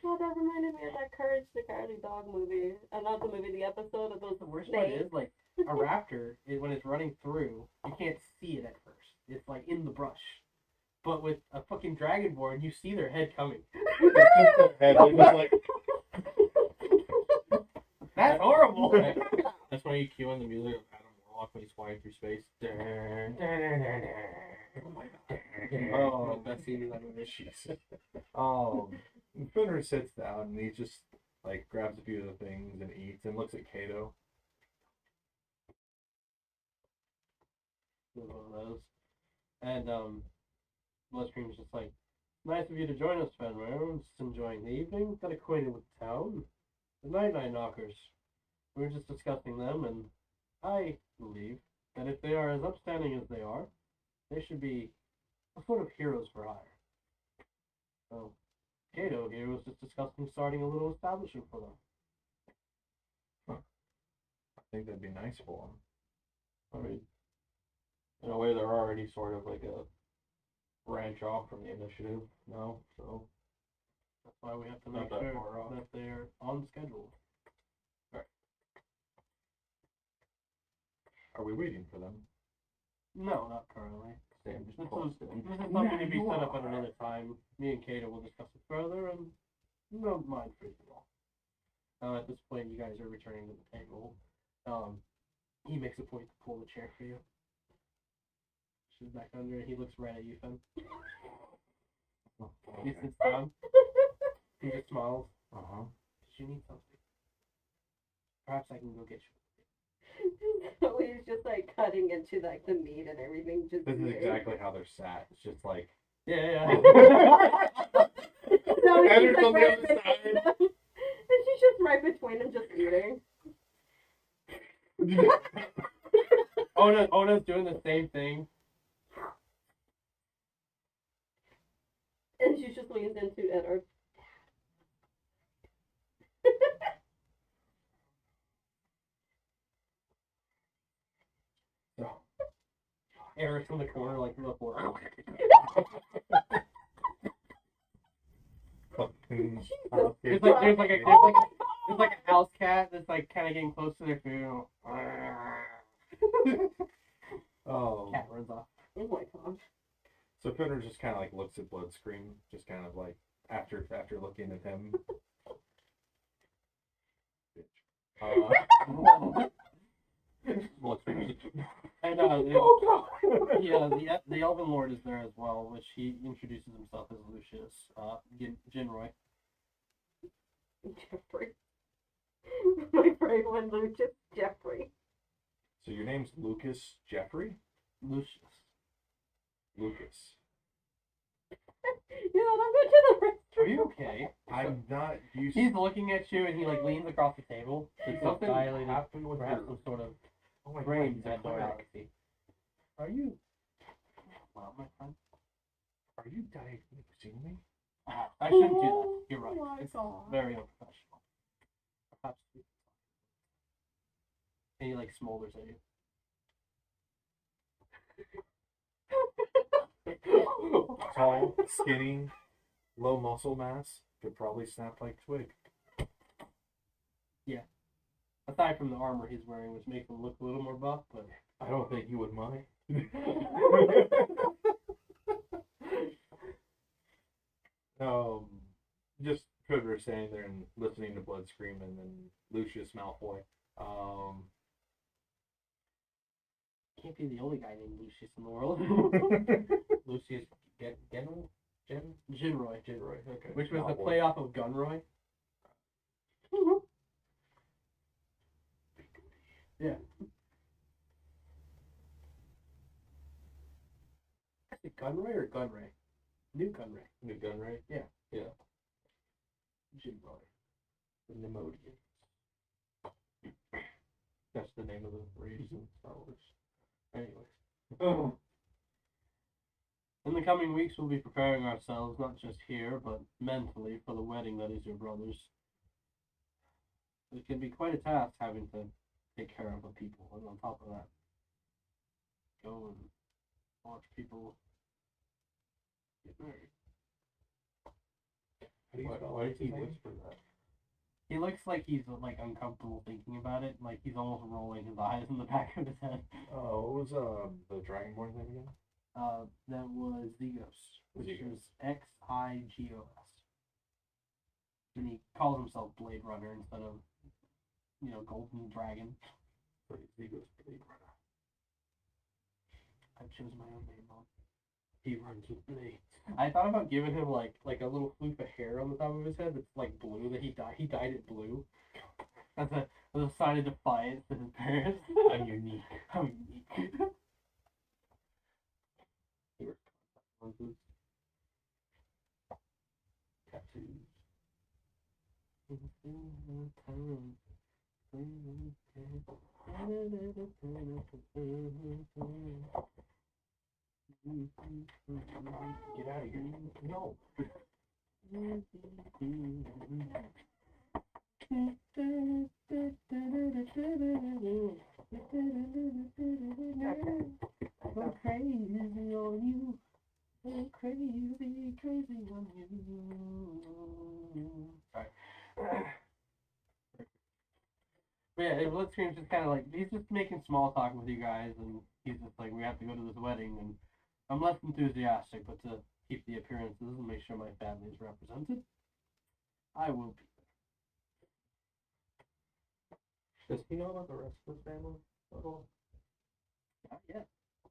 Oh, that reminded me of that Courage the Cowardly Dog movie. Not the movie, the episode of those The worst part snakes. is, like, a raptor, when it's running through, you can't see it at first. It's, like, in the brush. But with a fucking dragonborn, you see their head coming. It's just their head. They're just like, That's horrible. That's why you cue in the music of Adam Warlock when he's flying through space. Oh, best scene in that movie. Fenrir sits down and he just like grabs a few of the things and eats and looks at Kato. One of those. And, Bloodstream's just like, nice of you to join us, Fenrir. I'm just enjoying the evening. Got acquainted with the town. The Night Knockers. We were just discussing them, and I believe that if they are as upstanding as they are, they should be a sort of heroes for hire. So, Kato here was just discussing starting a little establishment for them. I think that'd be nice for them. I mean, in a way, they're already sort of like a branch off from the initiative now, so That's why we have to Not make that sure far off. that they're on schedule. Are we waiting for them? No, not currently. Sam just This tossed is in. something to be set up at another time. Me and Kato will discuss it further, and no mind free at all. At this point, you guys are returning to the table. He makes a point to pull the chair for you. She's back under it. He looks right at you, Finn. He sits down. He just smiles. Uh-huh. Did you need something? Perhaps I can go get you. So he's just like cutting into like the meat and everything. Just This is weird. exactly how they're sat. It's just like Yeah. No, she's Heather's like on the right other between side. them. And she's just right between them, just eating. Ona's doing the same thing. And she just leans into Edward. Eric's in the corner, like, look for It's like there's like a house cat that's like kind of getting close to their food. Oh. Cat runs off. Oh my gosh. So Fenrir just kind of like looks at Bloodscream, just kind of like after looking at him. And the Elven Lord is there as well, which he introduces himself as Lucius Ginroy. Jeffrey. My brave one, Lucius Jeffrey. So your name's Lucas Jeffrey? Lucius. Lucas. You know, I'm going to the restroom. Are you okay? I'm not used. He's looking at you and he like leans across the table. Did He's something dilated, happen with perhaps your- some sort of Oh my brain God, abnormality. Are you well, my friend? Are you diagnosing me? I shouldn't do that. You're right. Oh my It's God. very unprofessional. Perhaps we can talk. And he like smolders at you. Tall, skinny, low muscle mass. Could probably snap like twig. Yeah. Aside from the armor he's wearing, which makes him look a little more buff, but I don't think you would mind. Just Fenrir standing there and listening to Bloodscream and then Lucius Malfoy. can't be the only guy named Lucius in the world. Lucius Ginroy? Ginroy. Okay. Which was the Malfoy. play off of Gunroy. Yeah. Is it Gunray or Gunray? New Gunray. New Gunray? Yeah. Yeah. Ginroy. The Nemodians. That's the name of the race in Star Wars. Anyways. In the coming weeks, we'll be preparing ourselves, not just here, but mentally, for the wedding that is your brother's. It can be quite a task having to take care of the people, and on top of that, go and watch people get married. Why did he whisper that? He looks like he's like uncomfortable thinking about it, like he's almost rolling his eyes in the back of his head. What was the Dragonborn thing again? That was Zygos, which Zygos. is Xigos. And he calls himself Blade Runner instead of, Golden Dragon. Zygos Blade Runner. I chose my own name, Mom. He runs with blades. I thought about giving him like a little fluke of hair on the top of his head that's like blue that he dyed it blue. As a sign of defiance to his parents. I'm unique. I'm unique. He wears contact lenses. Tattoos. Get out of here. No. I'm crazy on you. I'm crazy, crazy on you. Sorry. But yeah, Blitzkrieg's just kind of like, he's just making small talk with you guys, and he's just like, we have to go to this wedding, and I'm less enthusiastic, but to keep the appearances and make sure my family is represented, I will be there. Does he know about the rest of his family at all? Not yet.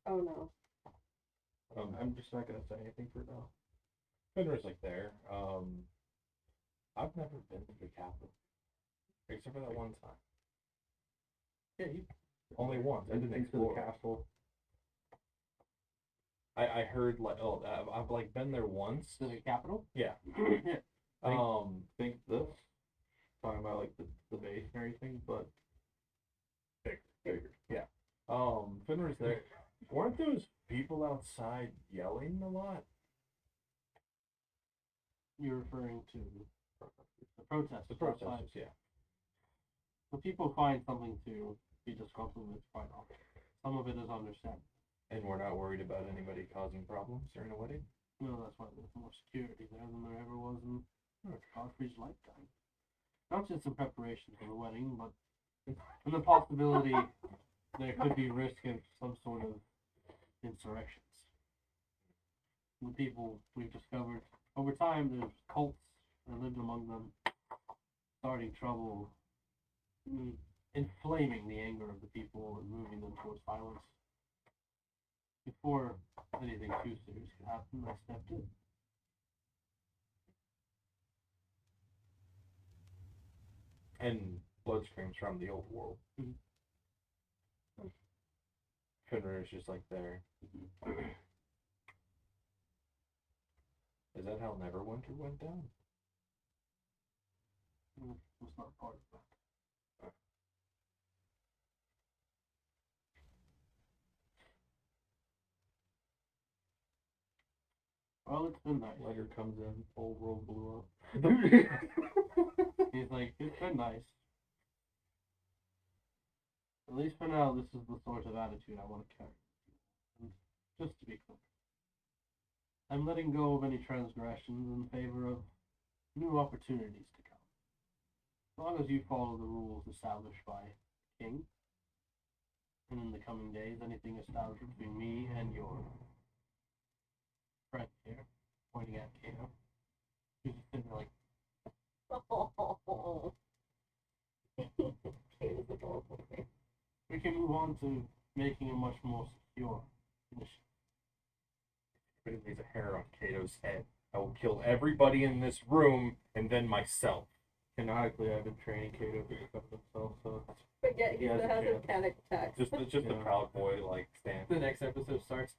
Oh no. I'm just not gonna say anything for now. Fenrir's like there. I've never been to the Capitol. Except for that one time. Yeah, you Only once. I didn't to the explore. castle. I heard like I've like been there once. To the Capitol? Yeah. Yeah. Think this. Talking about like the base and everything, but Bigger. Yeah. Fenrir's there. Weren't those people outside yelling a lot? You're referring to the protests. The outside. protesters, yeah. The people find something to be disgruntled with quite often. Some of it is understandable. And we're not worried about anybody causing problems during a wedding? No, that's why there's more security there than there ever was in Godfrey's lifetime. Not just in preparation for the wedding, but in the possibility there could be risk of some sort of insurrections. The people we've discovered over time, there's cults that lived among them, starting trouble, inflaming the anger of the people and moving them towards violence. Before anything too serious could happen, I stepped in. And blood screams from the old world. Fenrir is just like there. Is that how Neverwinter went down? Was not part of that. Well, it's been nice. later comes in, whole world blew up. He's like, it's been nice. At least for now, this is the sort of attitude I want to carry. And just to be clear, I'm letting go of any transgressions in favor of new opportunities to come. As long as you follow the rules established by King, and in the coming days, anything established between me and your friend here, pointing at Kato, who's just sitting there like, Oh. we can move on to making a much more secure initiative. But it lays a hair on Kato's head. I will kill everybody in this room and then myself. Canonically, I've been training Kato to defend himself, so But yet he He has still a has his chance. panic attack. Just a Yeah. Proud Boy like stance. The next episode starts.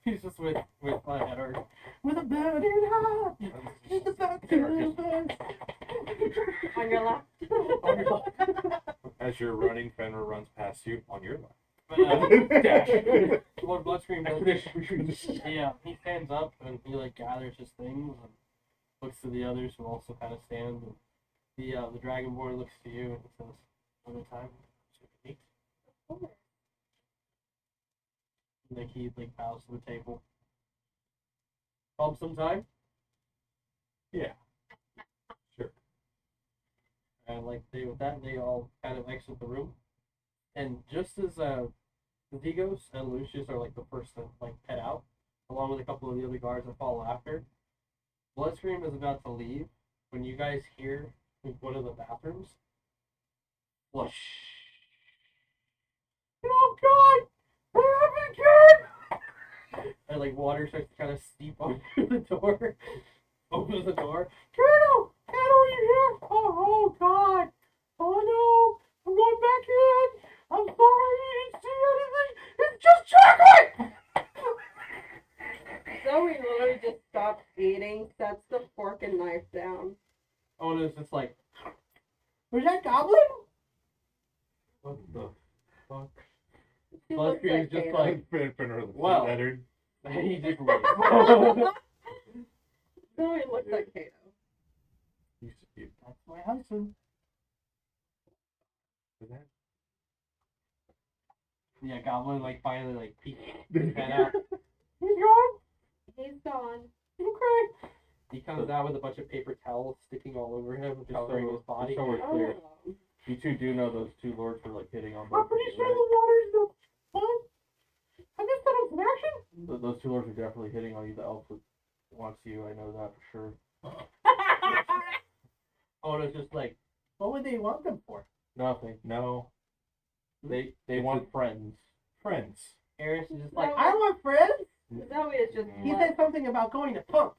He's just with my head hurt. With a burning heart. In the back of On your left. On your left. As you're running, Fenrir runs past you on your left. But Lord Bloodscream does. Yeah, he stands up and he like gathers his things and looks to the others who also kind of stand. And the Dragonborn looks to you and says, "Another time, so meet." And like he like bows to the table. Some time. Yeah. Sure. And like with that, they all kind of exit the room. And just as Vigos and Lucius are like the first to like head out, along with a couple of the other guards that follow after, Bloodscream is about to leave when you guys hear like, one of the bathrooms flush. Oh God! And like water starts to kind of seep under the door. Opens the door. Kato! Kato, are you here? Oh God! Oh no! I'm going back in! I'm sorry you didn't see anything! It's just chocolate! Zoe literally just stops eating, sets the fork and knife down. Oh, and it's just like, was that Goblin? what the fuck? She looks BuzzFeed like is just Kato. like, Well, well, he just leaves. Zoe looks like Kato. That's my husband. Yeah, Goblin like finally like peeks his head out. He's gone. He's gone. Okay. He comes out with a bunch of paper towels sticking all over him, Just covering his so, body. just so we're clear, Oh. you two do know those two lords were like hitting on I'm both of pretty you, sure right? the water's the fun. I missed that in action. Those two lords are definitely hitting on you. The elf wants you. I know that for sure. Oh, it's just like, what would they want them for? Nothing. No. They It's want friends. Friends. Eris is just like, No. I want friends. Zoe is just. He said something about going to pump.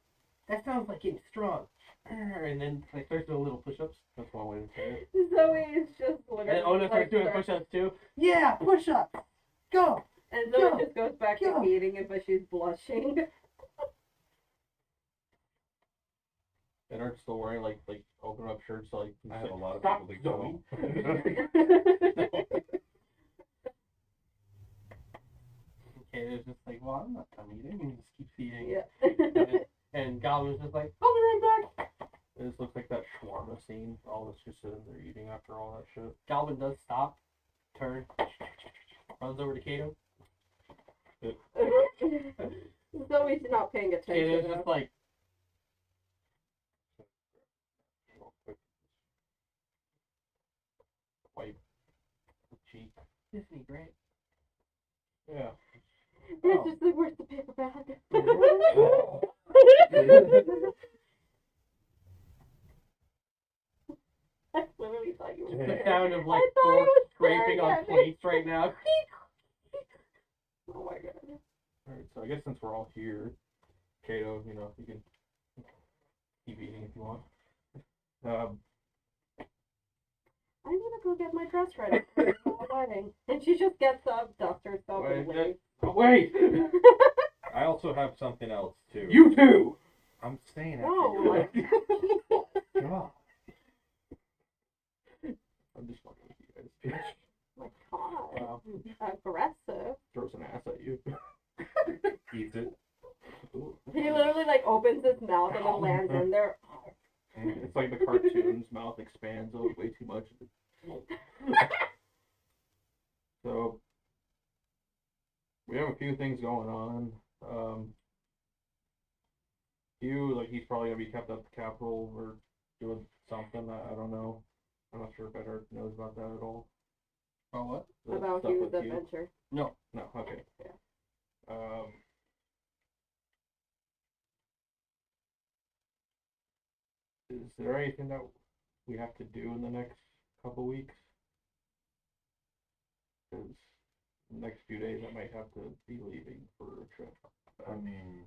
That sounds like getting strong. And then like starts doing little push-ups. That's one way to say it. Zoe is just And literally. Ona starts doing like, push-ups too. Yeah, push-ups. Go. And Zoe Go. just goes back Go. to eating it, but she's blushing. And aren't still wearing like open up shirts like I have a lot of Stop, people to Zoe. go. Okay, there's just like, well, I'm not done eating, and he just keeps eating. Yeah. And Goblin's just like, I'll be right back. It just looks like that shawarma scene. All that's just sitting there eating after all that shit. Goblin does stop, turn, runs over to Kato. Zoe's not paying attention. Kato's though. just like, Real quick. Wipe the cheek. isn't he great? Yeah. It's just like, where's the paper bag? I literally thought you were The sound of like I thought forks it was scraping on staring at me. plates right now. Oh my god. Alright, so I guess since we're all here, Kato, you know, you can keep eating if you want. I'm gonna go get my dress ready for the wedding. And she just gets up, dusts herself, and Wait, leaves. Wait! I also have something else too. You too! I'm staying after No, you. God. I'm just fucking with you guys. my god. Wow. Aggressive. Throws an ass at you. Eats it. He literally like opens his mouth and then lands in there. It's like the cartoon's mouth expands way too much. So we have a few things going on. Hugh, like he's probably gonna be kept at the Capitol or doing something. I don't know. I'm not sure if Ed knows about that at all. About what? The About stuff Hugh's with Hugh. adventure. No, okay. Yeah. Is there anything that we have to do in the next couple weeks? Because the next few days I might have to be leaving for a trip. I mean,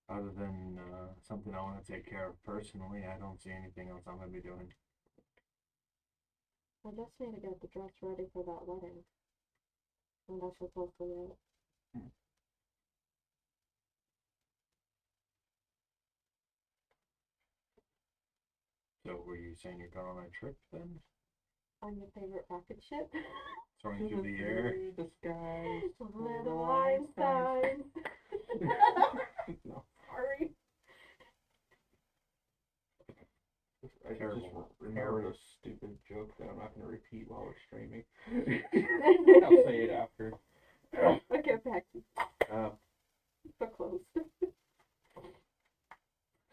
other than something I want to take care of personally, I don't see anything else I'm going to be doing. I just need to get the dress ready for that wedding. And that's supposed to be it. So were you saying you're going on a trip then? On your favorite rocket ship? Soaring through the air? The sky. Little Einstein. No. Sorry. I just Terrible. remembered a stupid joke that I'm not going to repeat while we're streaming. I'll say it after. Okay, back to So so close.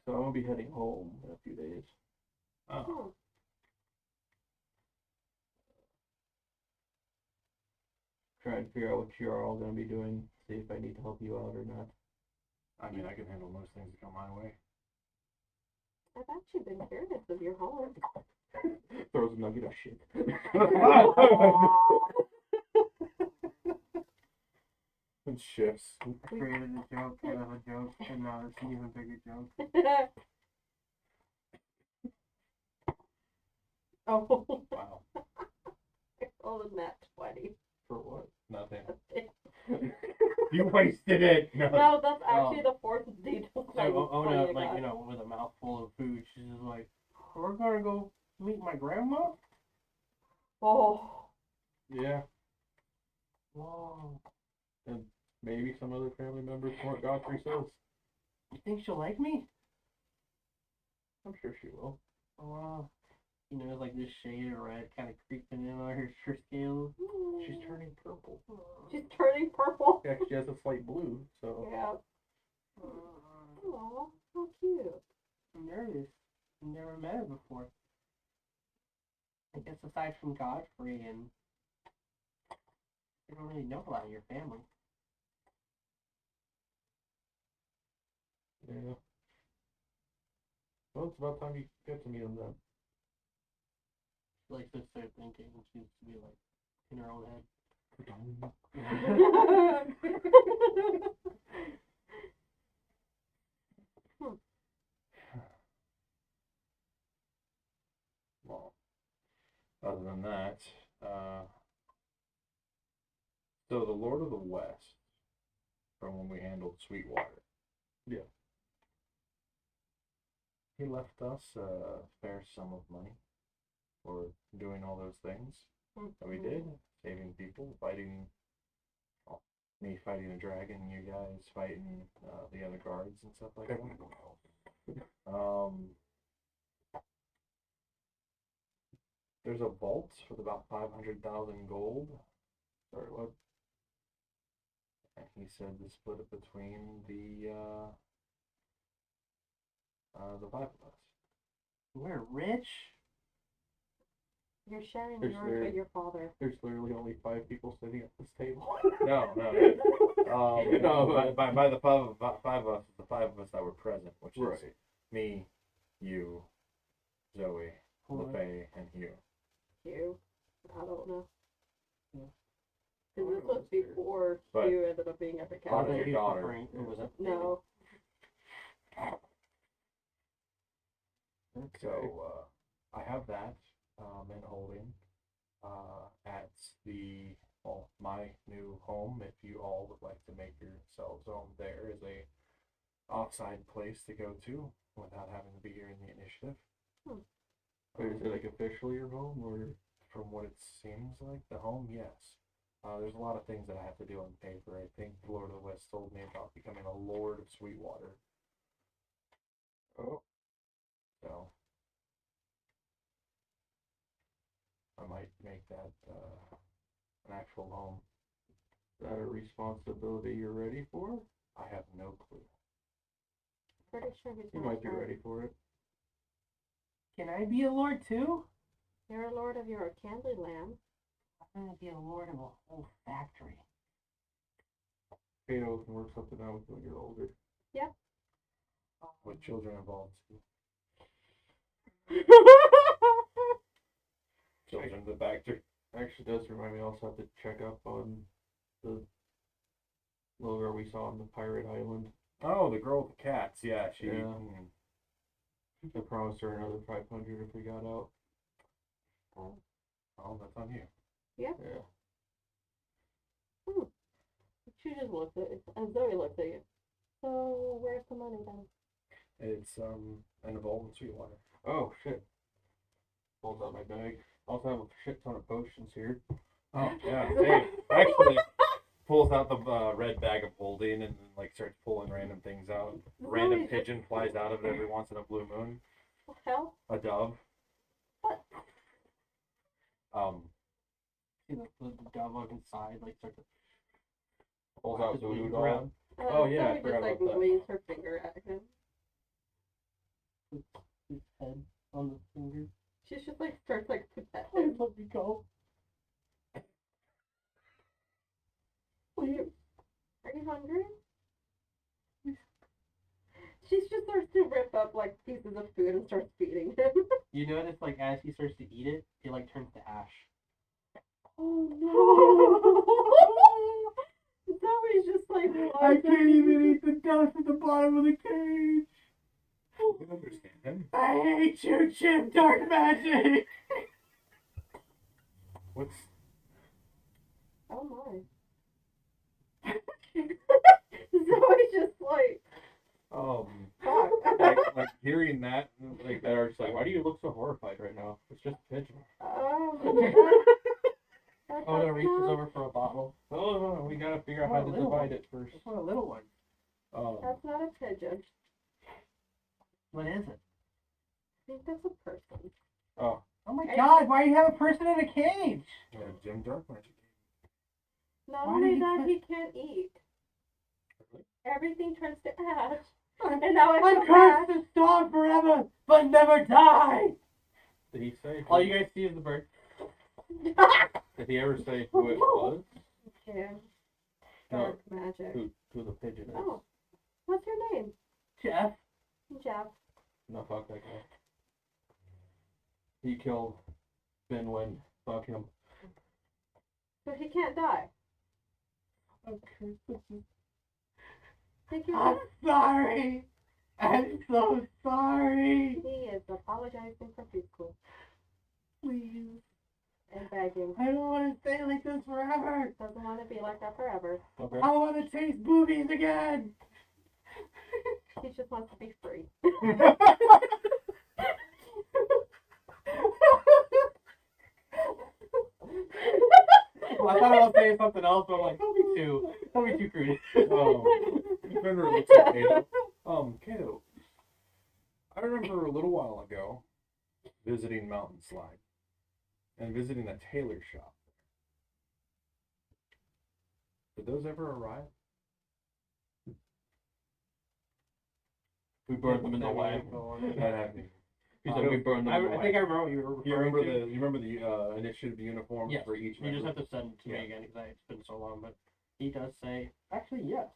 I'm going to be heading home in a few days. Oh. Oh. Trying to figure out what you're all going to be doing. See if I need to help you out or not. I mean, I can handle most things that come my way. I've actually been curious of your home. Throws a nugget of shit. It shifts. Created a joke out of a joke, and now it's an even bigger joke. Oh. Wow. I rolled a nat 20. For what? Nothing. You wasted it. No. No, that's actually the fourth detail. So Ona, like, you know, with a mouthful of food, she's just like, we're gonna go meet my grandma? Oh. Yeah, Whoa. and maybe some other family members from what Godfrey says. You think she'll like me? I'm sure she will. Wow. You know, like this shade of red kind of creeping in on her skin. She's turning purple. She's turning purple. Yeah, she has a slight blue, so. Yeah. Aw, how cute. I'm nervous. I've never met her before. I guess aside from Godfrey and I don't really know a lot of your family. Yeah. Well, it's about time you get to meet him then. She likes to start thinking and she used to be like in her own head. Well, other than that, so the Lord of the West, from when we handled Sweetwater. Yeah. He left us a fair sum of money for doing all those things that we did, saving people, fighting, well, me fighting a dragon, you guys fighting the other guards and stuff like that. There's a vault with about 500,000 gold. Sorry, what? And he said to split it between the five of us. We're rich. You're sharing There's yours there- with your father. There's literally only 5 people sitting at this table. No. No, by the five of us, the 5 of us that were present, which is Right. me, you, Zoe, LeFay, and Hugh. Hugh. I don't know. Yeah. Because this was before But- Hugh ended up being at the Part of cabin. your daughter. Was it? No. So I have that in holding at my new home. If you all would like to make yourselves home, there is a offside place to go to without having to be here in the initiative. Wait, is it like officially your home or? From what it seems like, the home, yes. There's a lot of things that I have to do on paper. I think the Lord of the West told me about becoming a Lord of Sweetwater. Oh. So I might make that an actual home. Is that a responsibility you're ready for? I have no clue. Pretty sure he's You not might be sure. ready for it. Can I be a lord too? You're a lord of your Candyland. I'm gonna be a lord of a whole factory. Kato can work something out with you when you're older. Yep. With children involved. Children of the factory. Actually does remind me, I also have to check up on the little girl we saw on the pirate island. Oh, the girl with the cats. Yeah, she. Yeah. Mm. I promised her another 500 if we got out. Oh, that's on you. Yeah. Yeah. She just looks at it. Zoe looks at you. So where's the money then? It's in a vault in Sweetwater. Oh shit. Pulls out my bag. Also have a shit ton of potions here. Oh yeah. Hey, actually, pulls out the red bag of holding and then like starts pulling random things out. Random pigeon flies out of it every once in a blue moon. What the hell? A dove. What? See the dove on his side, like start to Pulls flap out his voodoo wings doll. around. Oh, yeah, I Zoe forgot just like about that. waves her finger at him. His head on the finger. She's just like starts like to pet Please him. let me go. Are you hungry? She just starts to rip up like pieces of food and starts feeding him. You notice, like, as he starts to eat it, it like turns to ash. Oh no! Zoe's just like, I can't even eat the dust at the bottom of the cage. You understand him? I hate you, Jim Dark Magic. What's oh my. Zoe's just like, fuck. like hearing that like That are just like, why do you look so horrified right now? It's just a pigeon. Oda reaches over for a bottle. Oh, we gotta figure out What how a to little divide one. it first. What a little one. That's not a pigeon. What is it? I think that's a person. Oh. Oh my god, why do you have a person in a cage? Jim Dark Magic. Not Why only did you that, put- he can't eat. Everything turns to ash. I'm- And now I I'm feel cursed bad. to starve forever, but never die! Did he say? All you guys see is the bird. Did he ever say who it was? Yeah. No. Dark magic. Who the pigeon is? Oh. What's your name? Jeff. Jeff. No, fuck that guy. He killed Finwin. Fuck him. So he can't die. I'm cursed with you. Think you're I'm sorry! I'm so sorry! He is apologizing profusely Please. and begging. I don't want to stay like this forever! Doesn't want to be like that forever. Okay. I want to chase boobies again! He just wants to be free. Well, I thought I was saying something else, but I'm like, don't be too crude. Fender looks at Kato. Kato. I remember a little while ago visiting Mountain Slide and visiting a tailor shop. Did those ever arrive? We burned them in the lab. That happened. He said we burned them in the I think I lab. remember what you were You referring remember to. the initiative uniforms Yes. for each You just member? have to send it to me again because it's been so long. But he does say, actually, yes.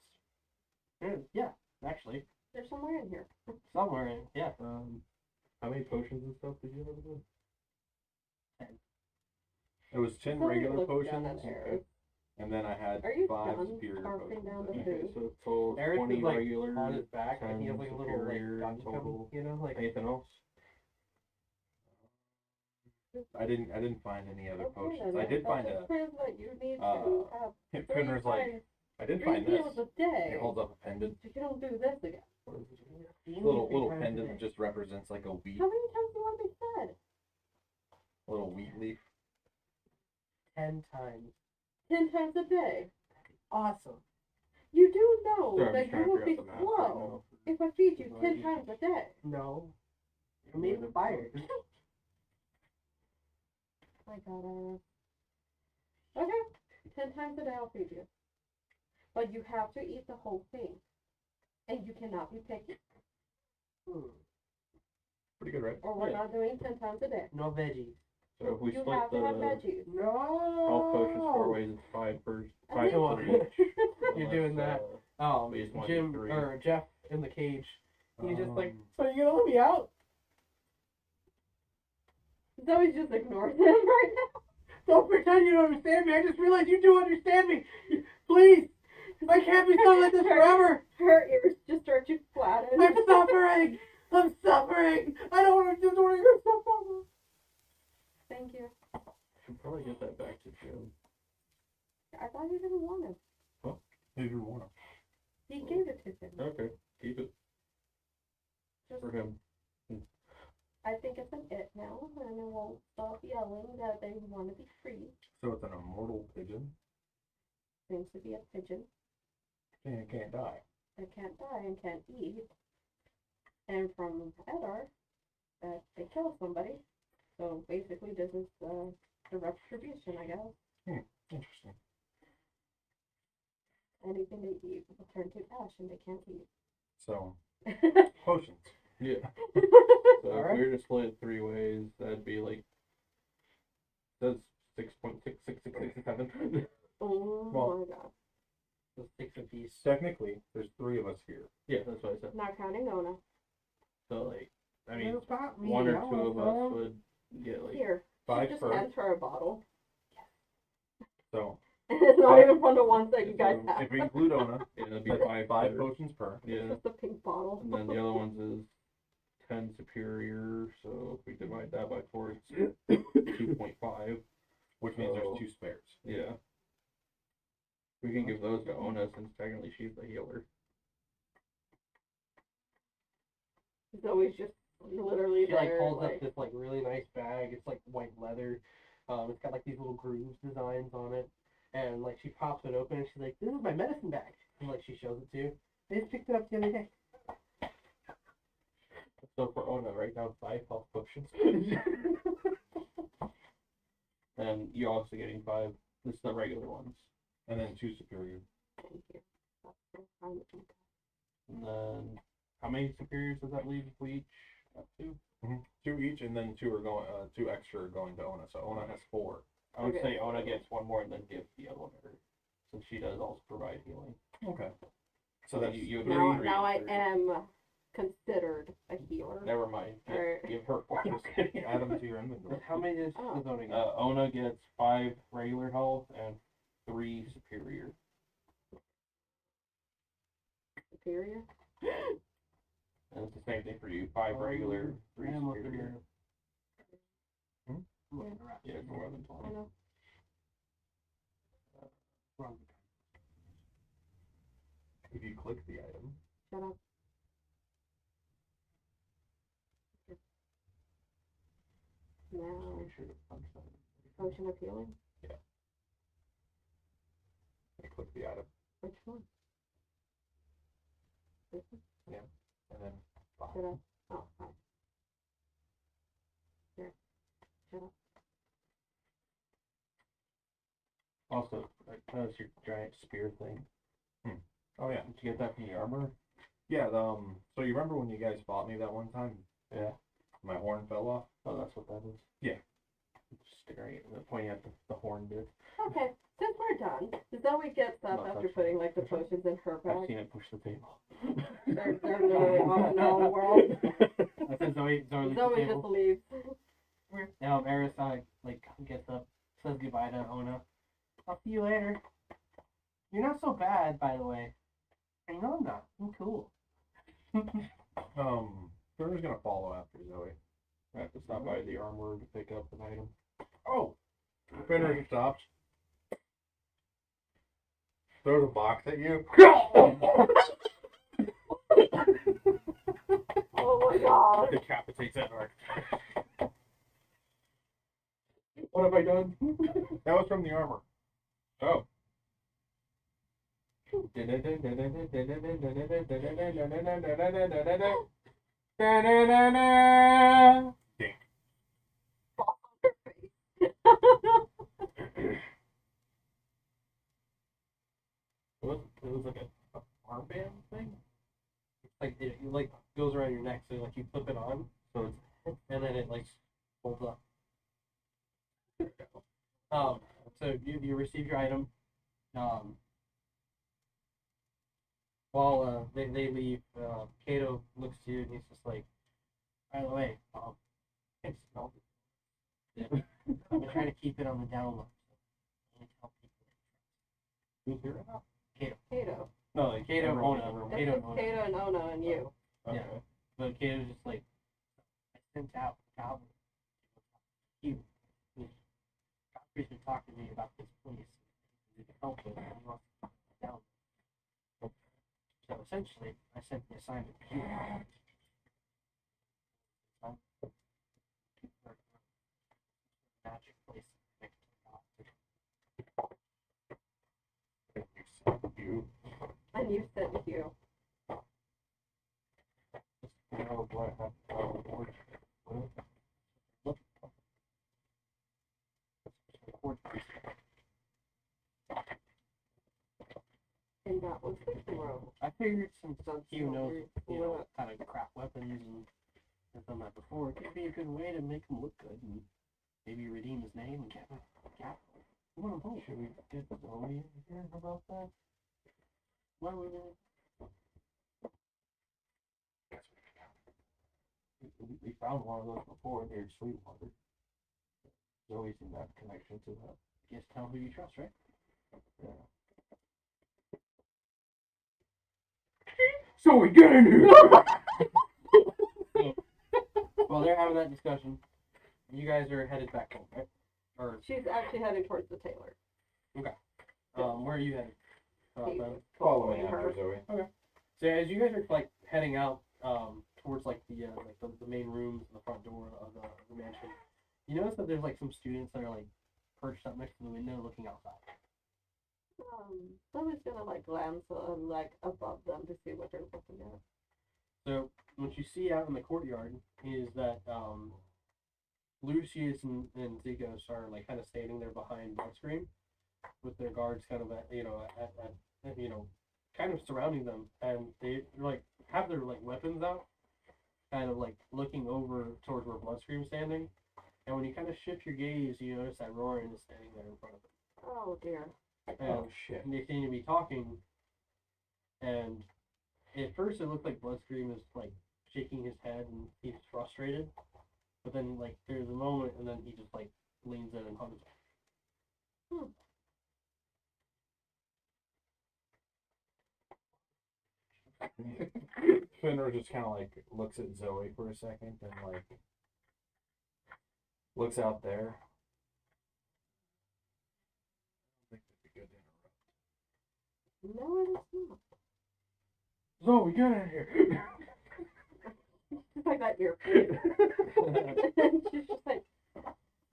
Yeah, actually, There's somewhere in here. somewhere in yeah. How many potions and stuff did you have again? 10. It was 10 Somebody regular look potions, down at Eric. and then I had Are you 5 done superior carping potions. down the Okay, food? so total Eric 20 is like regular, on his back, and he has 10 like a little like superior gun total. you know, like Anything else? I didn't find any other potions. I did find a a. quiz that you need uh, to have Finner's like, times I did 3 find this. meals a day. He holds up a pendant. So you don't do this again. Little pendant that just represents like a wheat, How many times do you want to be fed? little wheat leaf. 10 times. 10 times a day. Awesome. You do know Sorry, I'm that just trying you to will figure be out the math right slow if I feed you 10 times a day. No. You're made of fire. I gotta. Okay, 10 times a day I'll feed you. But you have to eat the whole thing. And you cannot be picky. Pretty good, right? Or we're not doing 10 times a day. No veggies. So if we You split have to have the veggies. health potions 4 ways, it's 5 per I 5 think- per each. You're doing that. Oh, we just want to Jim do 3. or Jeff in the cage. He's just like, Um, so you gonna let me out? Zoe just ignores him right now. Don't pretend you don't understand me. I just realized you do understand me. Please, I can't be stuck like this forever. Her ears just start to flatten. I'm suffering. I'm suffering. I don't want to do it. Thank you. Should probably get that back to Jim. I thought you didn't want it. Who did you want him? He gave it to him. Okay, keep it Just, for him. I think it's an it now, and it won't stop yelling that they want to be free. So it's an immortal pigeon. Seems to be a pigeon And it can't die. that can't die and can't eat. And from Eddar, that they kill somebody. So basically, this is the retribution, I guess. Interesting. Anything they eat will turn to ash, and they can't eat. So, potions. Yeah. So if we were to split it 3 ways, that'd be like, that's 6.6667. Oh Well, my god. So 6 apiece. Technically, there's 3 of us here. Yeah, that's what I said. Not counting Nona. So like, I mean, What about me? 1 or I 2 want of us some. would get like Here. 5 Just per. hands her a bottle. So And it's not even from the ones that you guys so have. if we include Ona, it'd be 5 potions per. Yeah. Just a pink bottle. And then the other ones is 10 superior, so if we divide that by 4, it's 2.5. Which means there's 2 spares. Yeah. We can give those to Ona since technically she's the healer. Zoe's just literally She like there, holds like, up this like really nice bag. It's like white leather. It's got like these little grooves designs it open and she's like, "This is my medicine bag." And like she shows it to you. They just picked it up the other day. So for Ona, write down 5 health potions. And you're also getting 5. This is the regular ones. And then 2 superior. Thank you. That's so kind of you. And then how many superiors does that leave if we each have 2? 2 each, and then 2 are going. 2 extra are going to Ona. So Ona has 4. I would Okay. say Ona gets 1 more and then give the other one to her, since she does also provide healing. Okay. So then you would Now, need 3 now I and 3. am considered a healer. Never mind. Alright. Give her 4. add them to your inventory. How many does Oh. Ona get? Ona gets 5 regular health and 3 superior. Superior. And it's the same thing for you. 5 regular, 3 I'm looking superior. at- I'm looking around. Yeah, it's more than I 20. know. Wrong. If you click the item, Shut up. Now, make sure to punch that. potion of healing. And click the item, Which one? This one? and then 5. Shut up. Oh, fine. Here. Shut up. Also, notice your giant spear thing. Oh yeah. Did you get that from the armor? Yeah. So you remember when you guys fought me that one time? Yeah. My horn fell off. Oh, that's what that is. Yeah. Just staring at pointing at the horn bit. Okay, since we're done, Zoe gets up Not after touching. putting like the potions in her I've bag. seen it push the table. They're literally on the world. I said Zoe leaves the Zoe table. just leaves. Now Eris like gets up, says goodbye to Ona. I'll see you later. You're not so bad, by the way. I know I'm not. I'm cool. Whoever's gonna follow after Zoe. I have to stop by the armor to pick up an item. Oh, Fenrir stops. Throws a box at you. Oh my god. Decapitates that arc. What have I done? That was from the armor. Oh. Dink. It was like a armband thing. Like it like goes around your neck, so like you flip it on, So it's and then it like folds up. So you receive your item. While they leave, Kato looks to you and he's just like, by the way, I smell it. Yeah. I've been trying to keep it on the down low. So only tell people. who's here now? Kato. No, like Kato, Everyone- Ona. everyone. Kato, and Ona. Kato and Ona and you. Okay. Yeah. But Kato's just like, I sent out Goblin. You. Godfrey's been talking to me about this place. You can help with it. He wants to down. So essentially, I sent the assignment to you. Magic place next to the You. And you sent you. You know what happened? And that was the room. I figured since Hugh knows, Yeah. kind of crap weapons and has done that before, it could be a good way to make him look good and maybe redeem his name and get capital. What a bull. Should we get Zoe in here about that? Why would We found one of those before near Sweetwater. Zoe's in that connection to that. just tell who you trust, right? Yeah. Zoe, get in here! Well, they're having that discussion. You guys are headed back home, right? Or She's actually heading towards the tailor. where are you headed? He's Ben? Following her. after Zoe. So as you guys are like heading out towards like the main rooms and the front door of the mansion, you notice that there's like some students that are like perched up next to the window looking outside. Somebody's gonna like glance like above them to see what they're looking at. So what you see out in the courtyard is that Lucius and Zigos are like kind of standing there behind Bloodstream with their guards kind of at kind of surrounding them, and they like have their like weapons out, kind of like looking over towards where Bloodstream's standing. And when you kind of shift your gaze, you notice that Roran is standing there in front of them. Oh dear. And they seem to be talking, and at first it looked like Bloodstream is like shaking his head and he's frustrated, but then like there's a moment and then he just like leans in and hugs him. Fenrir just kind of like looks at Zoe for a second and like looks out there. I think that'd be good to interrupt. No, it is not. Zoe, get in here. I got your food. And she's just like,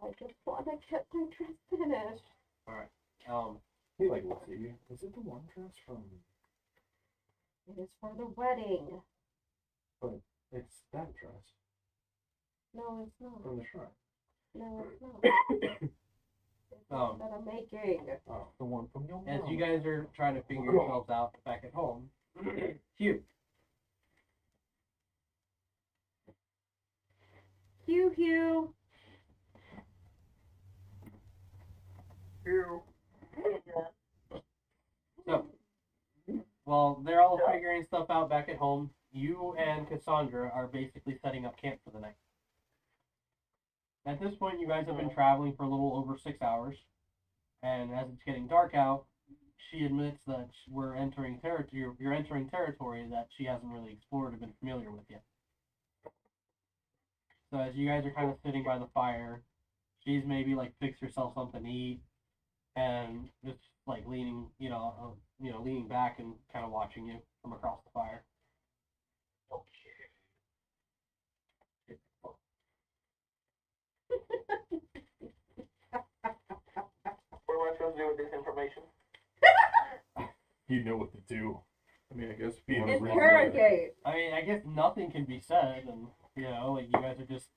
I just want to get my dress finished. Alright. He like looks at you. Is it the one dress from? It is for the wedding. But it's that dress No, it's not. from the shrine. No, it's not. It's the one that I'm making. Oh, the one from your As mom. you guys are trying to figure yourselves out back at home, Hugh. Hugh. So, while they're all figuring stuff out back at home, you and Cassandra are basically setting up camp for the night. At this point, you guys have been traveling for a little over 6 hours, and as it's getting dark out, she admits that you're entering territory that she hasn't really explored or been familiar with yet. So as you guys are kind of sitting by the fire, she's maybe like fixed herself something to eat, and just like leaning back and kind of watching you from across the fire. What am I supposed to do with this information? You know what to do. I mean, I guess if you want to Interrogate. I mean, I guess nothing can be said, and like you guys are just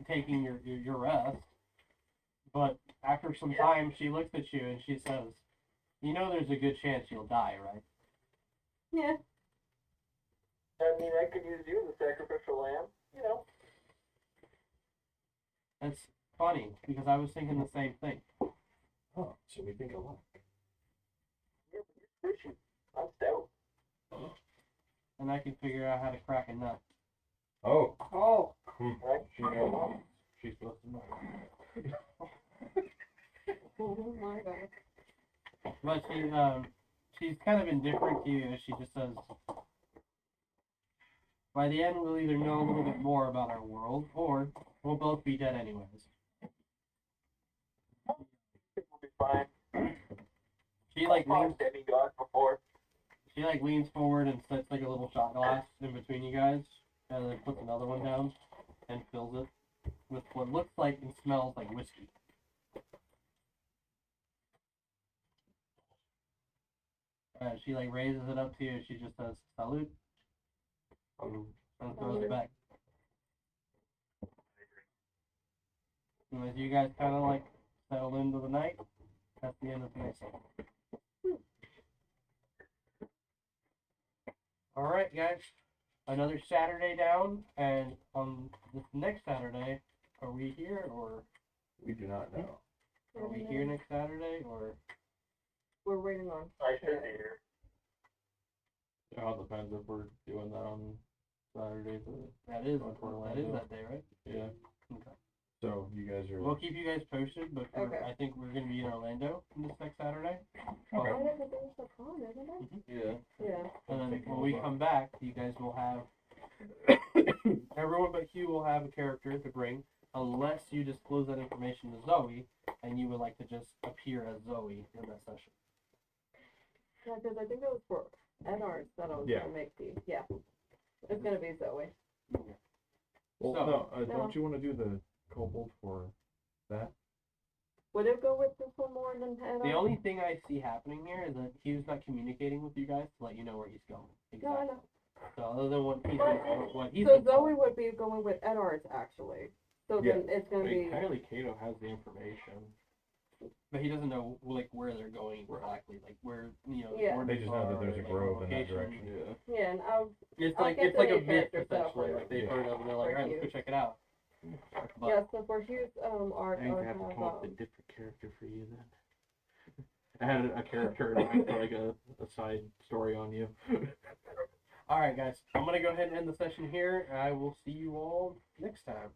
taking your rest. But after some time, she looks at you and she says, there's a good chance you'll die, right? Yeah. I mean, I could use you as a sacrificial lamb, That's funny, because I was thinking the same thing. Oh, so we think alike. You're fishy. I'm stout. And I can figure out how to crack a nut. Oh. Oh. Right? She knows. She's supposed to know. Oh my god. But she's kind of indifferent to you. She just says, by the end, we'll either know a little bit more about our world, or we'll both be dead anyways. It will be fine. She like I've leans, fought demigods before. she like leans forward and sets like a little shot glass in between you guys, and then puts another one down and fills it with what looks like and smells like whiskey. She like raises it up to you. She just says salute and throws it back. And as you guys kind of like settle into the night, that's the end of tonight's session. All right, guys. Another Saturday down, and on this next Saturday, are we here or We do not know. are we here next Saturday or? We're waiting on. I should be here. It all depends if we're doing that on Saturday. That is Orlando. that day, right? Yeah. Okay. So you guys are. We'll keep you guys posted, but Okay. I think we're gonna be in Orlando this next Saturday. Okay. I didn't think it was the con, isn't it? Yeah. Yeah. And then when we come back, you guys will have everyone but Hugh will have a character to bring, unless you disclose that information to Zoe, and you would like to just appear as Zoe in that session. Yeah, because I think it was for Ed Arts that I was Yeah. gonna make the. Yeah. It's gonna be Zoe. Well, So- no, No. don't you want to do the kobold for that? Would it go with this one more than head The on? only thing I see happening here is that Hugh's not communicating with you guys to let you know where he's going. No, I Exactly. know. So other than what he's what he's So been told. Zoe would be going with Edards actually. So Yeah. then it's gonna be. Kylie Kato has the information. But he doesn't know like where they're going exactly, like where the Yeah. They coordinates just know that are, there's a like, grove in that location. direction. Yeah, and I'll It's I'll like get it's the like a new myth character stuff essentially. for- Like they've Yeah. heard of and they're like, for alright, let's go Hugh. check it out. But yeah. So for Hugh's arc, I think I I have to have come up with a different character for you then. I had a character in mind for like a side story on you. alright guys, I'm gonna go ahead and end the session here. I will see you all next time.